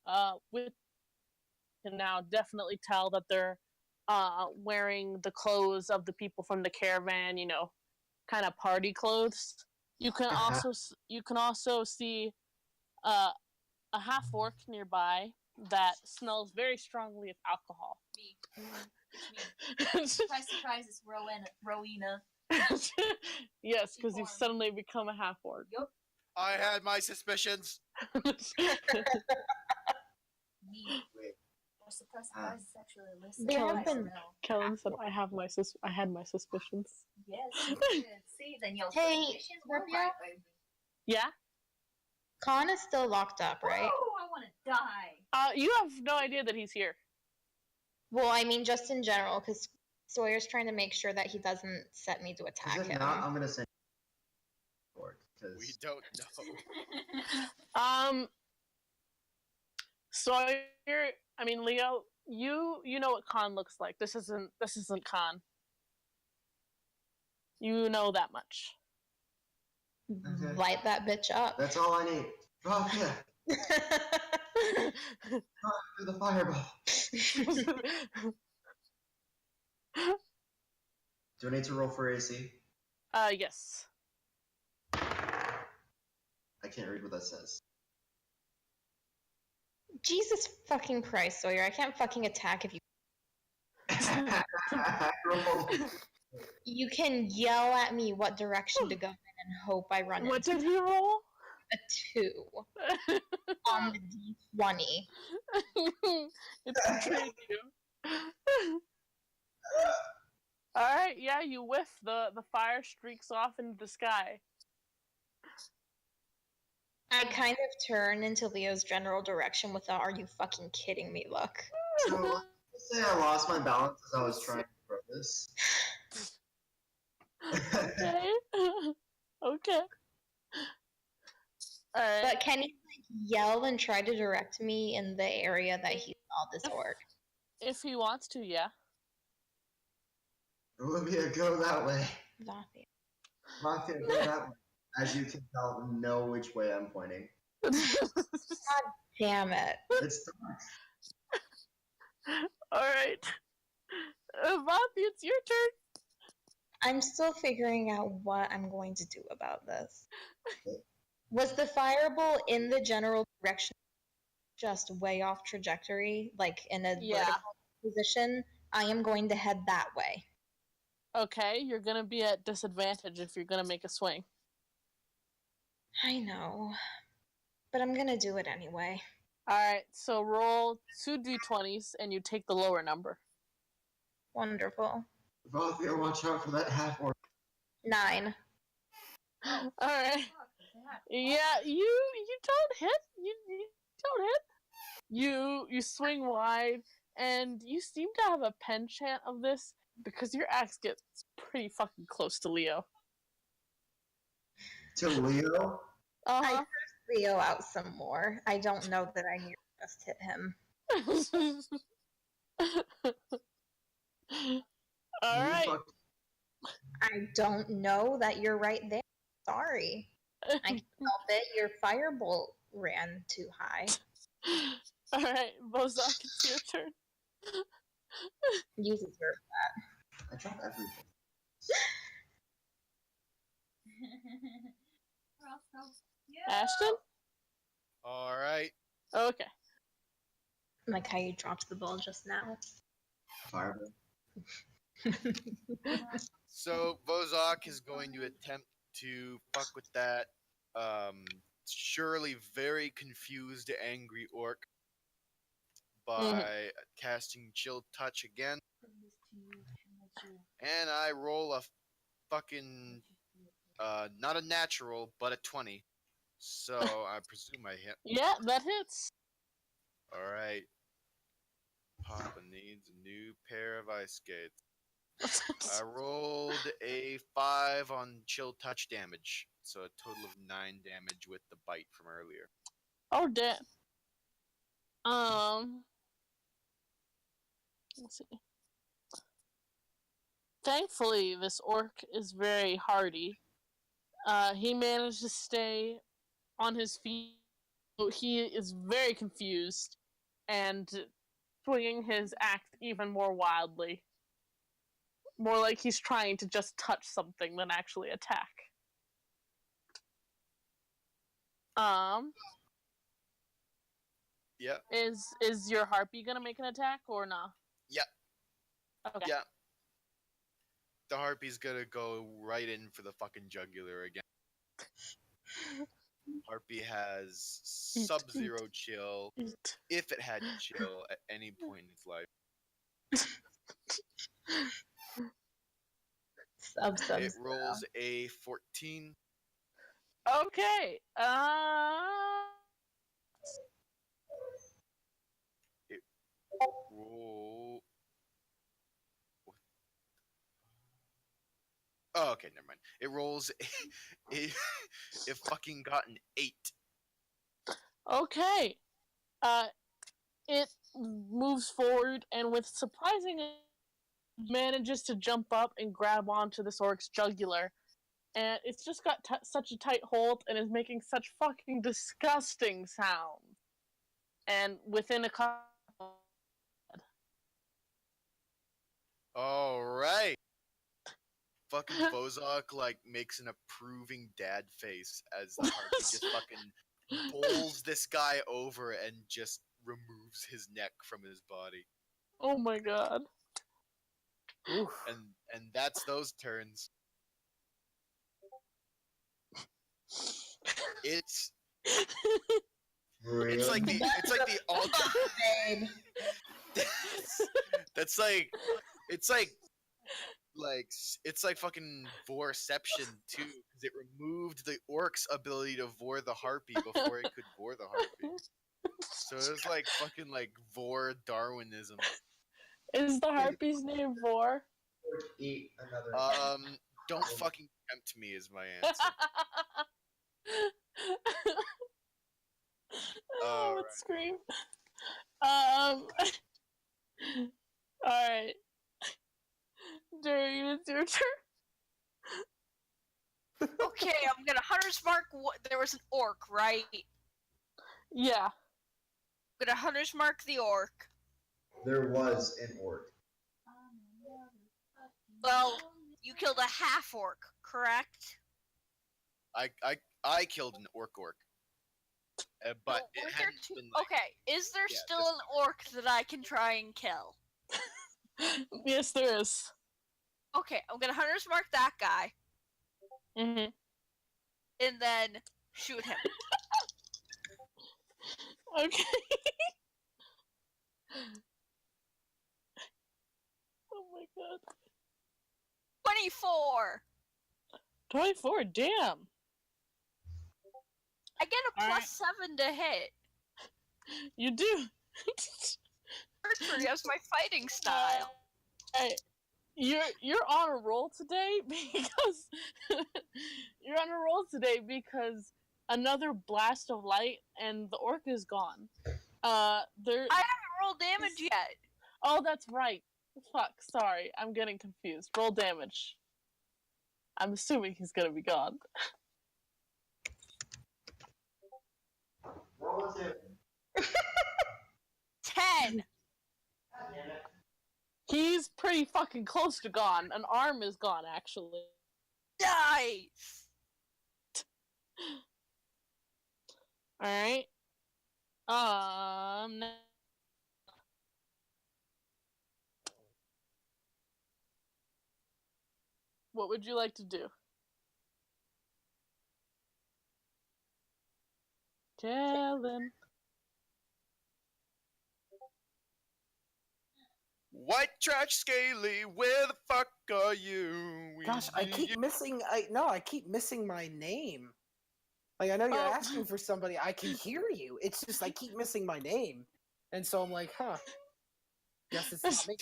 can now definitely tell that they're wearing the clothes of the people from the caravan, kind of party clothes. You can also see a half orc nearby that smells very strongly of alcohol. Me. It's me. Surprise, surprise, it's Roweena. Yes, because you've suddenly become a half orc. Yup. I had my suspicions. Me. Surprise, surprise, it's actually Alyssa. There have I been- smell. Kellen said, "I had my suspicions." Yes, you did. See, then your Hey, suspicions were Scorpio? right, baby. Yeah. Khan is still locked up, right? Oh, I want to die. You have no idea that he's here. Well, I mean, just in general, because Sawyer's trying to make sure that he doesn't set me to attack Because if him. not, I'm gonna send We because don't know. Sawyer, I mean Leo, you know what Khan looks like. This isn't Khan. You know that much. Okay. Light that bitch up. that's all I need. Oh yeah, do the fireball. Do I need to roll for AC? Yes. I can't read what that says. Jesus fucking Christ, Sawyer. I can't fucking attack if you... Roll. You can yell at me what direction to go in and hope I run What into did he roll? a 2 on the D20. It's betrayed you. Alright, yeah, you whiff. The fire streaks off into the sky. I kind of turn into Leo's general direction with a "are you fucking kidding me" look. So let's say I lost my balance as I was trying to throw this. Okay. Okay. Alright. But can he yell and try to direct me in the area that he saw this orc? If he wants to, yeah. Olivia, go that way. Vaathia. Vaathia, go that way. As you can tell, know which way I'm pointing. Damn it. It's dark. Alright. Vaathia, it's your turn. I'm still figuring out what I'm going to do about this. Was the fireball in the general direction just way off trajectory, like in a Yeah. vertical position? I am going to head that way. Okay, you're gonna be at disadvantage if you're gonna make a swing. I know, but I'm gonna do it anyway. Alright, so roll 2 d20s and you take the lower number. Wonderful. Vaathia, watch out for that half orc. 9. Alright. Yeah, you don't hit. You don't hit. You swing wide, and you seem to have a penchant of this because your axe gets pretty fucking close to Leo. To Leo? I Uh-huh. curse Leo out some more. I don't know that I near just hit him. Alright. I don't know that you're right there. Sorry. I can't help it. Your firebolt ran too high. Alright, Vozok, it's your turn. You deserve that. I dropped everything. Ashton? Alright. Okay. Like how you dropped the ball just now. Fireball. So Vozok is going to attempt to fuck with that surely very confused, angry orc by casting Chill Touch again. And I roll a fucking not a natural, but a 20. So I presume I hit. Yeah, that hits. Alright. Papa needs a new pair of ice skates. I rolled a 5 on Chill Touch damage, so a total of 9 damage with the bite from earlier. Oh, damn. Let's see. Thankfully, this orc is very hardy. He managed to stay on his feet. He is very confused and swinging his axe even more wildly. More like he's trying to just touch something than actually attack. Yeah. Is your harpy gonna make an attack or not? Yeah. Okay. Yeah. The harpy's gonna go right in for the fucking jugular again. Harpy has sub-zero chill, if it had chill at any point in its life. It rolls a 14. Okay. It roll. Oh, okay, never mind. It rolls it fucking got an 8. Okay. It moves forward and with surprising manages to jump up and grab onto this orc's jugular. And it's just got such a tight hold and is making such fucking disgusting sounds. And within a couple... Alright. Fucking Vozok, like, makes an approving dad face as the harpy just fucking bowls this guy over and just removes his neck from his body. Oh my god. Oof. And that's those turns. It's Really? it's like the ultimate. That's like it's like fucking Vorception too, because it removed the orc's ability to vor the harpy before it could vor the harpy. So it was like fucking like Vor Darwinism. Is the harpy's name Vor? Eat another. Don't fucking tempt me is my answer. Oh, Alright. scream. Alright. Dairine, it's your turn. Okay, I'm gonna hunter's mark. There was an orc, right? Yeah. I'm gonna hunter's mark the orc. There was an orc. Well, you killed a half orc, correct? I killed an orc. But Well, it were there hadn't two- been like, Okay, is there yeah, still this- an orc that I can try and kill? Yes, there is. Okay, I'm gonna hunter's mark that guy, Mm-hmm. and then shoot him. Okay. Oh my god. 24! 24, damn. I get a All plus 7 to hit. You do. Archery as my fighting style. Hey, you're on a roll today because another blast of light and the orc is gone. I haven't rolled damage yet. Oh, that's right. Fuck, sorry. I'm getting confused. Roll damage. I'm assuming he's gonna be gone. Roll it. 10. He's pretty fucking close to gone. An arm is gone, actually. Nice! Alright. What would you like to do? Kellen. White trash scaly, where the fuck are you? Gosh, I keep missing. I keep missing my name. Like, I know you're asking for somebody. I can hear you. It's just I keep missing my name, and so I'm like, huh. Guess it's not me.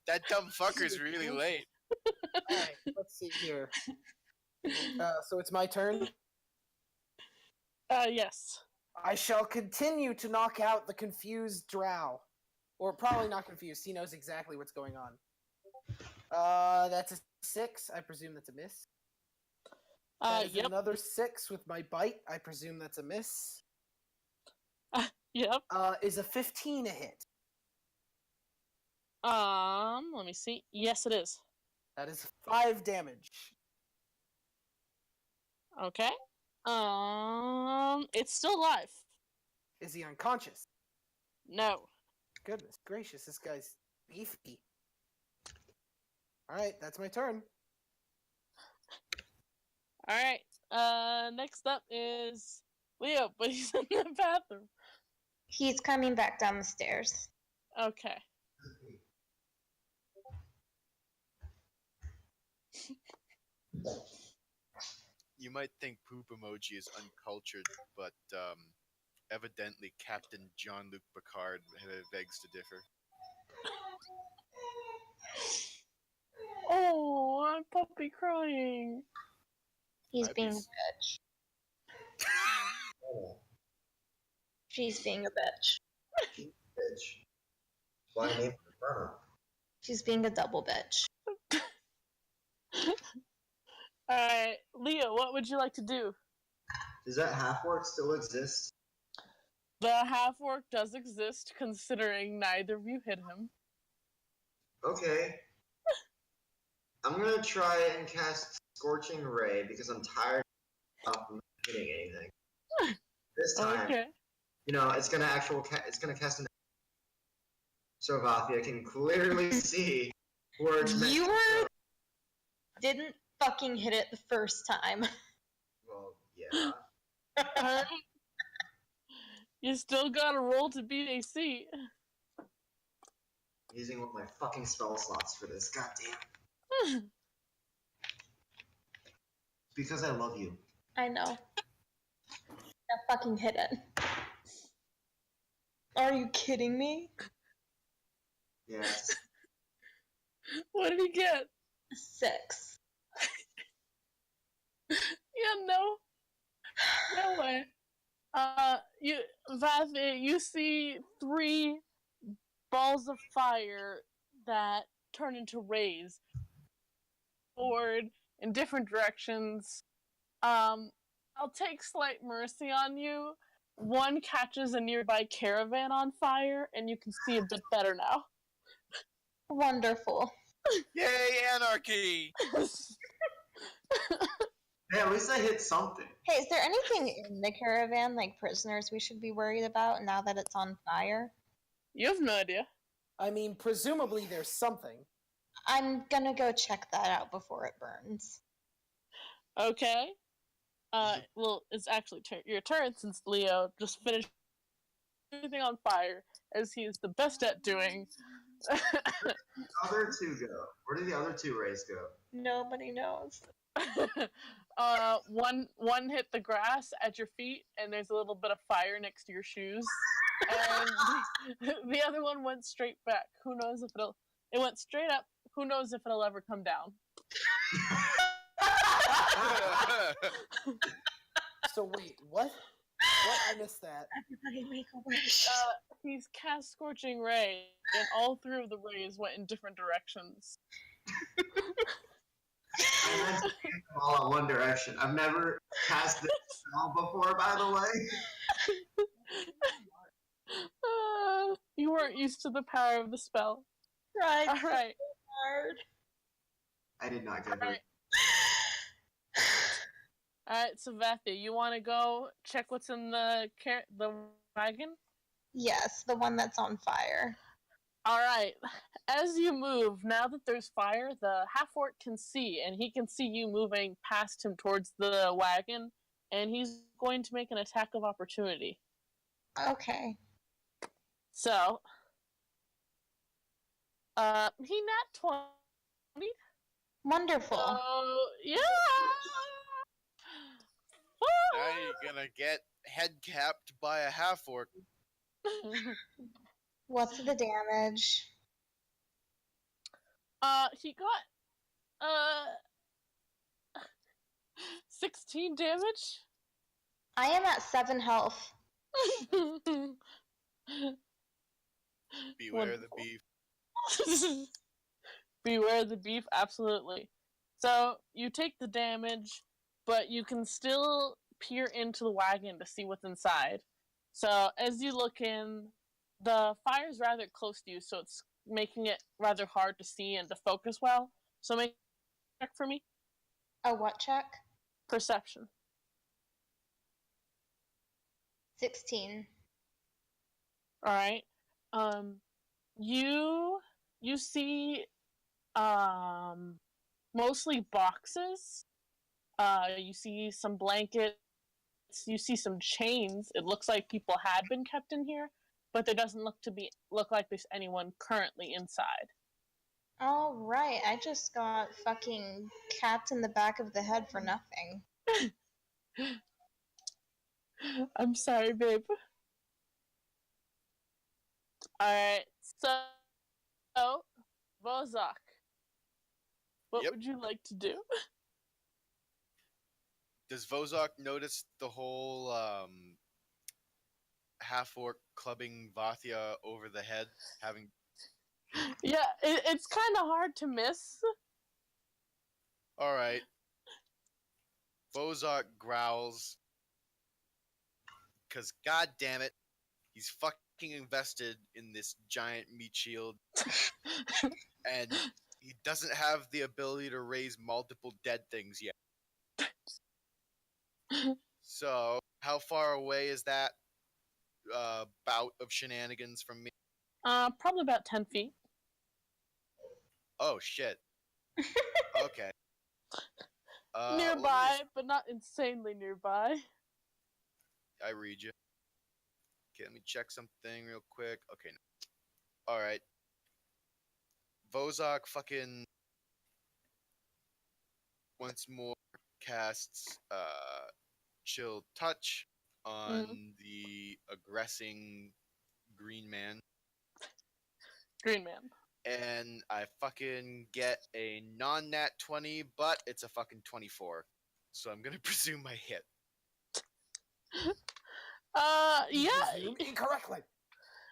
That dumb fucker's really late. Alright, let's see here. So it's my turn. Yes. I shall continue to knock out the confused drow. Or probably not confused. He knows exactly what's going on. That's a 6. I presume that's a miss. That is Yep. another 6 with my bite. I presume that's a miss. Yep. Is a 15 a hit? Let me see. Yes, it is. That is 5 damage. Okay. It's still alive. Is he unconscious? No. Goodness gracious, this guy's beefy. Alright, that's my turn. Alright. Next up is Leo, but he's in the bathroom. He's coming back down the stairs. Okay. You might think poop emoji is uncultured, but evidently Captain Jean-Luc Picard begs to differ. Oh, I'm puppy crying. He's I'd being a be- bitch. Oh, She's being a bitch. bitch. Why name her? She's being a double bitch. Alright, Leo, what would you like to do? Does that half orc still exist? The half-orc does exist, considering neither of you hit him. Okay. I'm gonna try and cast Scorching Ray because I'm tired of not hitting anything. This time, Okay. you know, it's gonna cast an. So Vaathia can clearly see where it's meant You to go. didn't fucking hit it the first time. Well, yeah. Alright. You still gotta roll to beat AC. Using all my fucking spell slots for this. God damn. Because I love you. I know. I fucking hit it. Are you kidding me? Yes. What did he get? 6. Yeah, no. No way. Vaathia, you see 3 balls of fire that turn into rays forward in different directions. I'll take slight mercy on you. One catches a nearby caravan on fire, and you can see a bit better now. Wonderful. Yay, anarchy! Hey, at least I hit something. Hey, is there anything in the caravan, like prisoners, we should be worried about now that it's on fire? You have no idea. I mean, presumably there's something. I'm gonna go check that out before it burns. Okay. Well, it's actually your turn since Leo just finished everything on fire, as he is the best at doing. Where did the other two go? Where did the other two rays go? Nobody knows. One hit the grass at your feet, and there's a little bit of fire next to your shoes. And the other one went straight back. Who knows if it went straight up. Who knows if it'll ever come down? So wait, what? What? I missed that. Everybody make a wish. He's cast Scorching Ray, and all three of the rays went in different directions. I meant to aim them all in one direction. I've never cast this spell before, by the way. You weren't used to the power of the spell. Right. All right. Hard. I did not get All hurt. right, so Vaathia, you want to go check what's in the wagon? Yes, the one that's on fire. All right. As you move, now that there's fire, the half-orc can see, and he can see you moving past him towards the wagon, and he's going to make an attack of opportunity. Okay. So, he nat 20. Wonderful. Oh, yeah! Now you're gonna get head capped by a half orc. What's the damage? He got, 16 damage. I am at 7 health. Beware the beef. Beware the beef, absolutely. So, you take the damage, but you can still peer into the wagon to see what's inside. So, as you look in, the fire's rather close to you, so it's making it rather hard to see and to focus well. So, make a check for me. A what check? Perception. 16. Alright. You see, mostly boxes. You see some blankets. You see some chains. It looks like people had been kept in here, but there doesn't look like there's anyone currently inside. All right, I just got fucking capped in the back of the head for nothing. I'm sorry, babe. Alright, so Vozok, what Yep. would you like to do? Does Vozok notice the whole half orc clubbing Vaathia over the head, having? Yeah, it's kind of hard to miss. All right. Vozok growls, because god damn it, he's fucking invested in this giant meat shield, and he doesn't have the ability to raise multiple dead things yet. So, how far away is that bout of shenanigans from me? Probably about 10 feet. Oh shit. Okay. Nearby, but not insanely nearby. I read you. Okay, let me check something real quick. Okay. No. All right. Vozok fucking once more casts Chill Touch on the aggressing green man. Green man. And I fucking get a non-nat 20, but it's a fucking 24. So I'm gonna presume I hit. Yeah. Presumed incorrectly.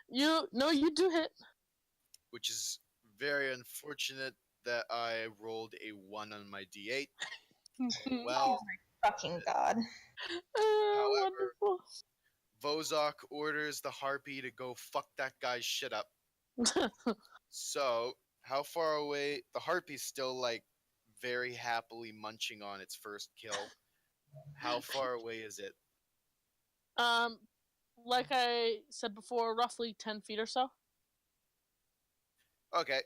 You do hit. Which is very unfortunate that I rolled a 1 on my d8. Well, Oh my fucking god. However, Wonderful. Vozok orders the harpy to go fuck that guy's shit up. So, how far away? The harpy's still, like, very happily munching on its first kill. How far away is it? Like I said before, roughly 10 feet or so. Okay.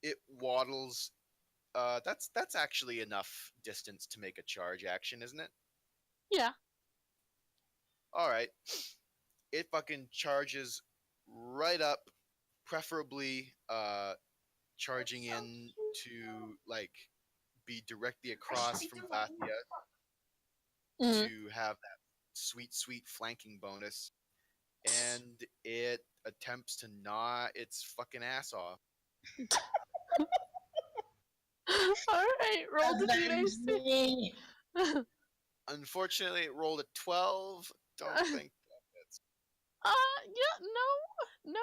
It waddles. That's actually enough distance to make a charge action, isn't it? Yeah. All right. It fucking charges right up, preferably charging in to like be directly across from Vaathia to have that sweet, sweet flanking bonus, and it attempts to gnaw its fucking ass off. Alright, roll the d8. Unfortunately, it rolled a 12. Don't think that's. Yeah, no.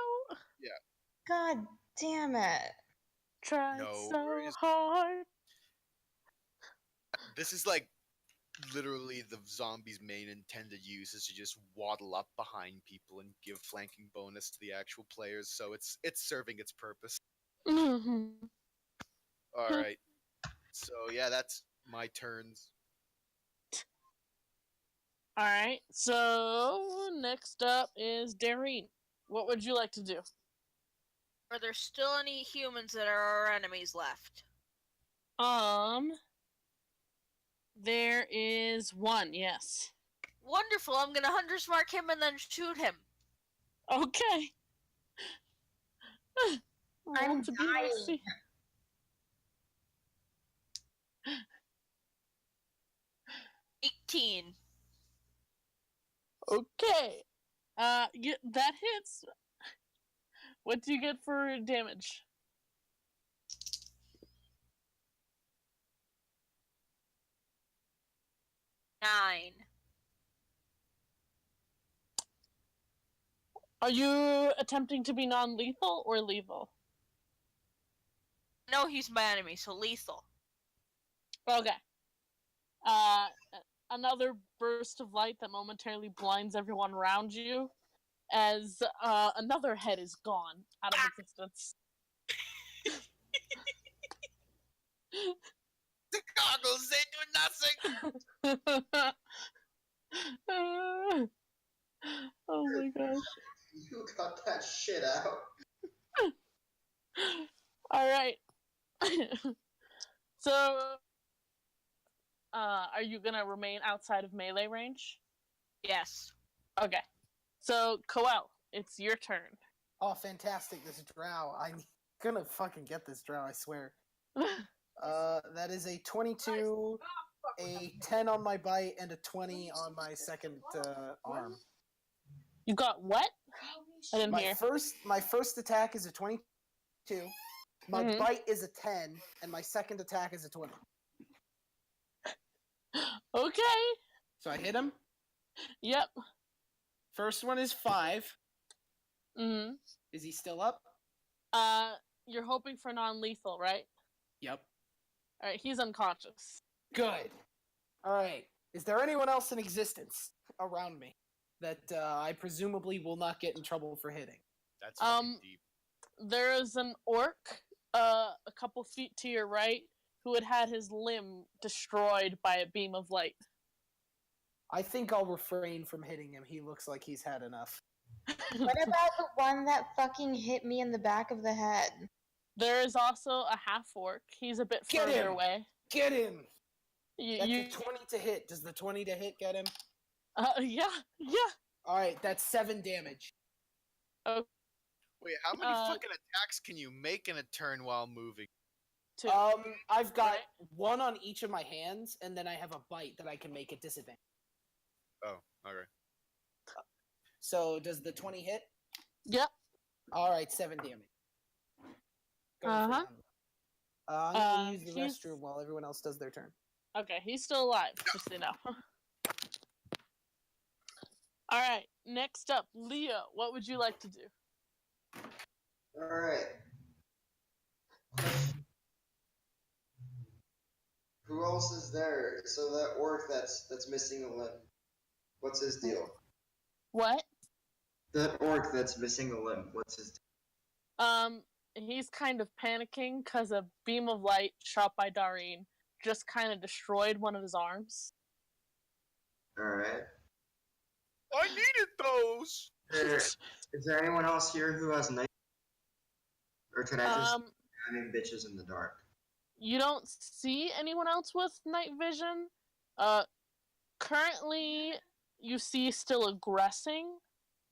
Yeah. God damn it. Tried No so worries. hard. This is like literally the zombie's main intended use is to just waddle up behind people and give flanking bonus to the actual players, so it's serving its purpose. Alright. So yeah, that's my turns. Alright, so next up is Dairine. What would you like to do? Are there still any humans that are our enemies left? There is one, yes. Wonderful, I'm gonna Hunter's Mark him and then shoot him. Okay. I'm Roll to be dying. icy. $18. Okay. Yeah, that hits. What do you get for damage? 9. Are you attempting to be non-lethal or lethal? No, he's my enemy, so lethal. Okay. Another burst of light that momentarily blinds everyone around you as another head is gone out of existence. The goggles, they do nothing! Oh my gosh. You got that shit out. Alright. So, are you gonna remain outside of melee range? Yes. Okay. So, Coel, it's your turn. Oh, fantastic! This drow. I'm gonna fucking get this drow. I swear. That is a 22, a 10 on my bite, and a 20 on my second arm. You got what? I didn't My hear. first attack is a 22. My bite is a 10, and my second attack is a 20. Okay. So I hit him. Yep. First one is 5. Mm-hmm. Is he still up? You're hoping for non-lethal, right? Yep. Alright, he's unconscious. Good. Alright. Is there anyone else in existence around me that I presumably will not get in trouble for hitting? That's fucking deep. There is an orc, a couple feet to your right, who had his limb destroyed by a beam of light. I think I'll refrain from hitting him. He looks like he's had enough. What about the one that fucking hit me in the back of the head? There is also a half-orc. He's a bit Get further him! away. Get him! That's You a 20 to hit. Does the 20 to hit get him? yeah. Alright, that's 7 damage. Oh, Wait, how many fucking attacks can you make in a turn while moving? 2. I've got Right. 1 on each of my hands, and then I have a bite that I can make at disadvantage. Oh, okay. So, does the 20 hit? Yep. Alright, 7 damage. Go for Uh-huh. him. I'm gonna use the he's- restroom while everyone else does their turn. Okay, he's still alive, just so you know. Alright, next up, Leo, what would you like to do? Alright. Who else is there? So that orc that's missing a limb. What's his deal? What? That orc that's missing a limb. What's his deal? He's kind of panicking because a beam of light shot by Dairine just kind of destroyed one of his arms. Alright. I needed those! Is there anyone else here who has night? Or can I just having bitches in the dark? You don't see anyone else with night vision. Currently, you see still aggressing.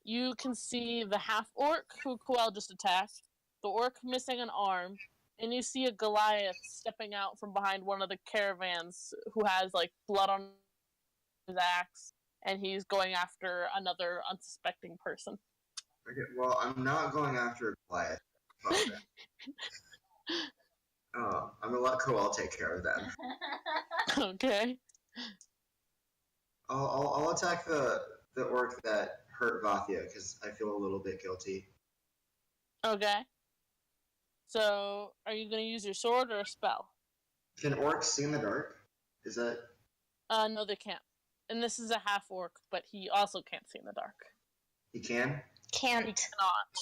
You can see the half-orc who Koel just attacked, the orc missing an arm, and you see a Goliath stepping out from behind one of the caravans who has, like, blood on his axe, and he's going after another unsuspecting person. Okay, well, I'm not going after a Goliath. Fuck that. I'm gonna let Koel take care of them. Okay. I'll attack the orc that hurt Vaathia because I feel a little bit guilty. Okay. So, are you going to use your sword or a spell? Can orcs see in the dark? Is that? No, they can't. And this is a half orc, but he also can't see in the dark. He can? Can't. He cannot.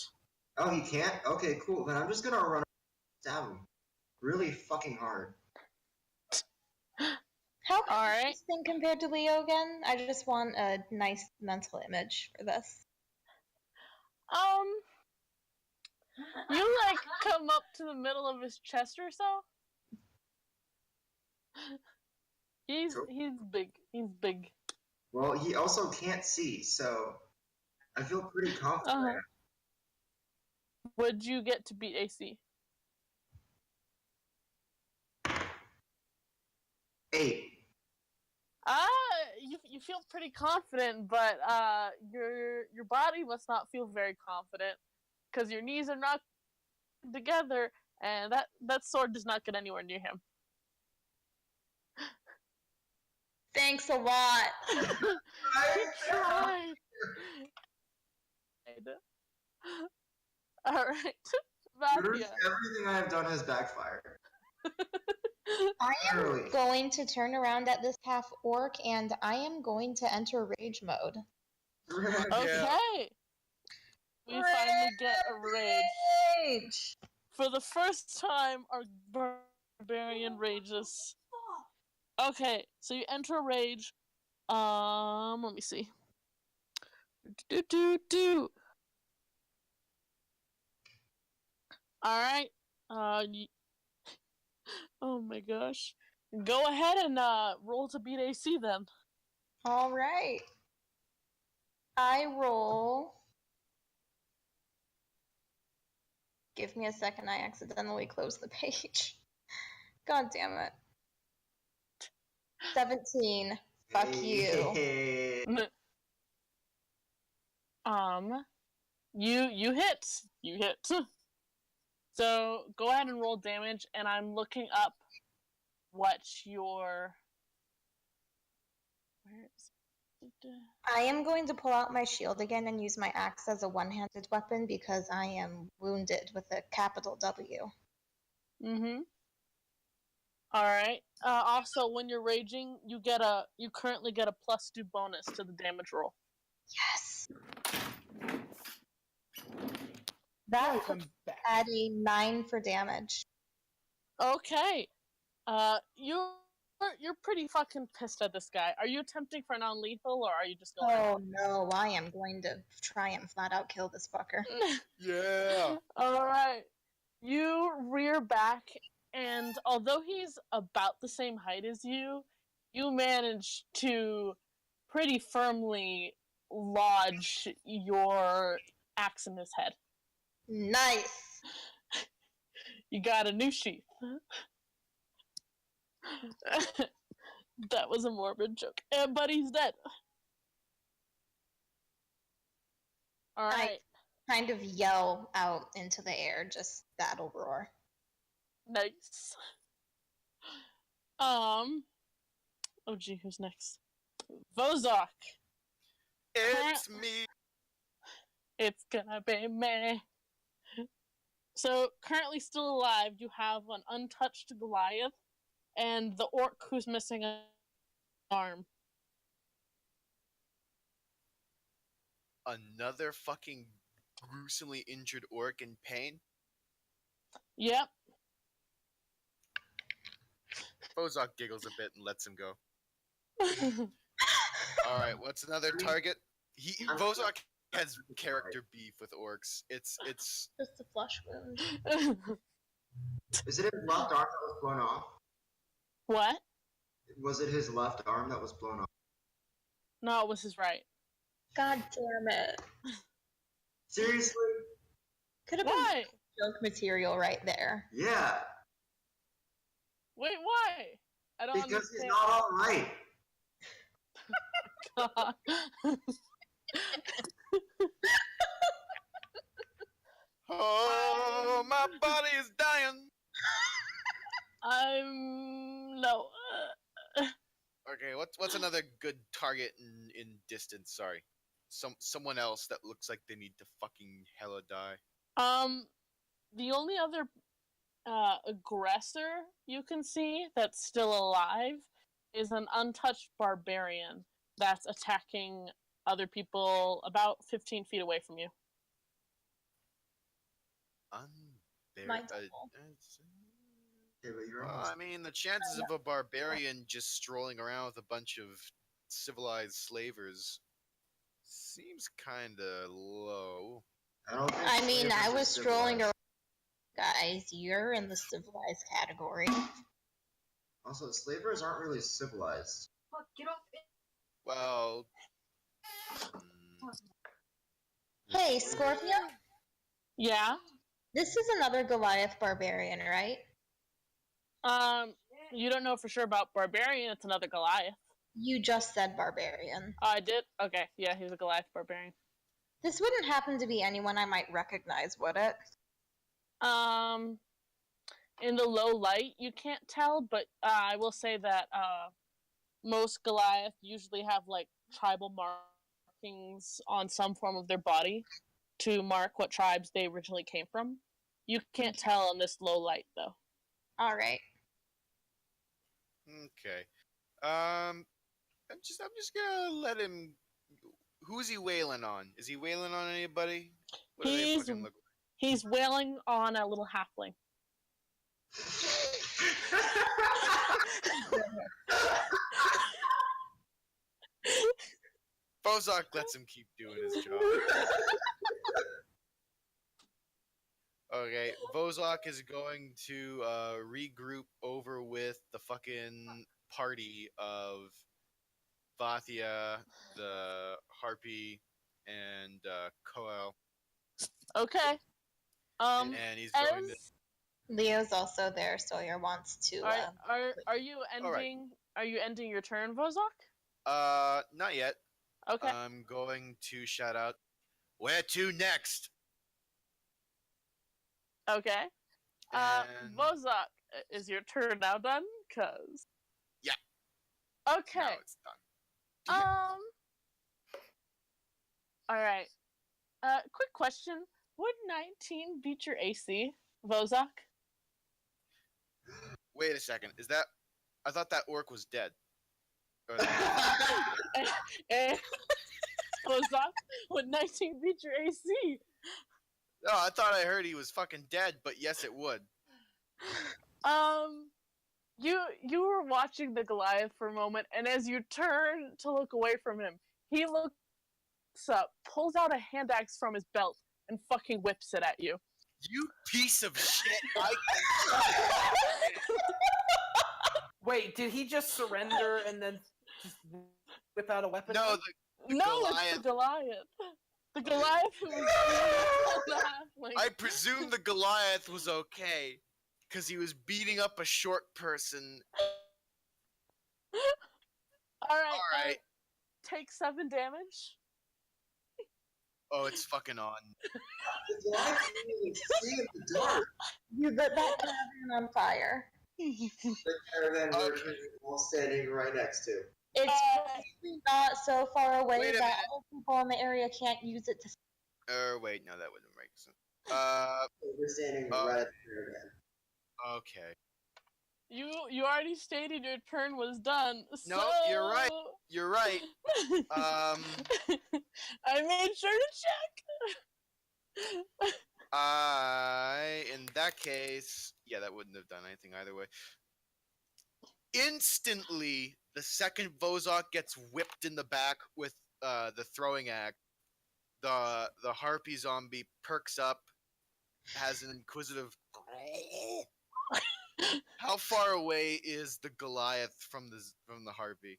Oh, he can't? Okay, cool. Then I'm just gonna run and stab him. Really fucking hard. How is Alright. this thing compared to Leo again? I just want a nice mental image for this. You, like, come up to the middle of his chest or so? He's big. He's big. Well, he also can't see, so I feel pretty confident. Would you get to beat AC? 8. You feel pretty confident, but your body must not feel very confident because your knees are not together, and that sword does not get anywhere near him. Thanks a lot. He tried. All right, Literally Vaathia. everything I have done has backfired. I am going to turn around at this half orc and I am going to enter rage mode. Okay. We finally get a rage. For the first time, our barbarian rages. Okay, so you enter a rage. Let me see. Alright. Oh my gosh. Go ahead and roll to beat AC then. Alright. I roll. Give me a second, I accidentally closed the page. God damn it. 17. Fuck you. You hit. You hit. So go ahead and roll damage, and I'm looking up what your. Where is it? I am going to pull out my shield again and use my axe as a one-handed weapon because I am wounded with a capital W. Mm-hmm. Alright. Also, when you're raging, you currently get a +2 bonus to the damage roll. Yes! That puts at a 9 for damage. Okay. You're pretty fucking pissed at this guy. Are you attempting for non-lethal, or are you just going? Oh no, I am going to try and flat out kill this fucker. Yeah. Alright. You rear back, and although he's about the same height as you, you manage to pretty firmly lodge your axe in his head. Nice! You got a new sheath. That was a morbid joke. But he's dead. Alright. I kind of yell out into the air, just battle roar. Nice. Oh gee, who's next? Vozok. It's me. It's gonna be me. So, currently still alive, you have an untouched Goliath and the orc who's missing an arm. Another fucking gruesomely injured orc in pain? Yep. Vozok giggles a bit and lets him go. Alright, what's another target? Vozok has character beef with orcs. It's Just a flesh wound. Is it his left arm that was blown off? What? Was it his left arm that was blown off? No, it was his right. God damn it. Seriously? Could have been Why? joke material right there. Yeah. Wait, why? I don't Because he's understand. not all right. God. oh, my body is dying. No. Okay, what's another good target in distance? Sorry, someone else that looks like they need to fucking hella die. The only other aggressor you can see that's still alive is an untouched barbarian that's attacking other people about 15 feet away from you. My double. Yeah, but you're Well, almost... I mean, the chances of a barbarian just strolling around with a bunch of civilized slavers seems kind of low. I mean, I was strolling around. Guys, you're in the civilized category. Also, slavers aren't really civilized. Fuck, get off it. Well, Hey, Scorpio? Yeah? This is another Goliath barbarian, right? You don't know for sure about barbarian, it's another Goliath. You just said barbarian. Oh, I did? Okay, yeah, he's a Goliath barbarian. This wouldn't happen to be anyone I might recognize, would it? In the low light, you can't tell, but I will say that most Goliath usually have like tribal markings on some form of their body to mark what tribes they originally came from. You can't tell in this low light, though. All right. okay. I'm just gonna let him. Who's he wailing on? Is he wailing on anybody? What do they fucking look like? He's wailing on a little halfling. Vozok lets him keep doing his job. Okay, Vozok is going to regroup over with the fucking party of Vaathia, the Harpy, and Koel. Okay. And he's going to... Leo's also there. Sawyer wants to. Are you ending? right. Are you ending your turn, Vozok? Not yet. Okay. I'm going to shout out, "Where to next?" Okay. And... Vozok, is your turn now done? Cause. Yeah. Okay. Now it's done. All right. Quick question: would 19 beat your AC, Vozok? Wait a second. Is that? I thought that orc was dead. Vozok, would 19 beat your AC? No, I thought I heard he was fucking dead, but yes, it would. You were watching the Goliath for a moment, and as you turn to look away from him, he looks up, pulls out a hand axe from his belt, and fucking whips it at you. You piece of shit! Wait, did he just surrender and then just whip out a weapon? No, the Goliath. It's the Goliath. The Goliath who was the halfling. I presume the Goliath was okay, because he was beating up a short person. Alright. Take 7 damage. Oh, it's fucking on. Why can you even see in the dark? You lit that caravan on fire. The caravan we're all standing right next to. It's probably not so far away Wait a that minute. other people in the area can't use it to. Wait, no, that wouldn't make sense. We're standing right at the caravan. Okay. You already stated your turn was done. No, so... you're right. You're right. I made sure to check. In that case, yeah, that wouldn't have done anything either way. Instantly, the second Vozok gets whipped in the back with the throwing axe, the harpy zombie perks up, has an inquisitive. How far away is the Goliath from the harpy?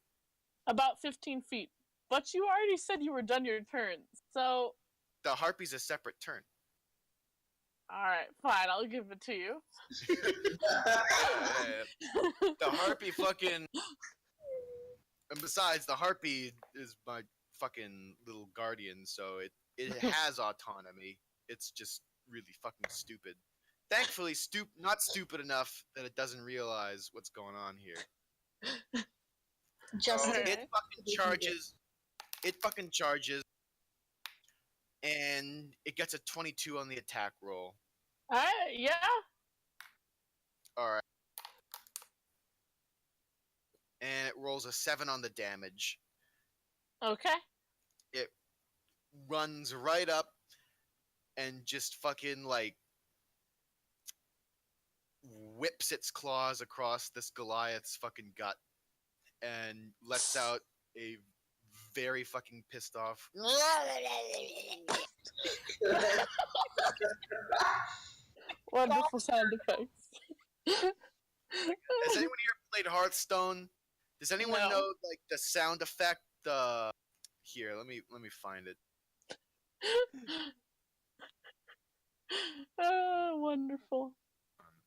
About 15 feet. But you already said you were done your turn, so The harpy's a separate turn. alright, fine, I'll give it to you. The harpy fucking. And besides, the harpy is my fucking little guardian, so it has autonomy. It's just really fucking stupid. Thankfully, not stupid enough that it doesn't realize what's going on here. Just So Okay. it fucking charges. It fucking charges, and it gets a 22 on the attack roll. Alright, yeah. All right, and it rolls a 7 on the damage. Okay. It runs right up and just fucking like whips its claws across this Goliath's fucking gut and lets out a very fucking pissed off. Wonderful sound effects. Has anyone here played Hearthstone? Does anyone No. know like the sound effect? Here, let me find it. Oh, wonderful.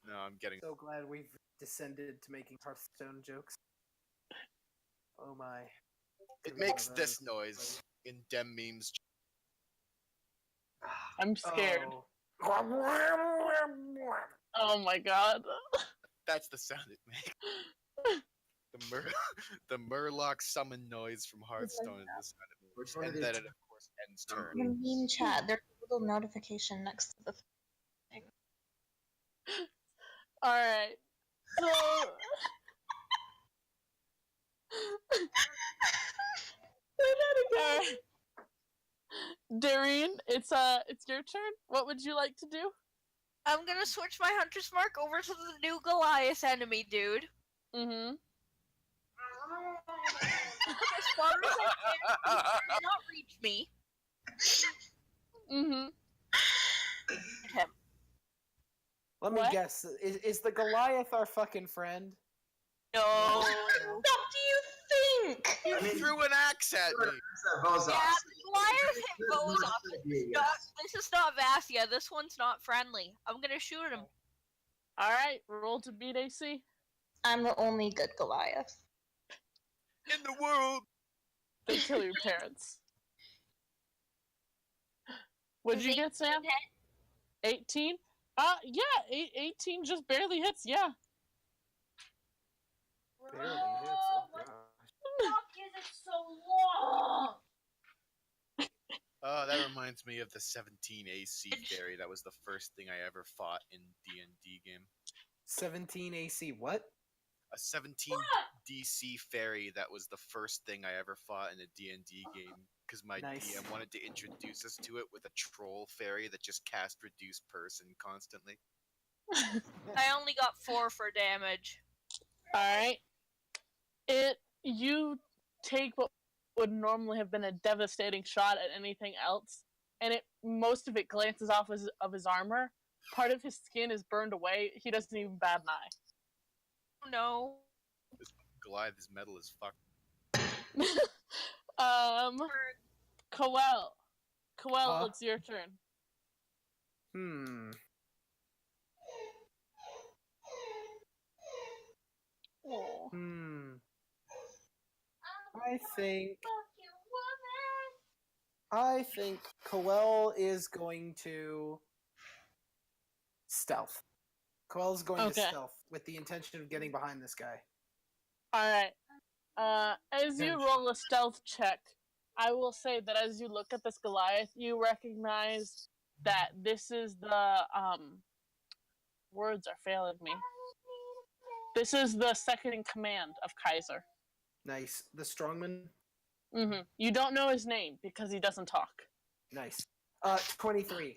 No, I'm getting. So glad we've descended to making Hearthstone jokes. Oh my. It makes this noise in dem memes. I'm scared. Oh. Oh my god. That's the sound it makes. The Murloc summon noise from Hearthstone is the sound it makes, and then it of course ends turn. in the meme chat, there's a little notification next to the thing. Alright. So Alright. Dairine, it's your turn. What would you like to do? I'm gonna switch my hunter's mark over to the new Goliath enemy, dude. Mm-hmm. As far as I can, he cannot reach me. Mm-hmm. Him. Let me What? guess. Is the Goliath our fucking friend? No. What do you think? You threw an axe at me. Vozok. Yeah, Goliath hit Vozok. This is not Vaathia. This one's not friendly. I'm gonna shoot him. Alright, roll to beat AC. I'm the only good Goliath. In the world. They kill your parents. What'd you get, Sam? 18? Yeah, 18 just barely hits, yeah. Barely hits. Oh gosh. Fuck is it so long? Oh, that reminds me of the 17 AC fairy. That was the first thing I ever fought in D&D game. 17 AC. What? A 17 DC fairy. That was the first thing I ever fought in a D&D game because my Nice. DM wanted to introduce us to it with a troll fairy that just cast reduce person constantly. I only got 4 for damage. Alright. You take what would normally have been a devastating shot at anything else, and most of it glances off of his armor. Part of his skin is burned away. He doesn't even bat an eye. Oh no. This Goliath is metal as fuck. Coel. Coel, Huh? it's your turn. Oh. I think Coel is going to stealth. Coel's going to Okay. stealth with the intention of getting behind this guy. Alright. As you roll a stealth check, I will say that as you look at this Goliath, you recognize that this is the, words are failing me. This is the second in command of Kaiser. Nice. The strongman. Mm-hmm. You don't know his name because he doesn't talk. Nice. 23.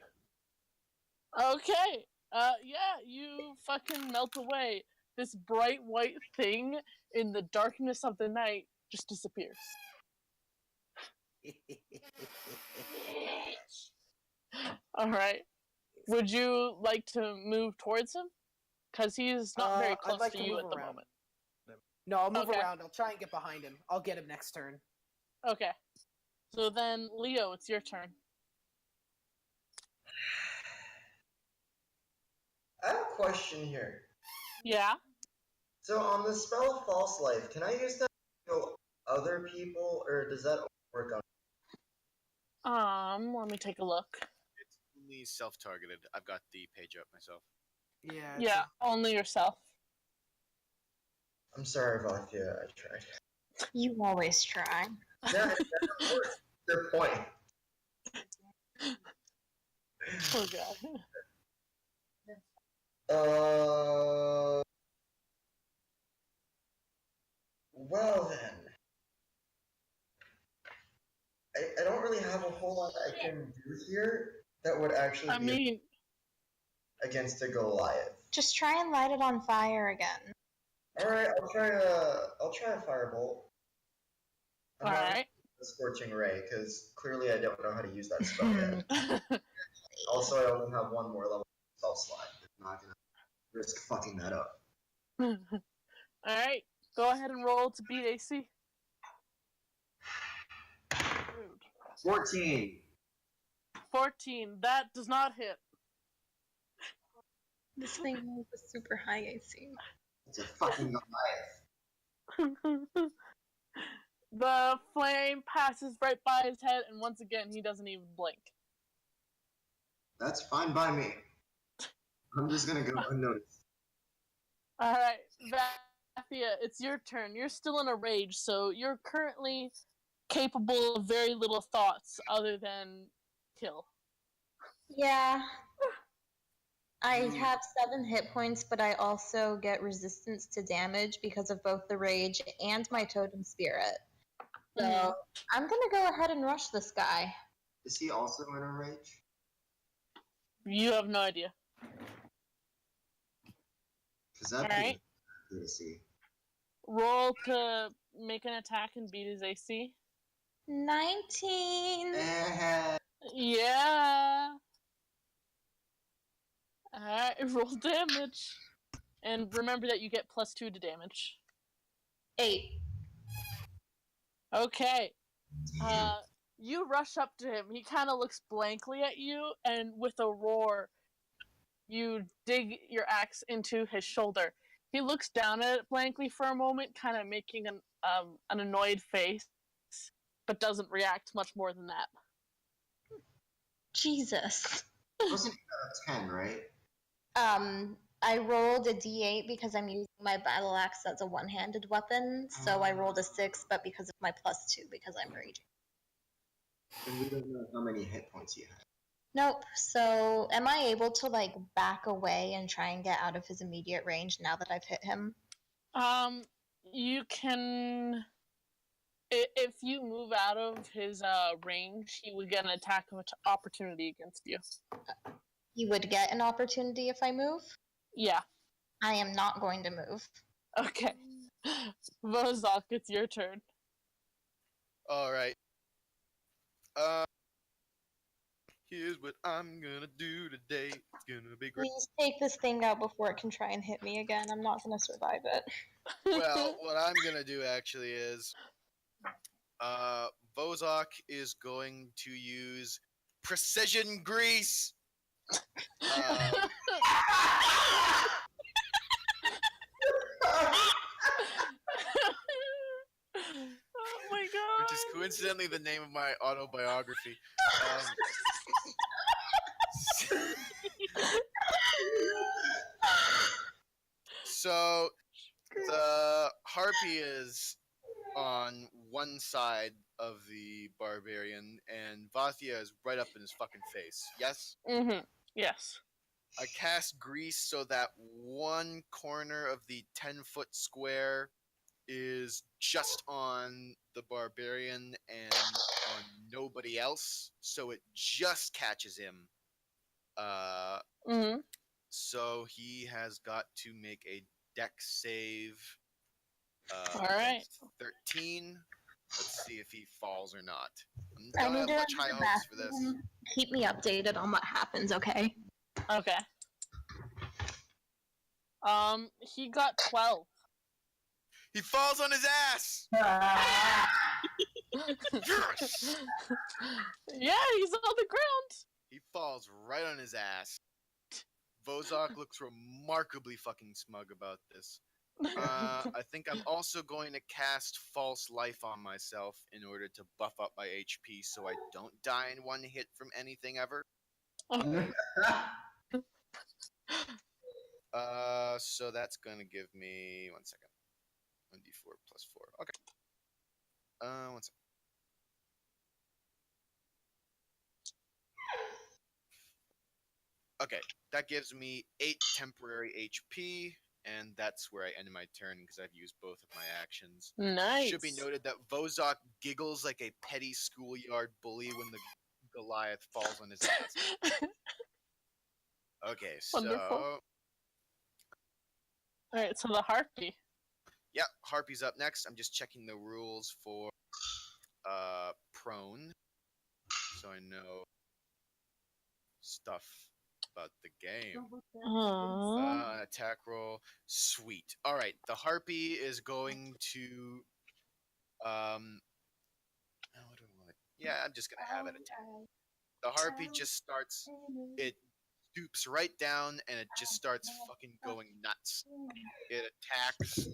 Okay. Yeah, you fucking melt away. This bright white thing in the darkness of the night just disappears. All right. Would you like to move towards him? Because he's not very I'd close like to to you move at the around. moment. No, I'll move Okay. around. I'll try and get behind him. I'll get him next turn. Okay. So then, Leo, it's your turn. I have a question here. Yeah? So on the spell False Life, can I use that to heal other people, or does that only work on? Let me take a look. It's only self-targeted. I've got the page up myself. Yeah. Yeah, only yourself. I'm sorry, Vaathia, I tried. You always try. Yeah, it never works. Good point. Oh god. Well then. I don't really have a whole lot I can do here that would actually be against a Goliath. Just try and light it on fire again. Alright, I'll try a firebolt. I'm not Alright. a scorching ray, because clearly I don't know how to use that spell yet. Also, I only have one more level spell slot. I'm not gonna risk fucking that up. Alright, go ahead and roll to beat AC. 14. 14. That does not hit. This thing has a super high AC. It's a fucking Goliath. The flame passes right by his head, and once again, he doesn't even blink. That's fine by me. I'm just gonna go unnoticed. Alright, Vaathia, it's your turn. You're still in a rage, so you're currently capable of very little thoughts other than kill. Yeah. I have 7 hit points, but I also get resistance to damage because of both the rage and my totem spirit. So I'm gonna go ahead and rush this guy. Is he also in a rage? You have no idea. Because that'd Alright. be good to see. Roll to make an attack and beat his AC. 19. Yeah. Alright, roll damage. And remember that you get +2 to damage. 8. Okay. You rush up to him. He kind of looks blankly at you, and with a roar, you dig your axe into his shoulder. He looks down at it blankly for a moment, kind of making an annoyed face, but doesn't react much more than that. Jesus. Wasn't a 10, right? I rolled a d8 because I'm using my battle axe as a one-handed weapon, so I rolled a 6, but because of my +2, because I'm raging. And we don't know how many hit points you have. Nope. So, am I able to, like, back away and try and get out of his immediate range now that I've hit him? You can... If you move out of his range, he would get an attack of opportunity against you. He would get an opportunity if I move? Yeah. I am not going to move. Okay. Vozok, it's your turn. Alright. Here's what I'm gonna do today. It's gonna be great. Please take this thing out before it can try and hit me again. I'm not going to survive it. Well, what I'm gonna do actually is, Vozok is going to use precision grease. Oh my god. Which is coincidentally the name of my autobiography. So the harpy is on one side of the barbarian, and Vaathia is right up in his fucking face. Yes? Mm-hmm. Yes. I cast grease so that one corner of the 10-foot square is just on the barbarian and on nobody else, so it just catches him. So he has got to make a dex save. All right. 13. Let's see if he falls or not. I Don't need have to run much to high the hopes for this. bathroom. Keep me updated on what happens, okay? Okay. He got 12. He falls on his ass! Yes! Yeah, he's on the ground. He falls right on his ass. Vozok looks remarkably fucking smug about this. I think I'm also going to cast False Life on myself in order to buff up my HP so I don't die in one hit from anything ever. So that's gonna give me 1 second. 1d4 plus 4. Okay. 1 second. Okay, that gives me 8 temporary HP, and that's where I end my turn because I've used both of my actions. Nice. Should be noted that Vozok giggles like a petty schoolyard bully when the Goliath falls on his ass. Okay, so Wonderful. Alright, so the harpy. Yep, Harpy's up next. I'm just checking the rules for prone, so I know stuff about the game. Attack roll. Sweet. All right, the Harpy is going to what do I want? Yeah, I'm just gonna have it attack. The Harpy just starts. It stoops right down and it just starts fucking going nuts. It attacks.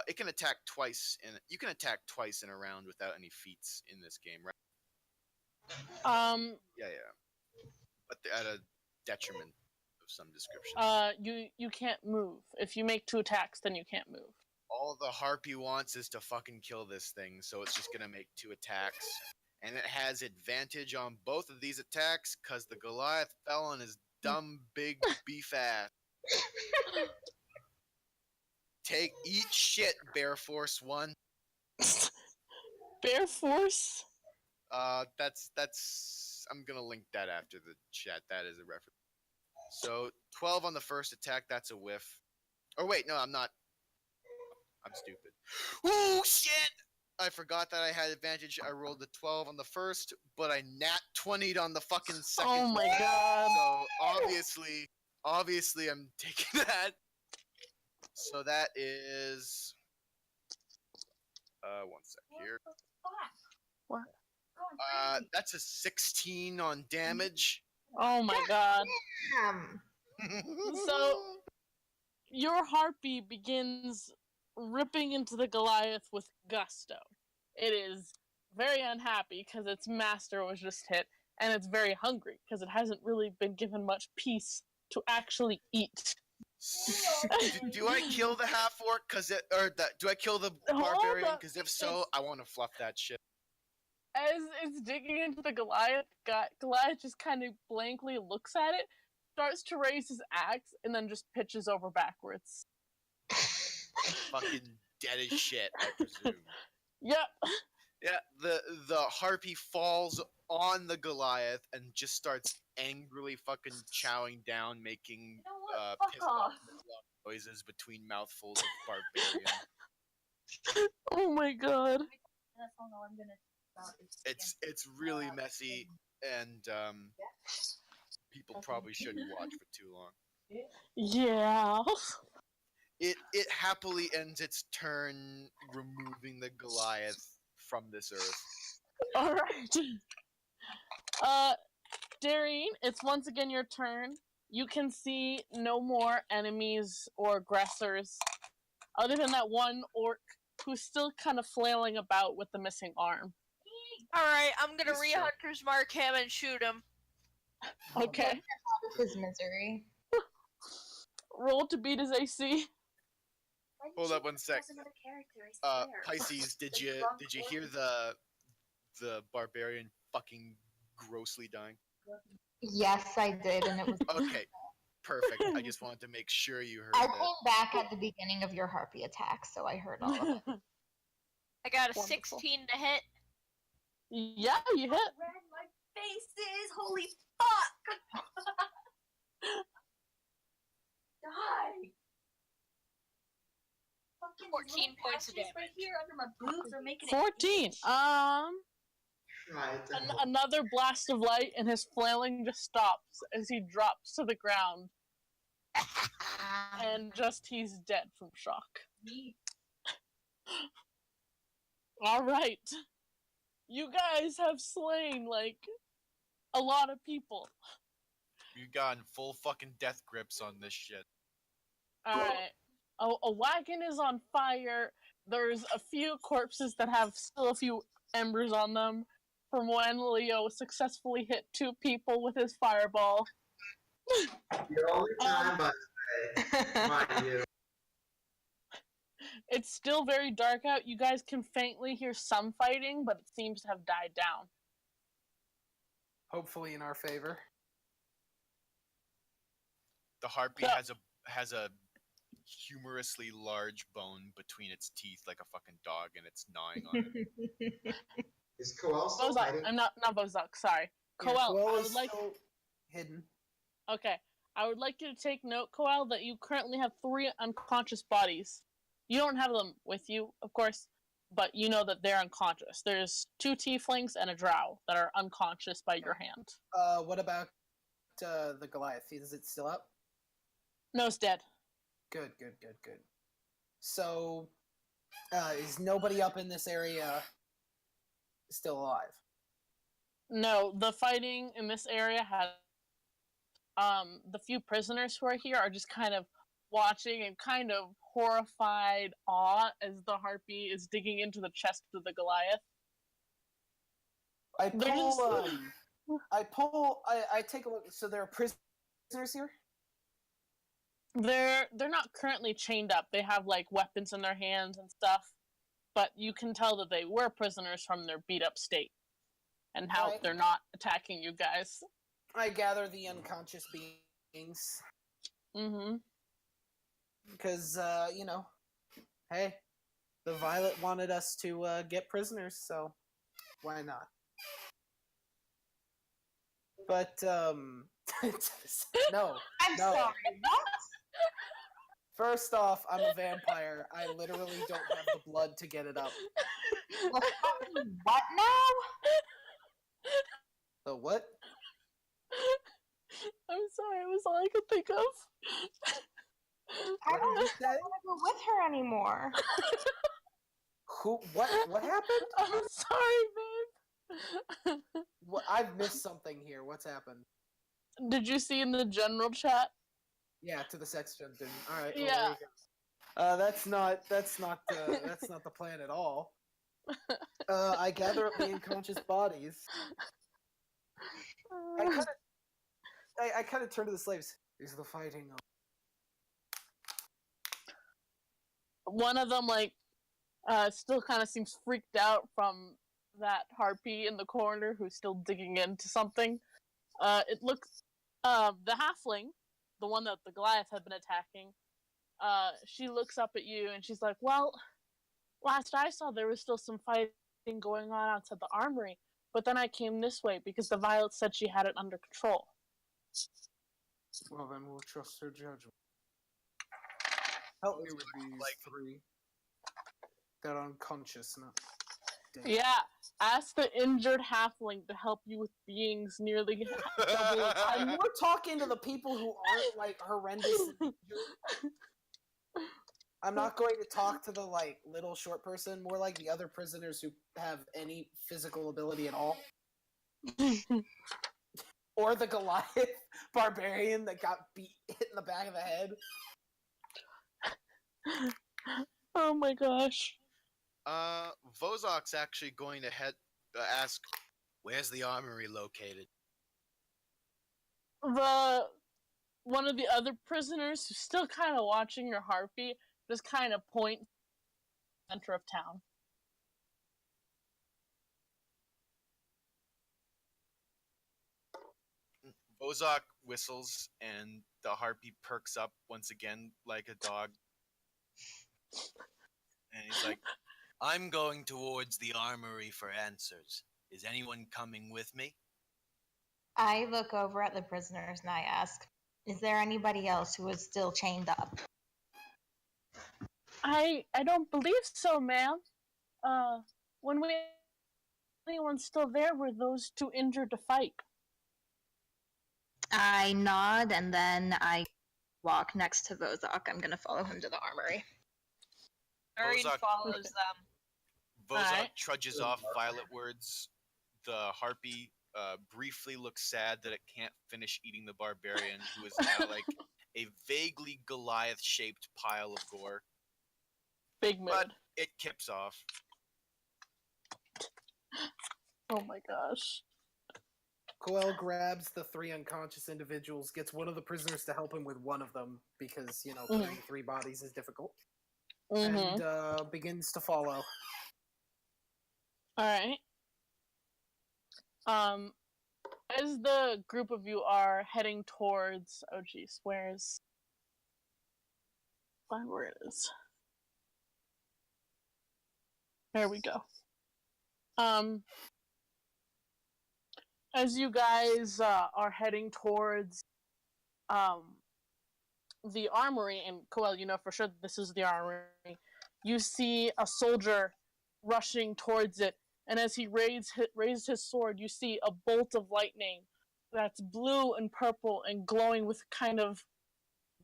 It can attack twice, and you can attack twice in a round without any feats in this game, right? Yeah. But at a detriment of some description. You can't move. If you make 2 attacks, then you can't move. All the Harpy wants is to fucking kill this thing, so it's just gonna make 2 attacks. And it has advantage on both of these attacks, because the Goliath fell on his dumb, big beef ass. Eat shit, Bear Force 1. Bear Force? That's I'm gonna link that after the chat. That is a reference. So 12 on the first attack, that's a whiff. Oh wait, no, I'm not. I'm stupid. Oh shit! I forgot that I had advantage. I rolled the 12 on the first, but I nat 20'd on the fucking second. Oh my god. So obviously I'm taking that. So that is 1 sec here. What? That's a 16 on damage. Oh my god. So your Harpy begins ripping into the Goliath with gusto. It is very unhappy because its master was just hit, and it's very hungry because it hasn't really been given much peace to actually eat. Do I kill the half orc? Do I kill the barbarian? Because if so, I want to fluff that shit. As it's digging into the Goliath, Goliath just kind of blankly looks at it, starts to raise his axe, and then just pitches over backwards. Fucking dead as shit, I presume. Yep. Yeah, the Harpy falls on the Goliath and just starts angrily fucking chowing down, making pissed off noises between mouthfuls of barbarian. Oh my god. That's all I'm gonna. It's really messy, and people probably shouldn't watch for too long. Yeah. It happily ends its turn removing the Goliath from this earth. Alright. Dairine, it's once again your turn. You can see no more enemies or aggressors, other than that one orc who's still kind of flailing about with the missing arm. Alright, I'm gonna re-Hunter's Mark him and shoot him. Okay. This is misery. Roll to beat his AC. Hold up 1 sec. Pisces, did you hear the barbarian fucking grossly dying? Yes, I did, and it was. Okay, perfect. I just wanted to make sure you heard I that. came back at the beginning of your Harpy attack, so I heard all of it. I got a Wonderful. 16 to hit. Yeah, you hit. Red my face is. Holy fuck! Die! 14 points of damage. Right here under my boobs are making 14. it. Try to help. Another blast of light, and his flailing just stops as he drops to the ground. And just he's dead from shock. Alright. You guys have slain, like, a lot of people. We've gotten full fucking death grips on this shit. Alright. A wagon is on fire. There's a few corpses that have still a few embers on them from when Leo successfully hit 2 people with his fireball. The only time, by the way, mind you. It's still very dark out. You guys can faintly hear some fighting, but it seems to have died down. Hopefully in our favor. The harpy Yeah. has a humorously large bone between its teeth, like a fucking dog, and it's gnawing on it. Is Koel still Vozok. hiding? I'm not Vozok, sorry. Yeah, Koel, Koel I is would like... still hidden. Okay. I would like you to take note, Koel, that you currently have 3 unconscious bodies. You don't have them with you, of course, but you know that they're unconscious. There's 2 tieflings and a drow that are unconscious by your hand. What about the Goliath? Is it still up? No, it's dead. Good. So, is nobody up in this area still alive? No, the fighting in this area has... the few prisoners who are here are just kind of watching in kind of horrified awe as the harpy is digging into the chest of the Goliath. I They're pull, I take a look. So there are prisoners here? They're not currently chained up. They have like weapons in their hands and stuff, but you can tell that they were prisoners from their beat up state and how Right. they're not attacking you guys. I gather the unconscious beings. Mm-hmm. Because, hey, the Violet wanted us to get prisoners, so why not? But, no. I'm No. sorry, what? First off, I'm a vampire. I literally don't have the blood to get it up. What now? The what? I'm sorry, it was all I could think of. I What don't did you want say? to go with her anymore. Who? What happened? I'm sorry, babe. What? I've missed something here. What's happened? Did you see in the general chat? Yeah, to the sex dungeon. All right. Well, Yeah. there you go. That's not the plan at all. I gather up the unconscious bodies. I kind of turn to the slaves. Is the fighting on? One of them, like, still kind of seems freaked out from that harpy in the corner who's still digging into something. It looks, the halfling, the one that the Goliath had been attacking, she looks up at you and she's like, well, last I saw there was still some fighting going on outside the armory, but then I came this way because the Violet said she had it under control. Well, then we'll trust her judgment. Help me with these three. They're unconscious now. Damn. Yeah, ask the injured halfling to help you with beings nearly double its height. I'm more talking to the people who aren't like horrendous. I'm not going to talk to the like little short person. More like the other prisoners who have any physical ability at all, or the Goliath barbarian that got hit in the back of the head. Oh my gosh. Vozok's actually going to ask, where's the armory located? One of the other prisoners who's still kind of watching your harpy just kind of point to the center of town. Vozok whistles and the harpy perks up once again like a dog. And he's like, I'm going towards the armory for answers. Is anyone coming with me? I look over at the prisoners and I ask, is there anybody else who is still chained up? I don't believe so, ma'am. When we Anyone still there? Were those two injured to fight? I nod and then I walk next to Vozok. I'm gonna follow him to the armory. Dairine Vozok- follows them. Vozok Alright. trudges off violet words. The harpy briefly looks sad that it can't finish eating the barbarian, who is now like a vaguely Goliath-shaped pile of gore. Big mood. But it kips off. Oh my gosh. Coel grabs the 3 unconscious individuals, gets one of the prisoners to help him with one of them, because, you know, carrying 3 bodies is difficult, and begins to follow. Alright. As the group of you are heading towards... Oh jeez, where's... Find where it is. There we go. As you guys are heading towards the armory, and Coel, you know for sure that this is the armory, you see a soldier rushing towards it, and as he raised his sword, you see a bolt of lightning that's blue and purple and glowing with kind of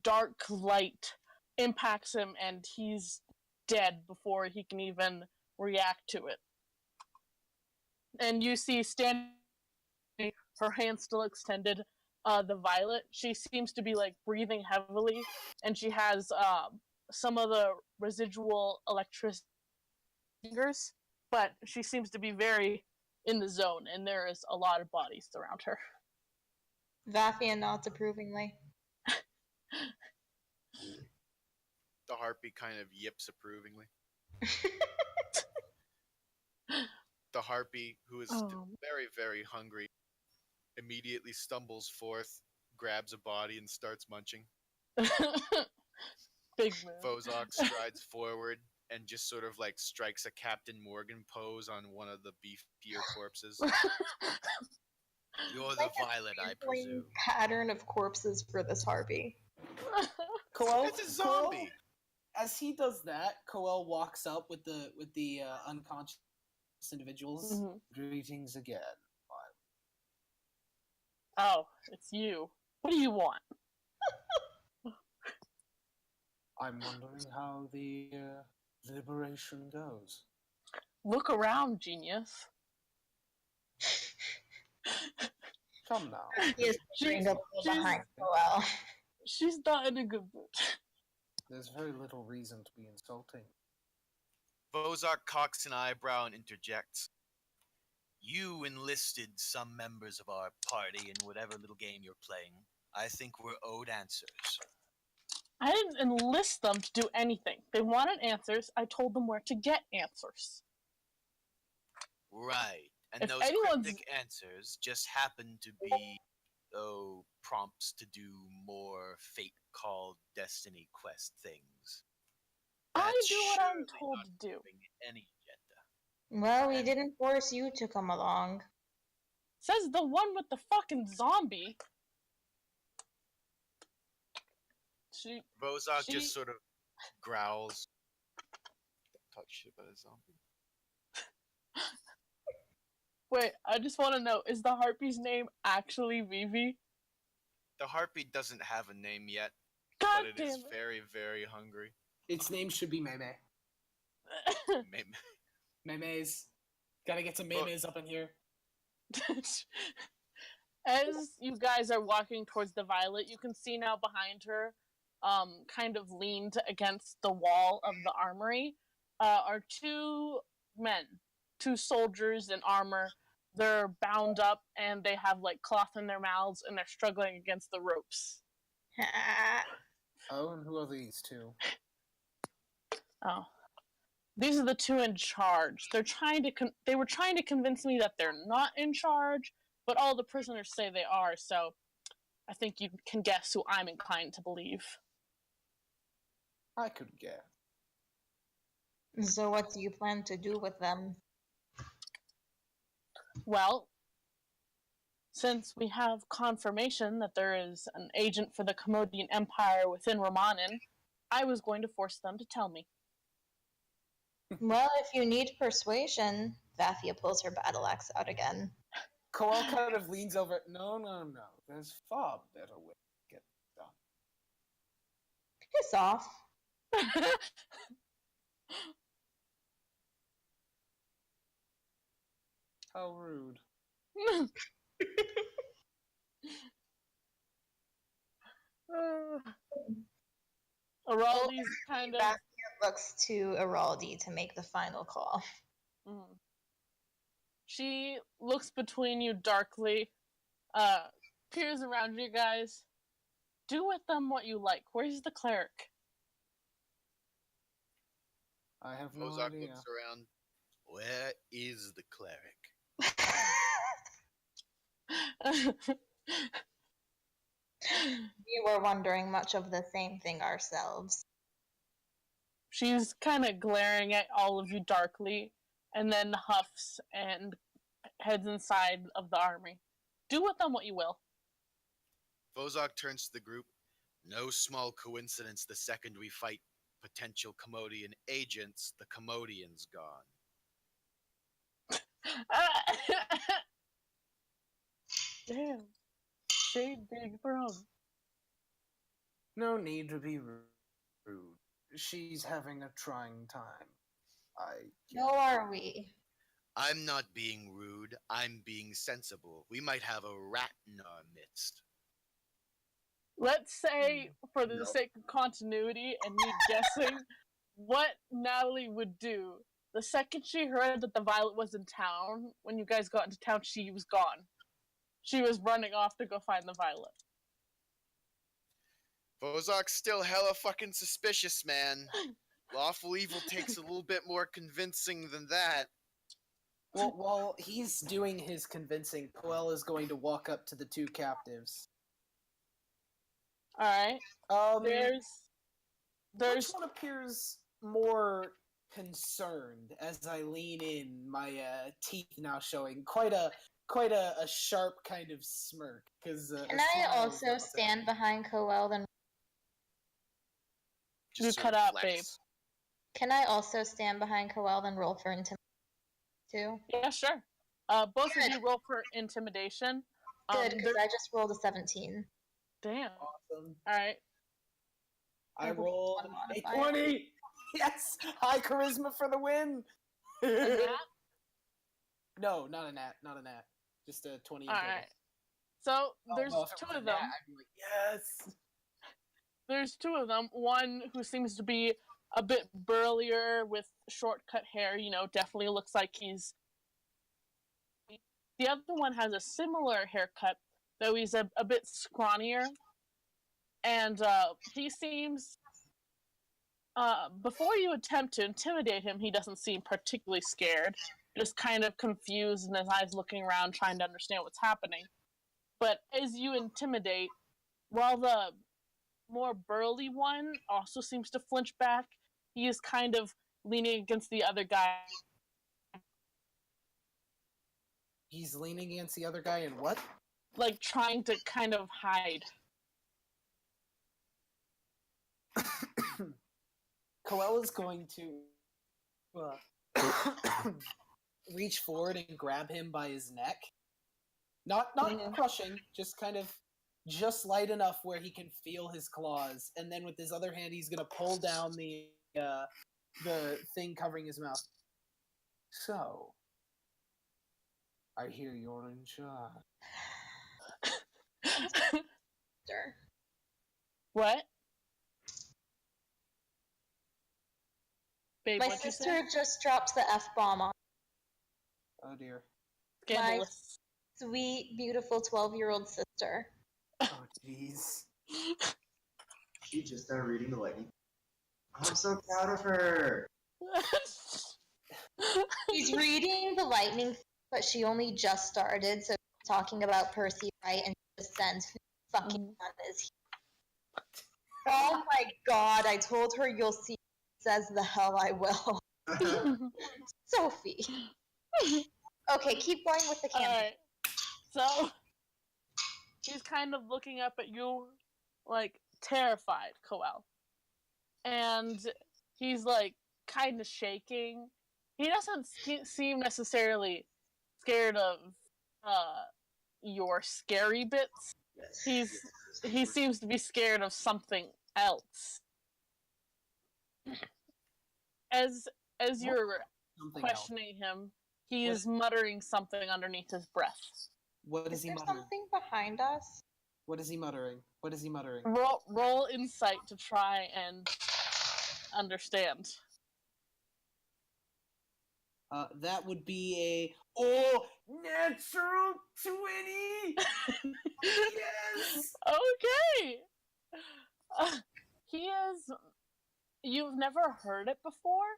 dark light impacts him, and he's dead before he can even react to it. And you see standing, her hand still extended, the Violet. She seems to be like breathing heavily, and she has some of the residual electricity fingers, but she seems to be very in the zone, and there is a lot of bodies around her. Vaathia nods approvingly. The harpy kind of yips approvingly. The harpy, who is very, very hungry, immediately stumbles forth, grabs a body, and starts munching. Big move. Vozok strides forward and just sort of like strikes a Captain Morgan pose on one of the beefier corpses. You're the Violet, I presume. Pattern of corpses for this harpy. Coel, It's a zombie. As he does that, Coel walks up with the unconscious individuals. Mhm. Greetings again. Oh, it's you. What do you want? I'm wondering how the liberation goes. Look around, genius. Come now. He is bring up behind Coel. She's not in a good mood. There's very little reason to be insulting. Vozok cocks an eyebrow and interjects. You enlisted some members of our party in whatever little game you're playing. I think we're owed answers. I didn't enlist them to do anything. They wanted answers. I told them where to get answers. Right. And If those anyone's- cryptic answers just happen to be, prompts to do more fate-called Destiny Quest things. I That's do what I'm surely told not to do. serving any agenda. Well, we didn't force you to come along. Says the one with the fucking zombie. Vozok She- just sort of growls. Don't talk shit about a zombie. Wait, I just want to know, is the harpy's name actually Vivi? The harpy doesn't have a name yet, God but it damn is it. very, very hungry. Its name should be Meme. Maybe- Memes. Gotta get some memes up in here. As you guys are walking towards the Violet, you can see now behind her, kind of leaned against the wall of the armory, are 2 men, 2 soldiers in armor. They're bound up and they have like cloth in their mouths and they're struggling against the ropes. Oh, and who are these 2? Oh. These are the 2 in charge. They're trying to they were trying to convince me that they're not in charge, but all the prisoners say they are, so I think you can guess who I'm inclined to believe. I could guess. So what do you plan to do with them? Well, since we have confirmation that there is an agent for the Commodian Empire within Romanin, I was going to force them to tell me. Well, if you need persuasion, Vaathia pulls her battle axe out again. Koel kind of leans over. No. There's far better way to get it done. Piss off. How rude. Araldi's kind of... Vaathia looks to Araldi to make the final call. She looks between you darkly, peers around you guys. Do with them what you like. Where's the cleric? I have no Vozok idea. looks around. Where is the cleric? We were wondering much of the same thing ourselves. She's kind of glaring at all of you darkly, and then huffs and heads inside of the army. Do with them what you will. Vozok turns to the group. No small coincidence the second we fight potential Commodian agents, the Commodian's gone. Damn. Shade big from. No need to be rude. She's having a trying time. Nor are we. I'm not being rude. I'm being sensible. We might have a rat in our midst. Let's say, for the sake of continuity and me guessing, what Natali would do. The second she heard that the Violet was in town, when you guys got into town, she was gone. She was running off to go find the Violet. Vozok's still hella fucking suspicious, man. Lawful evil takes a little bit more convincing than that. Well, while he's doing his convincing, Koel is going to walk up to the two captives. Alright. There's Which one appears more concerned as I lean in, my teeth now showing quite a sharp kind of smirk. Can I also stand behind Koel then? You cut out, babe. Can I also stand behind Koel then roll for intimidation too? Yeah, sure. Both of you roll for intimidation. Good, because I just rolled a 17. Damn. Awesome. Alright. I rolled a 20! Yes! High charisma for the win! No, not a nat. Just a 20. Alright. So, there's two of them. I'd be like, yes! There's two of them. One who seems to be a bit burlier with short-cut hair, definitely looks like he's... The other one has a similar haircut, though he's a bit scrawnier. And he seems... before you attempt to intimidate him, he doesn't seem particularly scared. Just kind of confused and his eyes looking around, trying to understand what's happening. But as you intimidate, while the more burly one also seems to flinch back, he is kind of leaning against the other guy. He's leaning against the other guy and what? Like, trying to kind of hide. Koel is going to reach forward and grab him by his neck. Not crushing, just kind of just light enough where he can feel his claws, and then with his other hand he's gonna pull down the thing covering his mouth. So, I hear you're in charge. Sure. What? Babe, My what'd you say? sister just dropped the F-bomb on Oh dear. Scandalous. my sweet, beautiful 12-year-old sister. Oh jeez. She just started reading the lightning. I'm so proud of her. She's reading the lightning, but she only just started, so talking about Percy, right? And she just sends who the fucking son is he? Oh my god, I told her you'll see. Says the hell I will. Sophie. Okay, keep going with the campaign. Alright. So, he's kind of looking up at you, like, terrified, Koel. And he's, like, kind of shaking. he doesn't seem necessarily scared of your scary bits. He seems to be scared of something else. As you're questioning him, he is muttering something underneath his breath. What is he there muttering? something behind us? What is he muttering? What is he muttering? Roll insight to try and understand. That would be a natural 20. Yes. Okay. He is. You've never heard it before,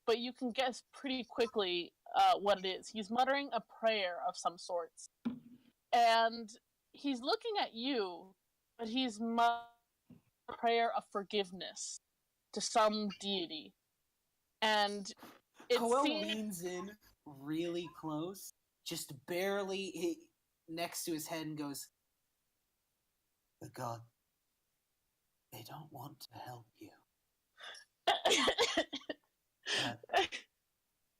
but you can guess pretty quickly what it is. He's muttering a prayer of some sorts, and he's looking at you, but he's muttering a prayer of forgiveness to some deity, and Coel leans in really close, just barely next to his head, and goes, "The god, they don't want to help you. But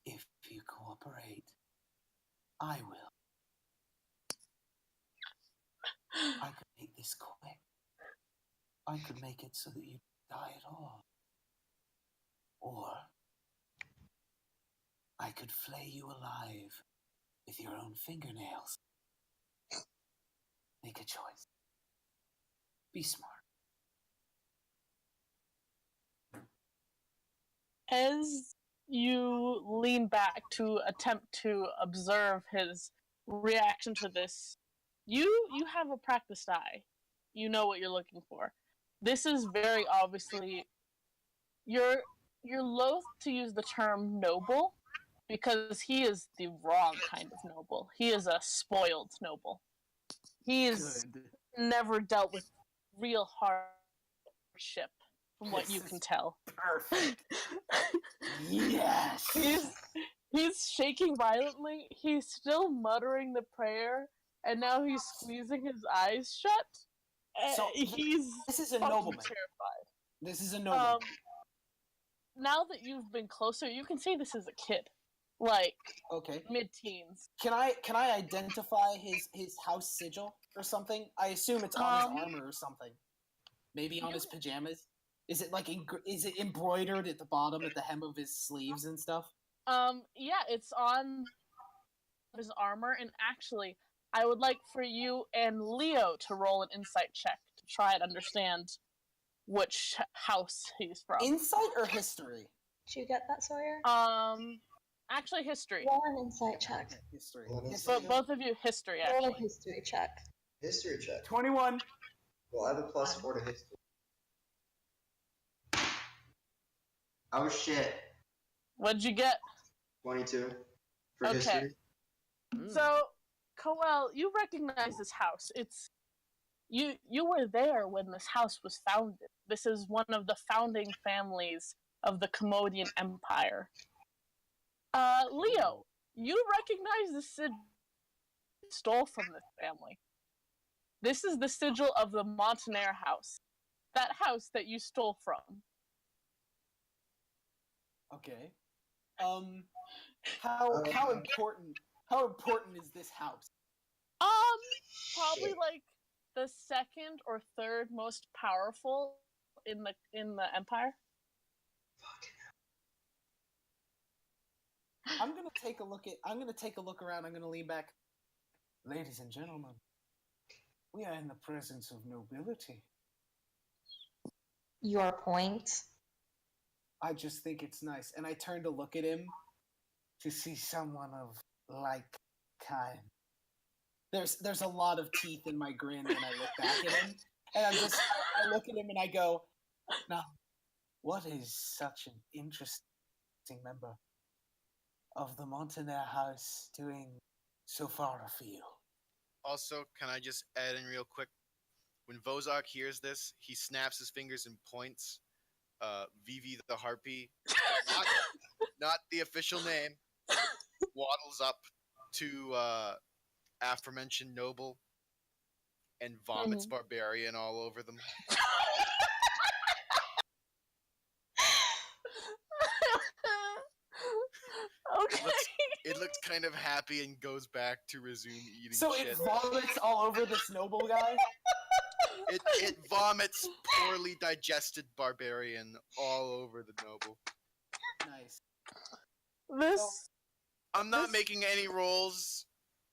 if you cooperate, I will. I could make this quick. I could make it so that you die at all. Or I could flay you alive with your own fingernails. Make a choice. Be smart." As you lean back to attempt to observe his reaction to this, you have a practiced eye. You know what you're looking for. This is very obviously you're loath to use the term noble because he is the wrong kind of noble. He is a spoiled noble. He is never dealt with real hardship, from what you can tell. Perfect. Yes. He's shaking violently. He's still muttering the prayer, and now he's squeezing his eyes shut. So this is a nobleman. Terrified. This is a nobleman. Now that you've been closer, you can see this is a kid, like mid-teens. Can I identify his house sigil or something? I assume it's on his armor or something. Maybe on his pajamas. Is it is it embroidered at the bottom at the hem of his sleeves and stuff? Yeah, it's on his armor, and actually, I would like for you and Leo to roll an insight check to try and understand which house he's from. Insight or history? Did you get that, Sawyer? Actually, history. Roll an insight check. History. But both of you, history, actually. Roll a history check. History check. 21. Well, I have a +4 to history. Oh shit. What'd you get? 22 for history. So, Coel, you recognize this house. It's you were there when this house was founded. This is one of the founding families of the Commodian Empire. Leo, you recognize the sigil you stole from this family. This is the sigil of the Montaner house. That house that you stole from. Okay. How important is this house? Probably like the second or third most powerful in the empire. I'm gonna take a look around. I'm gonna lean back. Ladies and gentlemen, we are in the presence of nobility. Your point. I just think it's nice. And I turn to look at him to see someone of like kind. There's a lot of teeth in my grin when I look back at him. And I look at him and I go, now, what is such an interesting member of the Montaner house doing so far afield? Also, can I just add in real quick? When Vozok hears this, he snaps his fingers and points. Vivi the Harpy, not the official name, waddles up to aforementioned noble and vomits barbarian all over them. Okay. It looks kind of happy and goes back to resume eating So shit. it vomits all over this noble guy? It vomits poorly digested barbarian all over the noble. Nice. This. I'm not This- making any rolls.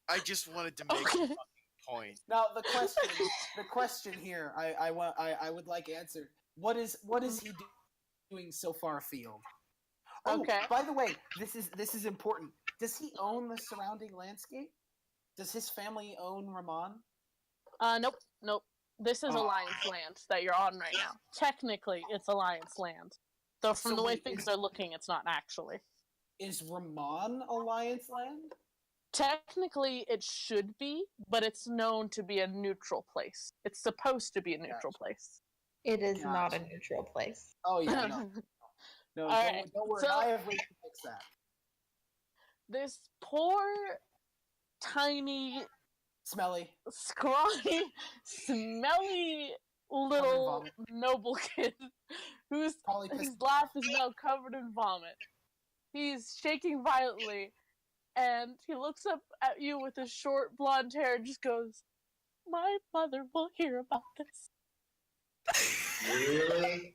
I just wanted to make a Okay. fucking point. Now the question here, I would like answered. What is he doing so far afield? Oh, Okay. by the way, this is important. Does he own the surrounding landscape? Does his family own Ramon? Nope. This is Oh. Alliance land that you're on right now. Technically, it's Alliance land. Though from So the way wait, things are looking, it's not actually. Is Ramon Alliance land? Technically, it should be, but it's known to be a neutral place. It's supposed to be a neutral place. It is not a Gotcha. neutral place. Oh yeah, no, All don't, right, don't worry. so- I have ways to fix that. This poor, tiny, Smelly. scrawny, smelly little noble kid whose Probably pissed. his laugh is now covered in vomit. He's shaking violently, and he looks up at you with his short blonde hair and just goes, "My mother will hear about this." Really?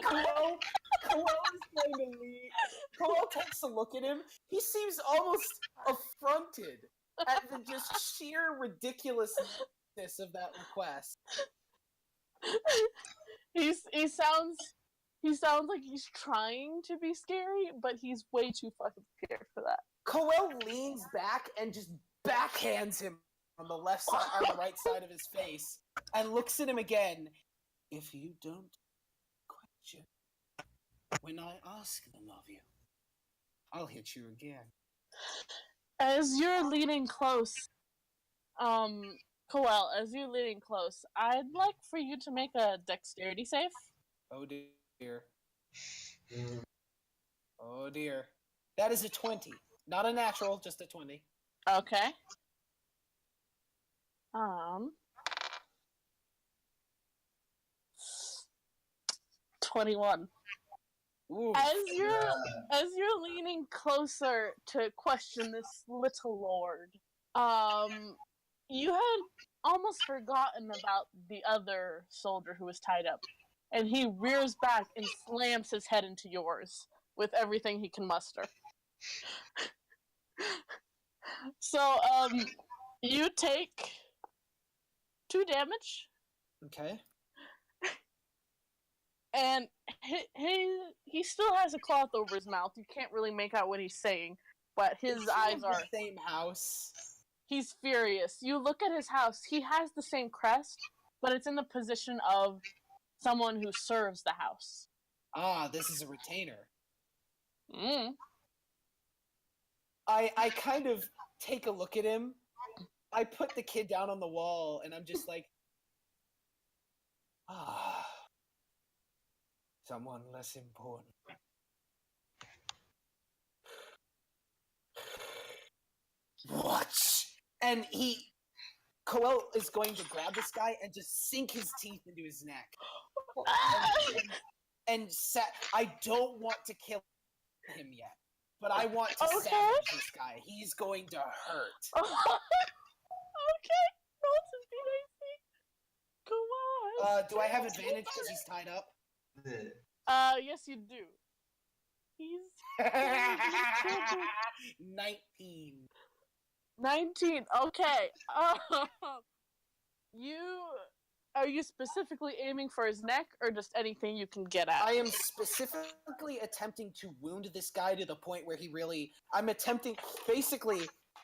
Kyle is going to leave. Kyle takes a look at him. He seems almost affronted at the just sheer ridiculousness of that request. he sounds like he's trying to be scary, but he's way too fucking scared for that. Coel leans back and just backhands him on the left side, on the right side of his face, and looks at him again. If you don't question when I ask them of you, I'll hit you again. As you're leaning close, Coel, as you're leaning close, I'd like for you to make a dexterity save. Oh dear. Mm. Oh dear. That is a 20. Not a natural, just a 20. Okay. 21. Ooh. As you're leaning closer to question this little lord, you had almost forgotten about the other soldier who was tied up, and he rears back and slams his head into yours with everything he can muster. So, you take 2 damage. Okay. And he still has a cloth over his mouth. You can't really make out what he's saying, but his eyes are... the same house. He's furious. You look at his house. He has the same crest, but it's in the position of someone who serves the house. Ah, this is a retainer. Mm. I kind of take a look at him. I put the kid down on the wall, and I'm just like, ah, someone less important. What? And Coel is going to grab this guy and just sink his teeth into his neck. I don't want to kill him yet, but I want to savage this guy. He's going to hurt. Okay. Roll to beat AC. Come on. Do I have advantage because he's tied up? Yes you do. He's 19. 19. Okay. Are you specifically aiming for his neck, or just anything you can get at? I am specifically attempting to wound this guy to the point where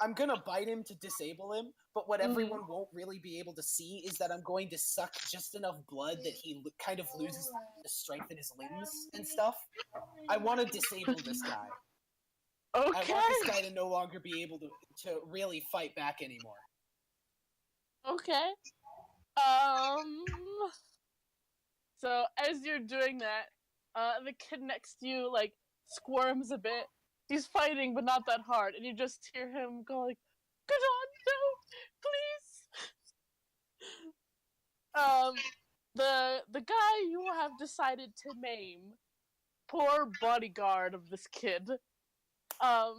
I'm gonna bite him to disable him, but what everyone won't really be able to see is that I'm going to suck just enough blood that he kind of loses the strength in his limbs and stuff. I want to disable this guy. Okay. I want this guy to no longer be able to really fight back anymore. Okay. So as you're doing that, the kid next to you, like, squirms a bit. He's fighting, but not that hard, and you just hear him go like, "Good on, no, please!" The guy you have decided to maim, poor bodyguard of this kid, um,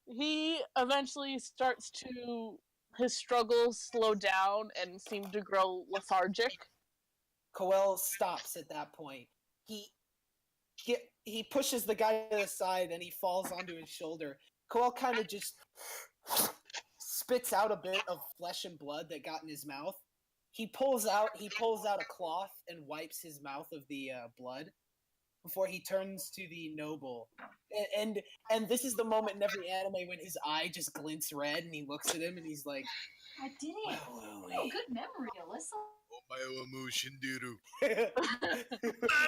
he eventually starts to his struggles slow down and seem to grow lethargic. Coel stops at that point. He pushes the guy to the side and he falls onto his shoulder. Coel kind of just spits out a bit of flesh and blood that got in his mouth. He pulls out a cloth and wipes his mouth of the blood before he turns to the noble. And this is the moment in every anime when his eye just glints red and he looks at him and he's like, I did it. Oh, good memory, Alyssa.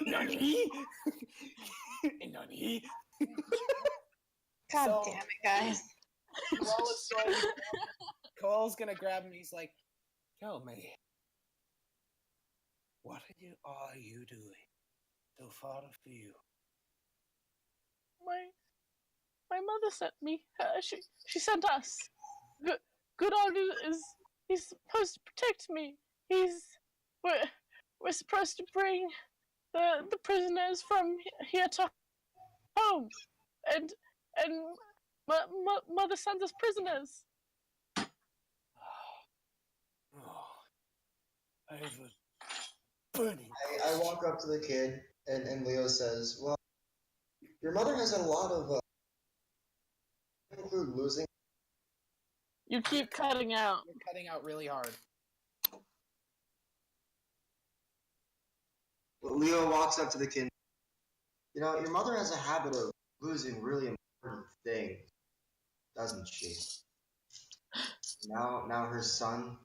Nani? Nani? God So- damn it, guys. Coel's gonna grab him and he's like, tell me, what are you doing so far for you? My mother sent me. She sent us. Goodog is he's supposed to protect me. We're supposed to bring the prisoners from here to home, and mother sends us prisoners. I have a burning. I walk up to the kid, and Leo says, well, your mother has had a lot of, include losing. You keep cutting out. You're cutting out really hard. Leo walks up to the kid. You know, your mother has a habit of losing really important things, doesn't she? Now her son.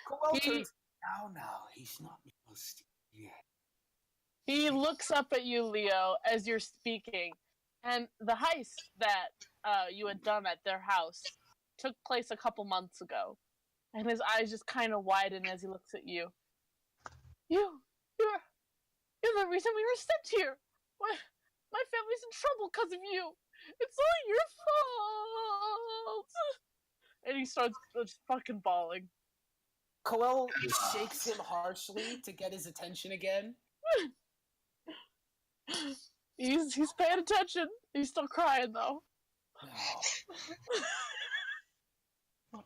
Coel turns. Now, he's not supposed yet. He looks up at you, Leo, as you're speaking, and the heist that you had done at their house took place a couple months ago, and his eyes just kind of widen as he looks at you. You're the reason we were sent here. My family's in trouble because of you. It's all your fault. And he starts just fucking bawling. Coel shakes him harshly to get his attention again. He's paying attention. He's still crying though. No. What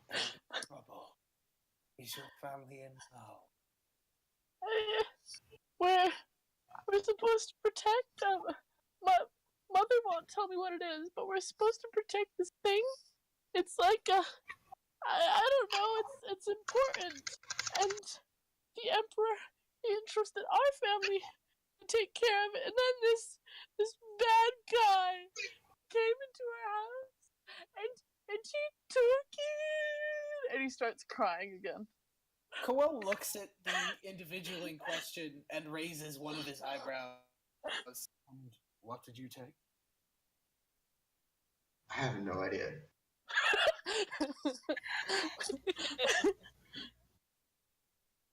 trouble is your family in now? We're supposed to protect them. Mother won't tell me what it is, but we're supposed to protect this thing. It's like I don't know. It's important, and the Emperor he entrusted our family to take care of it, and then this bad guy came into our house, and he took it, and he starts crying again. Coel looks at the individual in question and raises one of his eyebrows. And what did you take? I have no idea.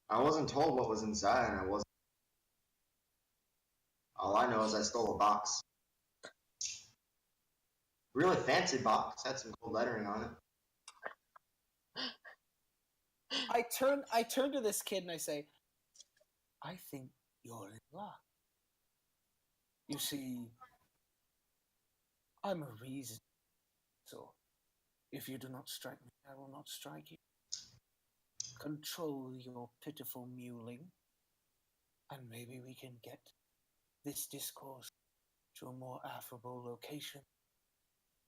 I wasn't told what was inside, and I wasn't. All I know is I stole a box. Really fancy box. Had some cool lettering on it. I turn to this kid and I say, I think you're in luck. You see, I'm a reason. So, if you do not strike me, I will not strike you. Control your pitiful mewling, and maybe we can get this discourse to a more affable location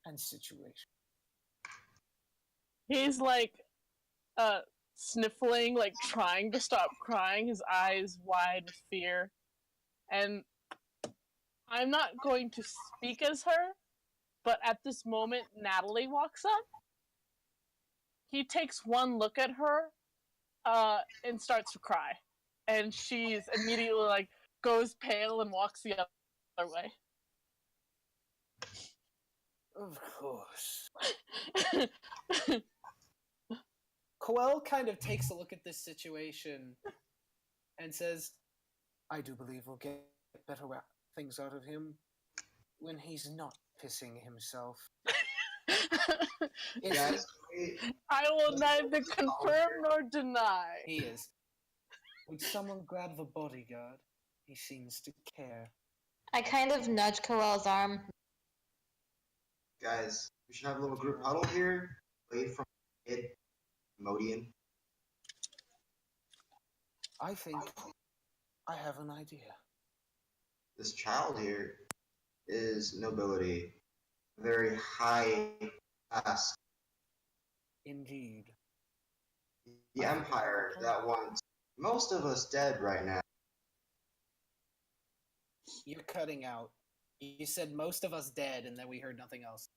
and situation. He's like, sniffling, like trying to stop crying, his eyes wide with fear. And I'm not going to speak as her, but at this moment, Natali walks up. He takes one look at her, and starts to cry. And she's immediately like, goes pale and walks the other way. Of course. Coel kind of takes a look at this situation and says, I do believe we'll get better things out of him when he's not pissing himself. Guys, I will neither confirm nor deny. He is. Would someone grab the bodyguard? He seems to care. I kind of nudge Coel's arm. Guys, we should have a little group huddle here. Away from it, Modian. I think I have an idea. This child here is nobility. Very high class. Indeed. The empire that wants most of us dead right now. You're cutting out. You said most of us dead, and then we heard nothing else.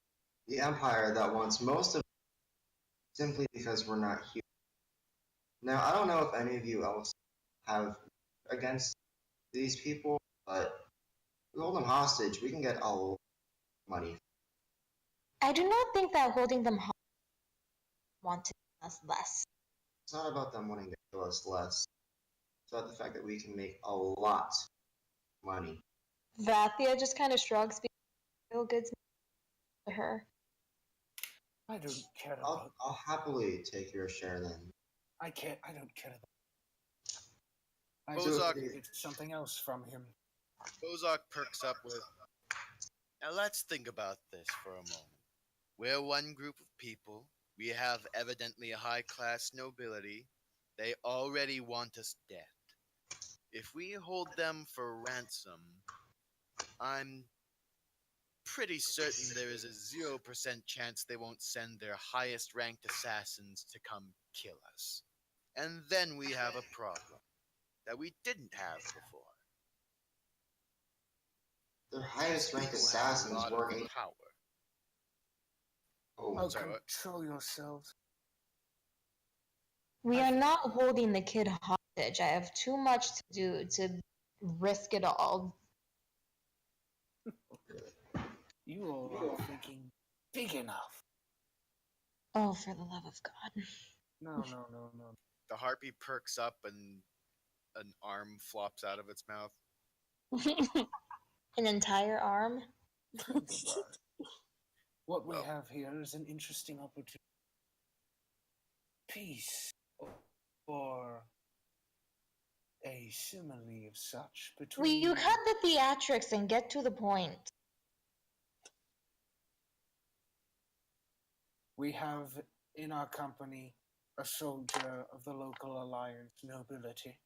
The empire that wants most of us simply because we're not here. Now, I don't know if any of you else have against these people, but we hold them hostage, we can get a lot of money. I do not think that holding them hostage want to kill us less. It's not about them wanting to kill us less. It's about the fact that we can make a lot of money. Vaathia just kind of shrugs because real goods to her. I don't care about. I'll happily take your share then. I don't care about. I Vozok- just get something else from him. Vozok perks up with, now let's think about this for a moment. We're one group of people. We have evidently a high-class nobility. They already want us dead. If we hold them for ransom, I'm pretty certain there is a 0% chance they won't send their highest-ranked assassins to come kill us. And then we have a problem that we didn't have before. Their highest ranked People have a assassins lot were of in. power. Oh, sorry, what? Control yourselves. We are not holding the kid hostage. I have too much to do to risk it all. You all are thinking big enough. Oh, for the love of God. No. The harpy perks up and an arm flops out of its mouth. An entire arm? What we Well. have here is an interesting opportunity. Peace, or a simile of such Will between. you cut the theatrics and get to the point? We have in our company a soldier of the local alliance nobility.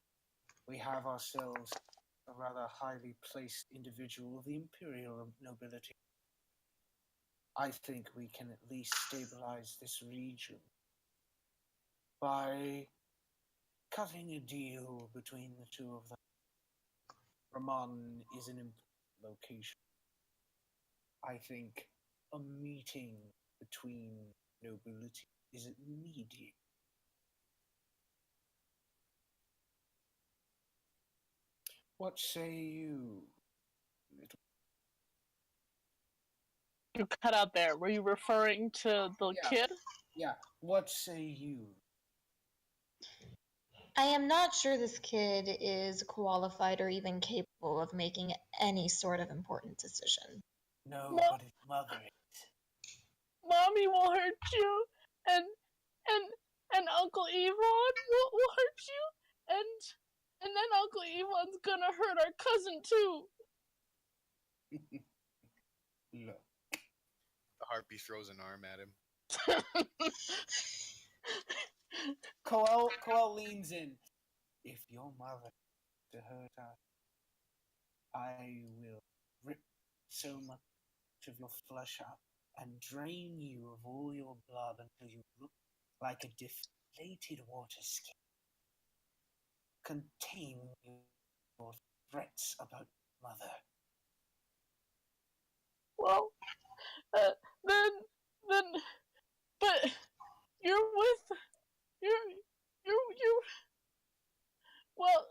We have ourselves a rather highly placed individual of the imperial nobility. I think we can at least stabilize this region by cutting a deal between the two of them. Ramon is an important location. I think a meeting between nobility is immediate. What say you, little? You cut out there. Were you referring to the Yeah. kid? Yeah, what say you? I am not sure this kid is qualified or even capable of making any sort of important decision. No, No. but his mother is. Mommy will hurt you, and Uncle Yvonne will hurt you, and then Uncle Yvonne's gonna hurt our cousin too. Look, The harpy throws an arm at him. Coel leans in. If your mother to hurt us, I will rip so much of your flesh out and drain you of all your blood until you look like a deflated water skin. Contain your threats about mother. Well, then, but you're with, you're. Well,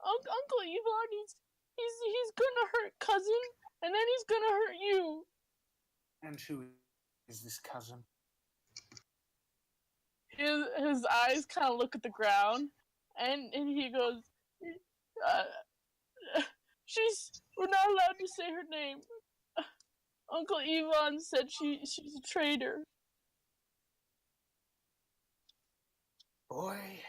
Uncle Yvonne, he's gonna hurt cousin, and then he's gonna hurt you. And who is this cousin? His eyes kind of look at the ground, and he goes, we're not allowed to say her name. Uncle Yvonne said she's a traitor. Boy.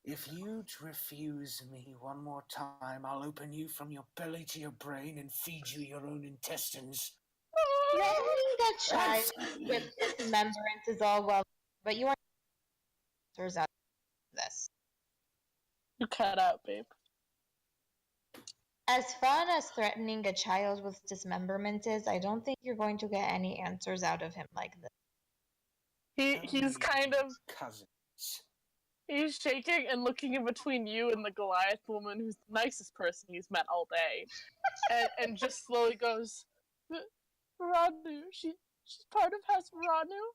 If you refuse me one more time, I'll open you from your belly to your brain and feed you your own intestines. Threatening a child with dismemberment is all well, but you are answers out of this. You cut out, babe. As fun as threatening a child with dismemberment is, I don't think you're going to get any answers out of him like this. He's kind of cousins. He's shaking and looking in between you and the Goliath woman, who's the nicest person he's met all day, and just slowly goes, Ranu. She's part of House Ranu.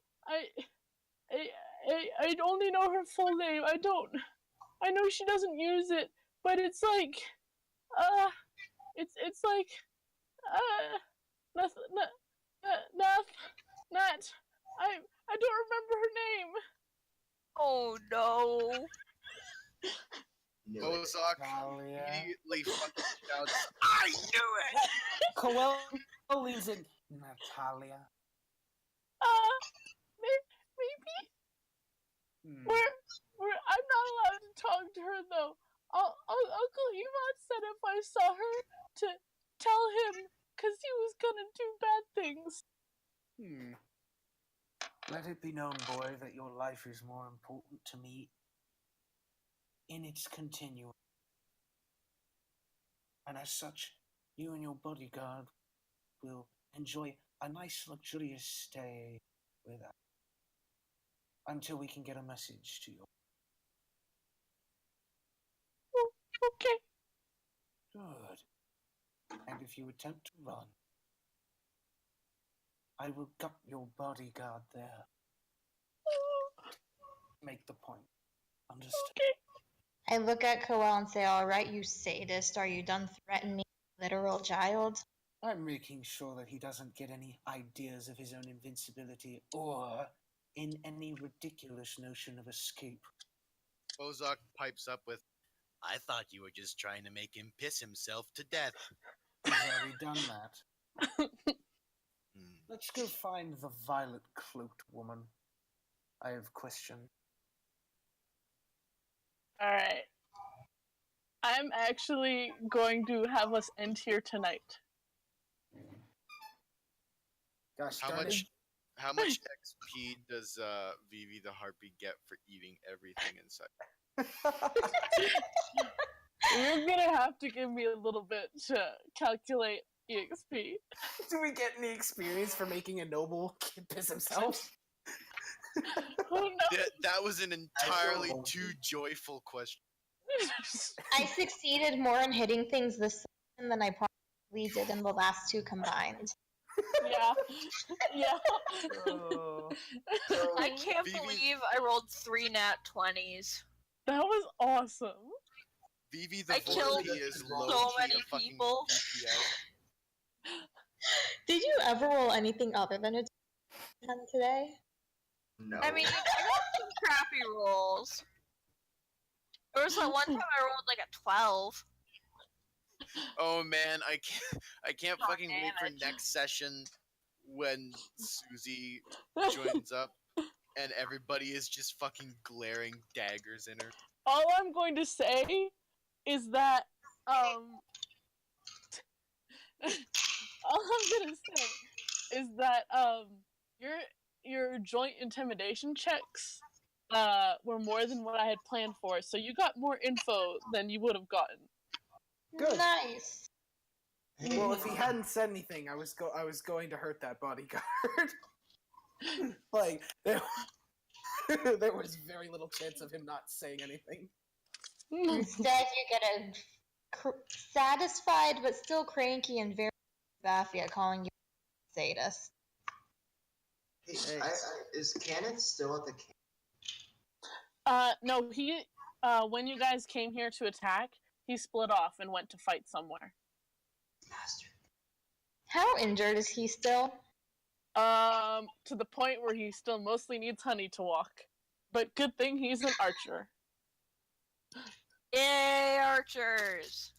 I only know her full name. I know she doesn't use it, but it's like, it's like, not, I don't remember her name. Oh no. Vozok Natalia. immediately fucking shouts, I knew it! Coel leans in. Natalia. Maybe I'm not allowed to talk to her though. Uncle Yvonne said if I saw her to tell him, cause he was gonna do bad things. Let it be known, boy, that your life is more important to me in its continuum. And as such, you and your bodyguard will enjoy a nice, luxurious stay with us until we can get a message to you. Oh, okay. Good. And if you attempt to run, I will gut your bodyguard there. Make the point. Understood? Okay. I look at Coel and say, alright, you sadist, are you done threatening a literal child? I'm making sure that he doesn't get any ideas of his own invincibility or in any ridiculous notion of escape. Vozok pipes up with, I thought you were just trying to make him piss himself to death. He's already done that. Let's go find the violet-cloaked woman I have questioned. Alright. I'm actually going to have us end here tonight. Gosh, How much XP does Vivi the Harpy get for eating everything inside? You're gonna have to give me a little bit to calculate EXP. Do we get any experience for making a noble piss himself? Oh no! That was an entirely too joyful question. I succeeded more in hitting things this season than I probably did in the last two combined. Yeah. Oh. I can't Vivi- believe I rolled 3 nat 20s. That was awesome. Vivi the I killed Harpy is so low-key many a fucking people. DPS. Did you ever roll anything other than a 10 today? No. I mean, I got some crappy rolls. There was that one time I rolled like a 12. Oh man, I can't God fucking wait damn for it. next session when Suzi joins up and everybody is just fucking glaring daggers in her. All I'm going to say is that all I'm gonna say is that your joint intimidation checks were more than what I had planned for, so you got more info than you would have gotten. Good. Nice. Well, if he hadn't said anything, I was going to hurt that bodyguard. Like there was very little chance of him not saying anything. Instead, you get a satisfied but still cranky and very Vaathia calling you a sadist. Hey, is Cannon still at the camp? No, he when you guys came here to attack, he split off and went to fight somewhere. Bastard. How injured is he still? To the point where he still mostly needs honey to walk. But good thing he's an archer. Yay, archers!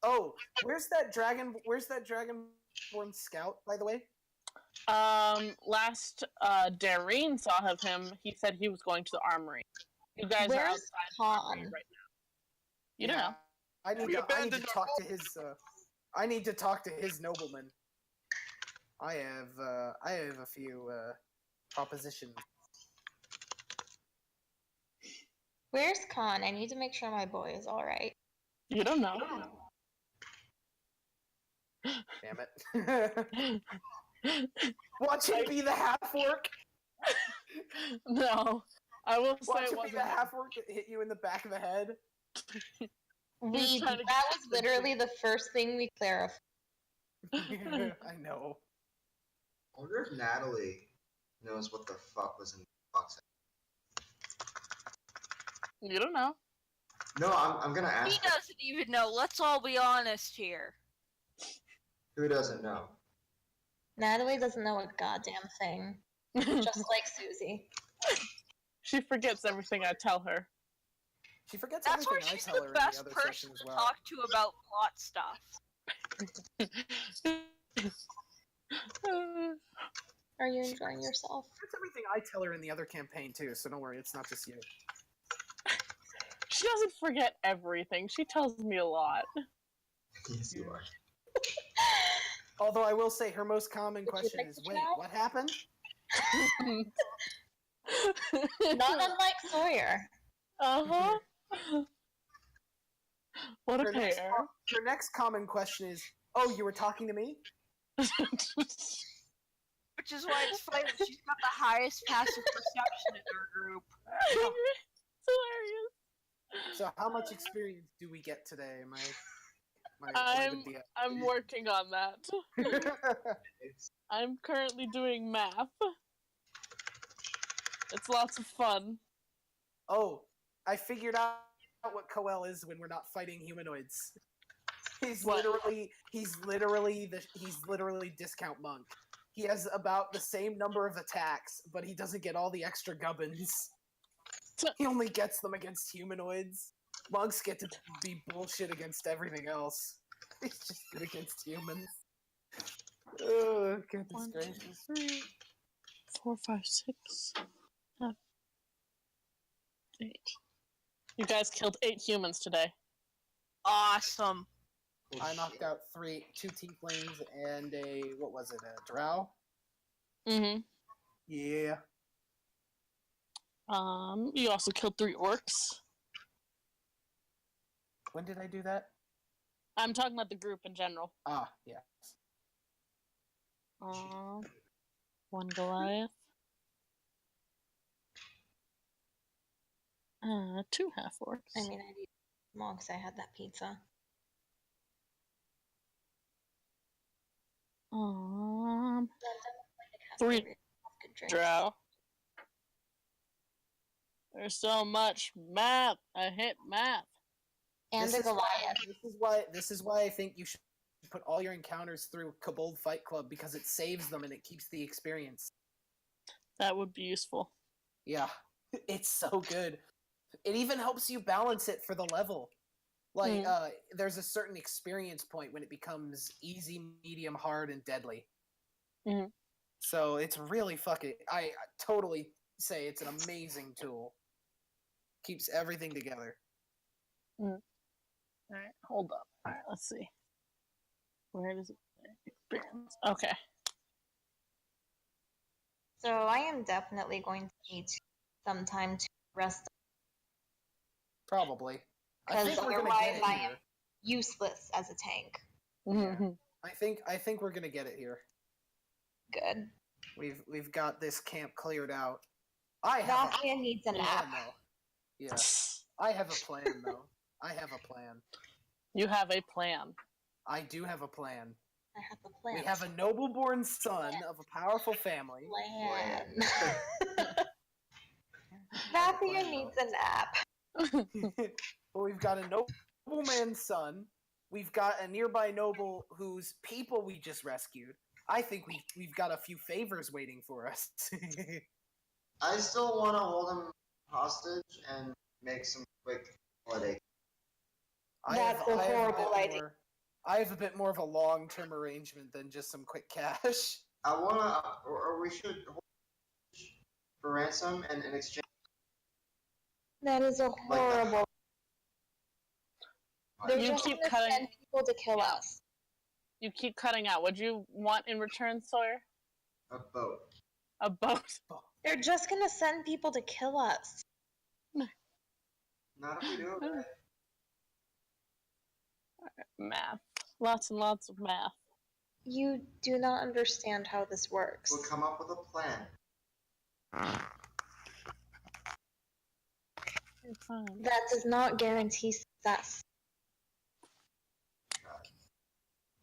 Oh, where's that dragonborn scout, by the way? Last Dairine saw of him, he said he was going to the armory. You guys are Where's outside the armory Khan? right now. You don't know. I need We to abandoned our talk to his. I need to talk to his nobleman. I have a few propositions. Where's Khan? I need to make sure my boy is alright. You don't know. Damn it! Watch him be the half orc. No. I will say Watch it him be wasn't the him. half orc that hit you in the back of the head. was trying to That get was literally the first thing we clarified. I know. I wonder if Natali knows what the fuck was in the box. You don't know. No, I'm gonna ask. He doesn't even know. Let's all be honest here. Who doesn't know? Natalie doesn't know a goddamn thing. Just like Suzi. She forgets everything I tell her. She forgets That's why everything I she's tell the her in the best other person session as to well. talk to about plot stuff. Are you enjoying yourself? That's everything I tell her in the other campaign too, so don't worry, it's not just you. She doesn't forget everything. She tells me a lot. Yes, you are. Although I will say her most common Would you question like is, to wait, try? what happened? Not unlike Sawyer. Uh-huh. What a Her next, pair. her next common question is, oh, you were talking to me? Which is why it's funny that she's got the highest passive perception in our group. It's hilarious. So how much experience do we get today? I'm working on that. I'm currently doing math. It's lots of fun. Oh, I figured out what Coel is when we're not fighting humanoids. He's What? literally discount monk. He has about the same number of attacks, but he doesn't get all the extra gubbins. He only gets them against humanoids. Monks get to be bullshit against everything else. He's just good against humans. Oh, goodness 1, 2, gracious. 3, 4, 5, 6, 7, 8. You guys killed 8 humans today. Awesome. I knocked out 2 tieflings and a drow? Mm-hmm. Yeah. You also killed 3 orcs. When did I do that? I'm talking about the group in general. Ah, yes. 1 Goliath. 2 half orcs. I mean, I need more because I had that pizza. 3 Good drinks. drow. There's so much math. I hate math. And a Goliath. This is why I think you should put all your encounters through Kobold Fight Club, because it saves them and it keeps the experience. That would be useful. Yeah, it's so good. It even helps you balance it for the level. Like, there's a certain experience point when it becomes easy, medium, hard, and deadly. Mhm. So it's really I totally say it's an amazing tool. Keeps everything together. Alright, hold up. Alright, let's see. Where does it experience? Okay. So I am definitely going to need some time to rest Probably. I because think we're gonna otherwise get it I am here. useless as a tank. Mhm. I think we're gonna get it here. Good. We've got this camp cleared out. I have Vaathia needs a a plan nap. though. Yeah. I have a plan though. I have a plan. You have a plan. I do have a plan. I have a plan. We have a noble-born son of a powerful family. plan. Vaathia needs a nap. Well, we've got a nobleman's son. We've got a nearby noble whose people we just rescued. I think we've got a few favors waiting for us. I still want to hold him hostage and make some quick holiday. That's a horrible idea. I have a bit more of a long-term arrangement than just some quick cash. I wanna, or we should hold for ransom and in exchange. That is a Like that. horrible. They're You just keep gonna cutting- send people to kill us. You keep cutting out. What'd you want in return, Sawyer? A boat. A boat. They're just gonna send people to kill us. Not if we do it right. Math. Lots and lots of math. You do not understand how this works. We'll come up with a plan. Fine. That does not guarantee success.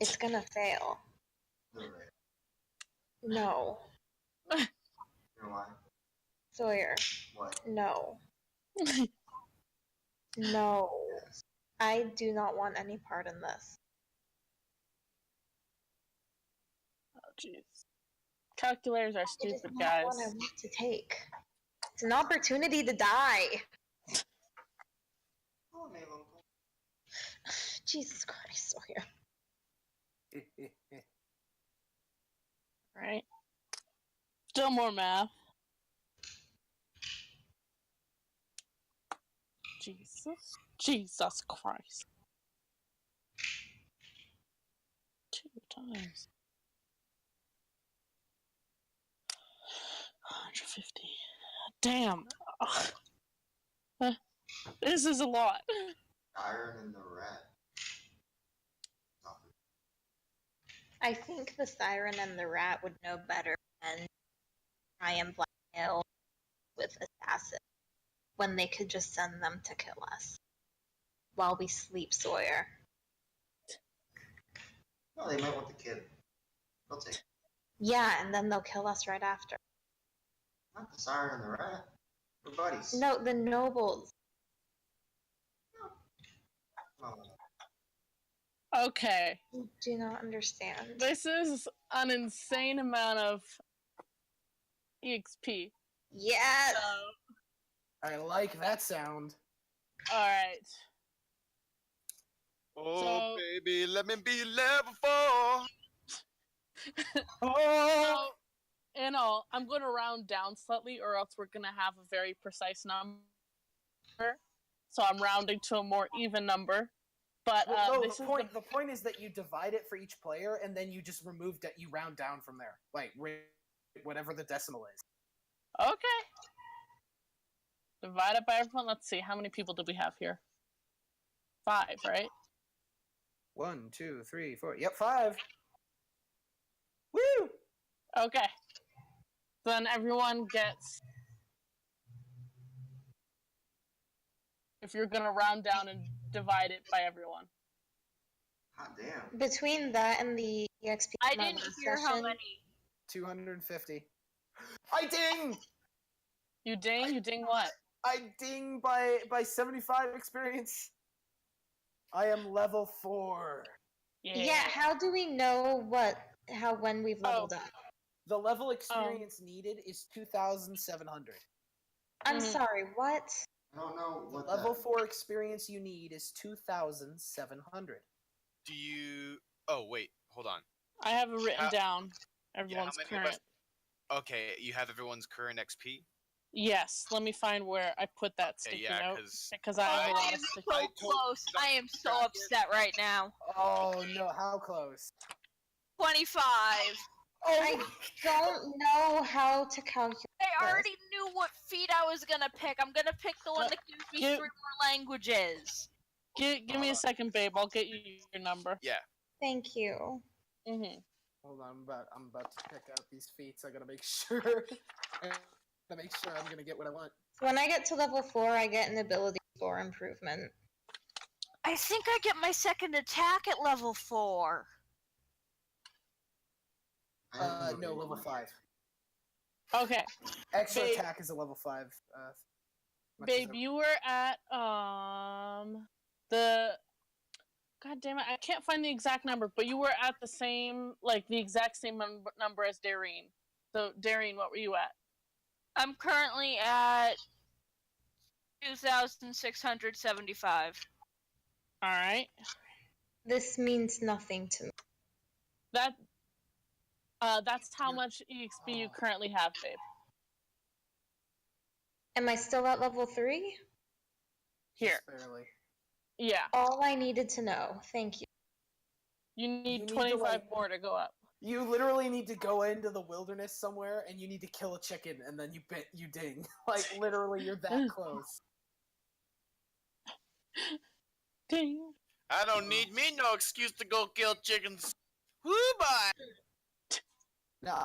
It's gonna fail. You're right. No. You know why? Sawyer, What? no. No. Yes. I do not want any part in this. Oh, jeez. Calculators are It is stupid, not guys. one I want to take. It's an opportunity to die. Oh, my uncle. Jesus Christ, Sawyer. Right? Still more math. Jesus Christ. 2 times. 150. Damn. Ugh. This is a lot. Iron and the rat. I think the siren and the rat would know better than try and blackmail with assassins when they could just send them to kill us while we sleep, Sawyer. No, they might want the kid. They'll take it. Yeah, and then they'll kill us right after. Not the siren and the rat. We're buddies. No, the nobles. Oh, Okay. You do not understand. This is an insane amount of EXP. Yes! I like that sound. Alright. Oh, So- baby, let me be level 4. So, in all, I'm going to round down slightly, or else we're going to have a very precise number. So I'm rounding to a more even number. But Well, no, this the is point. The point is that you divide it for each player, and then you just remove that. You round down from there, like whatever the decimal is. Okay. Divide it by everyone. Let's see. How many people do we have here? 5, right? 1, 2, 3, 4. Yep, 5. Woo! Okay. Then everyone gets... If you're going to round down and divide it by everyone. hot damn. Between that and the EXP I from our didn't last hear how session, many. 250. I ding! You ding? You ding what? I ding by 75 experience. I am level 4. yeah, how do we know when we've leveled up? The level experience needed is 2,700. I'm Mhm. sorry, what? I don't know The what level that... 4 experience you need is 2,700. Do you... Oh, wait. Hold on. I have it written How- down. Everyone's many of current. us- Okay, you have everyone's current XP? Yes, let me find where I put that Okay, sticky yeah, note. because... Because I have a I lot am of sticky so I told- close. I am so upset right now. Oh no, how close? 25. I don't know how to calculate. I already knew what feat I was gonna pick. I'm gonna pick the one that gives me Give- 3 more languages. Give me a second, babe. I'll get you your number. Yeah. Thank you. Mm-hmm. Hold on, I'm about to pick out these feats. I gotta make sure. I'm gonna get what I want. When I get to level 4, I get an ability score improvement. I think I get my second attack at level 4. No, level 5. Okay, Extra Babe. attack is a level 5. much babe, as you were at the. God damn it! I can't find the exact number, but you were at the same, like the exact same number as Dairine. So Dairine, what were you at? I'm currently at 2,675. All right. This means nothing to me. That That's how much EXP you currently have, babe. Am I still at level 3? Here. Just barely. Yeah. All I needed to know. Thank you. You need to, 25 like- more to go up. You literally need to go into the wilderness somewhere, and you need to kill a chicken, and then you ding. Like, literally, you're that close. Ding. I don't need me no excuse to go kill chickens. Woo, bye. Nah,